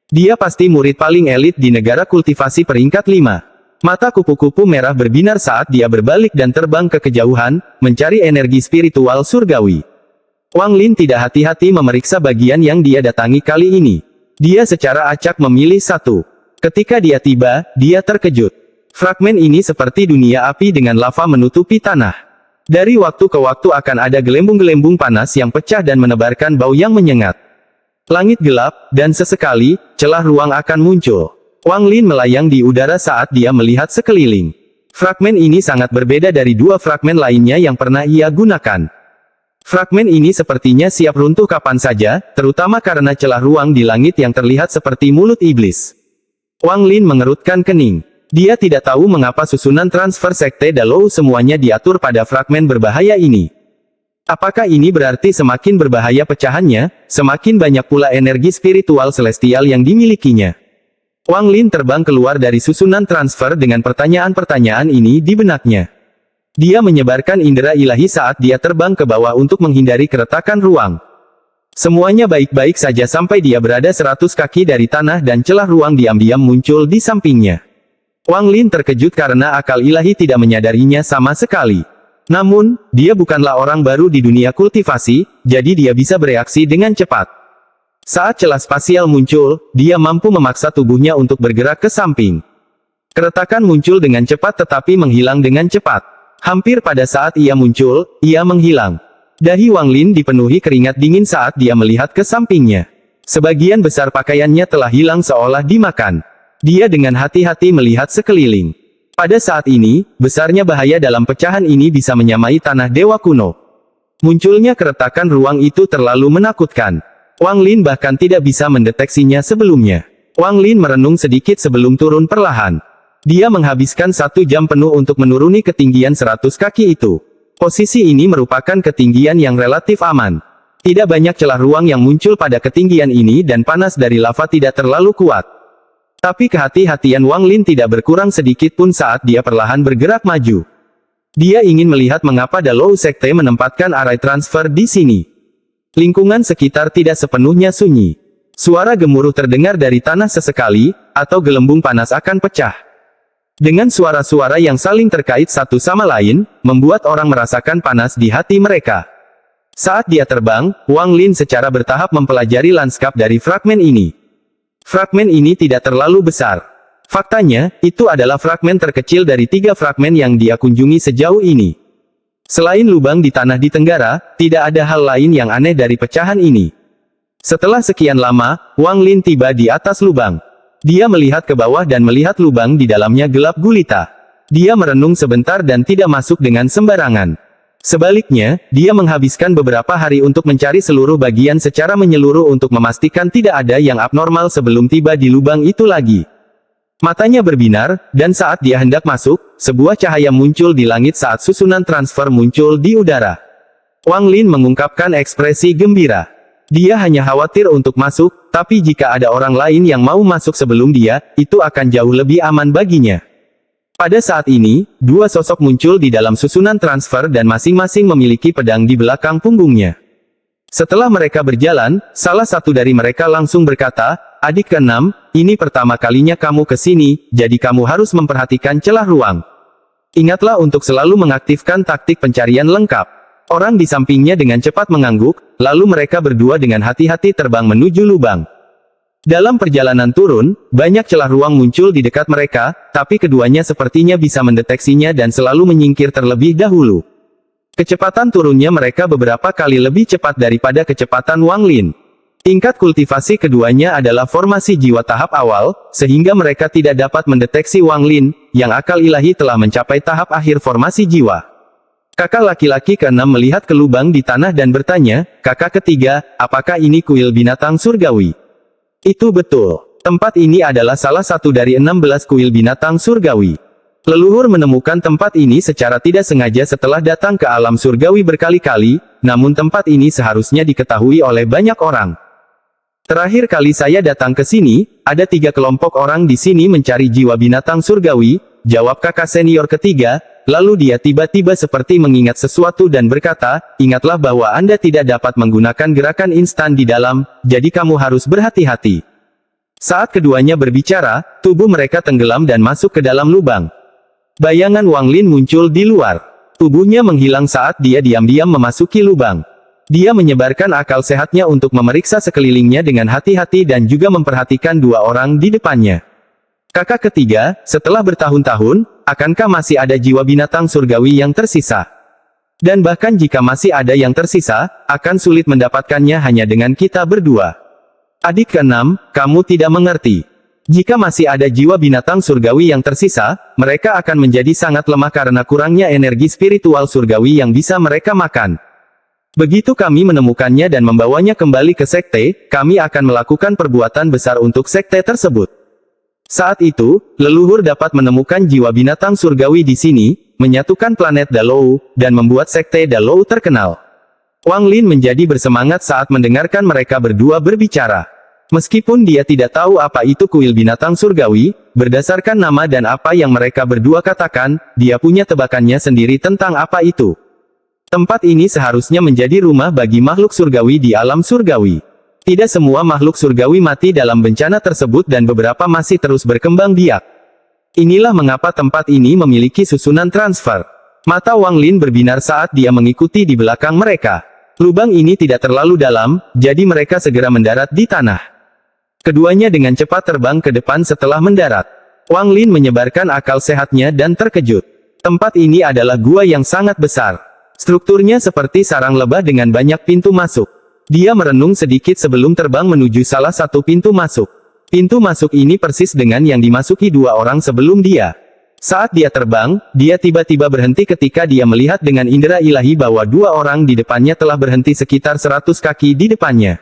Dia pasti murid paling elit di negara kultivasi peringkat 5. Mata kupu-kupu merah berbinar saat dia berbalik dan terbang ke kejauhan, mencari energi spiritual surgawi. Wang Lin tidak hati-hati memeriksa bagian yang dia datangi kali ini. Dia secara acak memilih satu. Ketika dia tiba, dia terkejut. Fragmen ini seperti dunia api dengan lava menutupi tanah. Dari waktu ke waktu akan ada gelembung-gelembung panas yang pecah dan menebarkan bau yang menyengat. Langit gelap, dan sesekali, celah ruang akan muncul. Wang Lin melayang di udara saat dia melihat sekeliling. Fragmen ini sangat berbeda dari dua fragmen lainnya yang pernah ia gunakan. Fragmen ini sepertinya siap runtuh kapan saja, terutama karena celah ruang di langit yang terlihat seperti mulut iblis. Wang Lin mengerutkan kening. Dia tidak tahu mengapa susunan transfer Sekte Dalou semuanya diatur pada fragmen berbahaya ini. Apakah ini berarti semakin berbahaya pecahannya, semakin banyak pula energi spiritual celestial yang dimilikinya? Wang Lin terbang keluar dari susunan transfer dengan pertanyaan-pertanyaan ini di benaknya. Dia menyebarkan indera ilahi saat dia terbang ke bawah untuk menghindari keretakan ruang. Semuanya baik-baik saja sampai dia berada 100 kaki dari tanah dan celah ruang diam-diam muncul di sampingnya. Wang Lin terkejut karena akal ilahi tidak menyadarinya sama sekali. Namun, dia bukanlah orang baru di dunia kultivasi, jadi dia bisa bereaksi dengan cepat. Saat celah spasial muncul, dia mampu memaksa tubuhnya untuk bergerak ke samping. Keretakan muncul dengan cepat tetapi menghilang dengan cepat. Hampir pada saat ia muncul, ia menghilang. Dahi Wang Lin dipenuhi keringat dingin saat dia melihat ke sampingnya. Sebagian besar pakaiannya telah hilang seolah dimakan. Dia dengan hati-hati melihat sekeliling. Pada saat ini, besarnya bahaya dalam pecahan ini bisa menyamai tanah dewa kuno. Munculnya keretakan ruang itu terlalu menakutkan. Wang Lin bahkan tidak bisa mendeteksinya sebelumnya. Wang Lin merenung sedikit sebelum turun perlahan. Dia menghabiskan 1 jam penuh untuk menuruni ketinggian 100 kaki itu. Posisi ini merupakan ketinggian yang relatif aman. Tidak banyak celah ruang yang muncul pada ketinggian ini dan panas dari lava tidak terlalu kuat. Tapi kehati-hatian Wang Lin tidak berkurang sedikit pun saat dia perlahan bergerak maju. Dia ingin melihat mengapa Dalou Sekte menempatkan arai transfer di sini. Lingkungan sekitar tidak sepenuhnya sunyi. Suara gemuruh terdengar dari tanah sesekali, atau gelembung panas akan pecah. Dengan suara-suara yang saling terkait satu sama lain, membuat orang merasakan panas di hati mereka. Saat dia terbang, Wang Lin secara bertahap mempelajari lanskap dari fragmen ini. Fragmen ini tidak terlalu besar. Faktanya, itu adalah fragmen terkecil dari 3 fragmen yang dia kunjungi sejauh ini. Selain lubang di tanah di tenggara, tidak ada hal lain yang aneh dari pecahan ini. Setelah sekian lama, Wang Lin tiba di atas lubang. Dia melihat ke bawah dan melihat lubang di dalamnya gelap gulita. Dia merenung sebentar dan tidak masuk dengan sembarangan. Sebaliknya, dia menghabiskan beberapa hari untuk mencari seluruh bagian secara menyeluruh untuk memastikan tidak ada yang abnormal sebelum tiba di lubang itu lagi. Matanya berbinar, dan saat dia hendak masuk, sebuah cahaya muncul di langit saat susunan transfer muncul di udara. Wang Lin mengungkapkan ekspresi gembira. Dia hanya khawatir untuk masuk, tapi jika ada orang lain yang mau masuk sebelum dia, itu akan jauh lebih aman baginya. Pada saat ini, 2 sosok muncul di dalam susunan transfer dan masing-masing memiliki pedang di belakang punggungnya. Setelah mereka berjalan, salah satu dari mereka langsung berkata, "Adik ke-6, ini pertama kalinya kamu ke sini, jadi kamu harus memperhatikan celah ruang. Ingatlah untuk selalu mengaktifkan taktik pencarian lengkap." Orang di sampingnya dengan cepat mengangguk, lalu mereka berdua dengan hati-hati terbang menuju lubang. Dalam perjalanan turun, banyak celah ruang muncul di dekat mereka, tapi keduanya sepertinya bisa mendeteksinya dan selalu menyingkir terlebih dahulu. Kecepatan turunnya mereka beberapa kali lebih cepat daripada kecepatan Wang Lin. Tingkat kultivasi keduanya adalah formasi jiwa tahap awal, sehingga mereka tidak dapat mendeteksi Wang Lin, yang akal ilahi telah mencapai tahap akhir formasi jiwa. Kakak laki-laki ke-6 melihat ke lubang di tanah dan bertanya, "Kakak ketiga, apakah ini kuil binatang surgawi?" Itu betul. Tempat ini adalah salah satu dari 16 kuil binatang surgawi. Leluhur menemukan tempat ini secara tidak sengaja setelah datang ke alam surgawi berkali-kali, namun tempat ini seharusnya diketahui oleh banyak orang. Terakhir kali saya datang ke sini, ada 3 kelompok orang di sini mencari jiwa binatang surgawi, jawab kakak senior ketiga. Lalu dia tiba-tiba seperti mengingat sesuatu dan berkata, "Ingatlah bahwa Anda tidak dapat menggunakan gerakan instan di dalam, jadi kamu harus berhati-hati." Saat keduanya berbicara, tubuh mereka tenggelam dan masuk ke dalam lubang. Bayangan Wang Lin muncul di luar. Tubuhnya menghilang saat dia diam-diam memasuki lubang. Dia menyebarkan akal sehatnya untuk memeriksa sekelilingnya dengan hati-hati dan juga memperhatikan 2 orang di depannya. Kakak ketiga, setelah bertahun-tahun, akankah masih ada jiwa binatang surgawi yang tersisa? Dan bahkan jika masih ada yang tersisa, akan sulit mendapatkannya hanya dengan kita berdua. Adik ke-6, kamu tidak mengerti. Jika masih ada jiwa binatang surgawi yang tersisa, mereka akan menjadi sangat lemah karena kurangnya energi spiritual surgawi yang bisa mereka makan. Begitu kami menemukannya dan membawanya kembali ke sekte, kami akan melakukan perbuatan besar untuk sekte tersebut. Saat itu, leluhur dapat menemukan jiwa binatang surgawi di sini, menyatukan planet Dalou, dan membuat sekte Dalou terkenal. Wang Lin menjadi bersemangat saat mendengarkan mereka berdua berbicara. Meskipun dia tidak tahu apa itu kuil binatang surgawi, berdasarkan nama dan apa yang mereka berdua katakan, dia punya tebakannya sendiri tentang apa itu. Tempat ini seharusnya menjadi rumah bagi makhluk surgawi di alam surgawi. Tidak semua makhluk surgawi mati dalam bencana tersebut dan beberapa masih terus berkembang biak. Inilah mengapa tempat ini memiliki susunan transfer. Mata Wang Lin berbinar saat dia mengikuti di belakang mereka. Lubang ini tidak terlalu dalam, jadi mereka segera mendarat di tanah. Keduanya dengan cepat terbang ke depan setelah mendarat. Wang Lin menyebarkan akal sehatnya dan terkejut. Tempat ini adalah gua yang sangat besar. Strukturnya seperti sarang lebah dengan banyak pintu masuk. Dia merenung sedikit sebelum terbang menuju salah satu pintu masuk. Pintu masuk ini persis dengan yang dimasuki dua orang sebelum dia. Saat dia terbang, dia tiba-tiba berhenti ketika dia melihat dengan indera ilahi bahwa dua orang di depannya telah berhenti sekitar 100 kaki di depannya.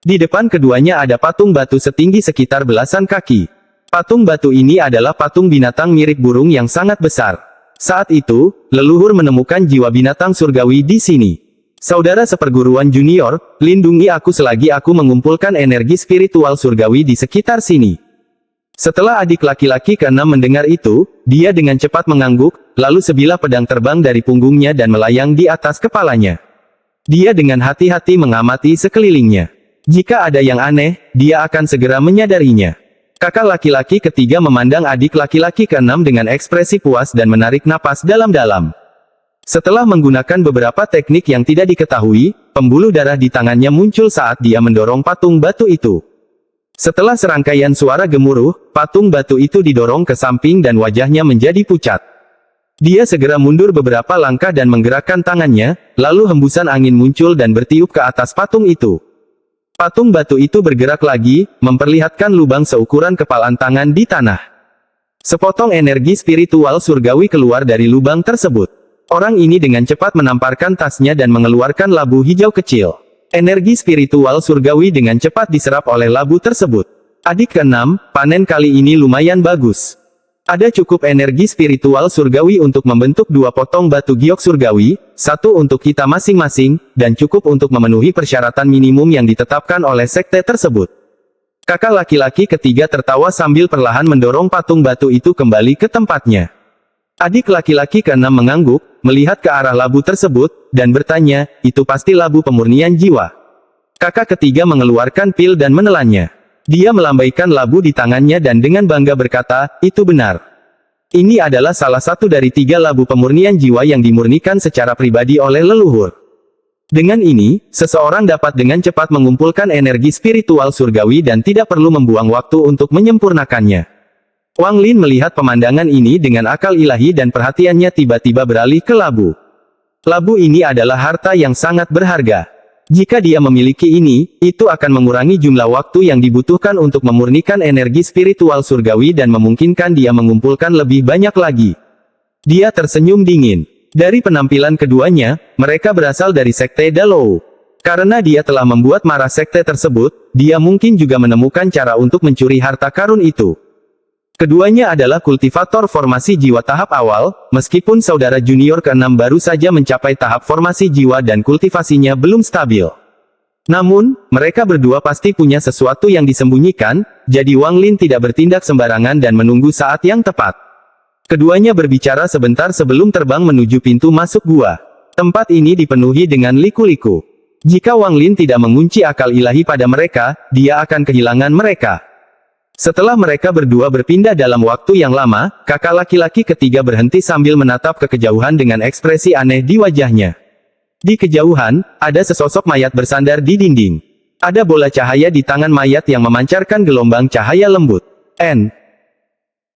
Di depan keduanya ada patung batu setinggi sekitar belasan kaki. Patung batu ini adalah patung binatang mirip burung yang sangat besar. Saat itu, leluhur menemukan jiwa binatang surgawi di sini. Saudara seperguruan junior, lindungi aku selagi aku mengumpulkan energi spiritual surgawi di sekitar sini. Setelah adik laki-laki keenam mendengar itu, dia dengan cepat mengangguk, lalu sebilah pedang terbang dari punggungnya dan melayang di atas kepalanya. Dia dengan hati-hati mengamati sekelilingnya. Jika ada yang aneh, dia akan segera menyadarinya. Kakak laki-laki ketiga memandang adik laki-laki keenam dengan ekspresi puas dan menarik napas dalam-dalam. Setelah menggunakan beberapa teknik yang tidak diketahui, pembuluh darah di tangannya muncul saat dia mendorong patung batu itu. Setelah serangkaian suara gemuruh, patung batu itu didorong ke samping dan wajahnya menjadi pucat. Dia segera mundur beberapa langkah dan menggerakkan tangannya, lalu hembusan angin muncul dan bertiup ke atas patung itu. Patung batu itu bergerak lagi, memperlihatkan lubang seukuran kepalan tangan di tanah. Sepotong energi spiritual surgawi keluar dari lubang tersebut. Orang ini dengan cepat menamparkan tasnya dan mengeluarkan labu hijau kecil. Energi spiritual surgawi dengan cepat diserap oleh labu tersebut. Adik keenam, panen kali ini lumayan bagus. Ada cukup energi spiritual surgawi untuk membentuk dua potong batu giok surgawi, satu untuk kita masing-masing, dan cukup untuk memenuhi persyaratan minimum yang ditetapkan oleh sekte tersebut. Kakak laki-laki ketiga tertawa sambil perlahan mendorong patung batu itu kembali ke tempatnya. Adik laki-laki keenam mengangguk, melihat ke arah labu tersebut, dan bertanya, itu pasti labu pemurnian jiwa. Kakak ketiga mengeluarkan pil dan menelannya. Dia melambaikan labu di tangannya dan dengan bangga berkata, itu benar. Ini adalah salah satu dari 3 labu pemurnian jiwa yang dimurnikan secara pribadi oleh leluhur. Dengan ini, seseorang dapat dengan cepat mengumpulkan energi spiritual surgawi dan tidak perlu membuang waktu untuk menyempurnakannya. Wang Lin melihat pemandangan ini dengan akal ilahi dan perhatiannya tiba-tiba beralih ke labu. Labu ini adalah harta yang sangat berharga. Jika dia memiliki ini, itu akan mengurangi jumlah waktu yang dibutuhkan untuk memurnikan energi spiritual surgawi dan memungkinkan dia mengumpulkan lebih banyak lagi. Dia tersenyum dingin. Dari penampilan keduanya, mereka berasal dari sekte Dalou. Karena dia telah membuat marah sekte tersebut, dia mungkin juga menemukan cara untuk mencuri harta karun itu. Keduanya adalah kultivator formasi jiwa tahap awal, meskipun saudara junior ke-6 baru saja mencapai tahap formasi jiwa dan kultivasinya belum stabil. Namun, mereka berdua pasti punya sesuatu yang disembunyikan, jadi Wang Lin tidak bertindak sembarangan dan menunggu saat yang tepat. Keduanya berbicara sebentar sebelum terbang menuju pintu masuk gua. Tempat ini dipenuhi dengan liku-liku. Jika Wang Lin tidak mengunci akal ilahi pada mereka, dia akan kehilangan mereka. Setelah mereka berdua berpindah dalam waktu yang lama, kakak laki-laki ketiga berhenti sambil menatap ke kejauhan dengan ekspresi aneh di wajahnya. Di kejauhan, ada sesosok mayat bersandar di dinding. Ada bola cahaya di tangan mayat yang memancarkan gelombang cahaya lembut.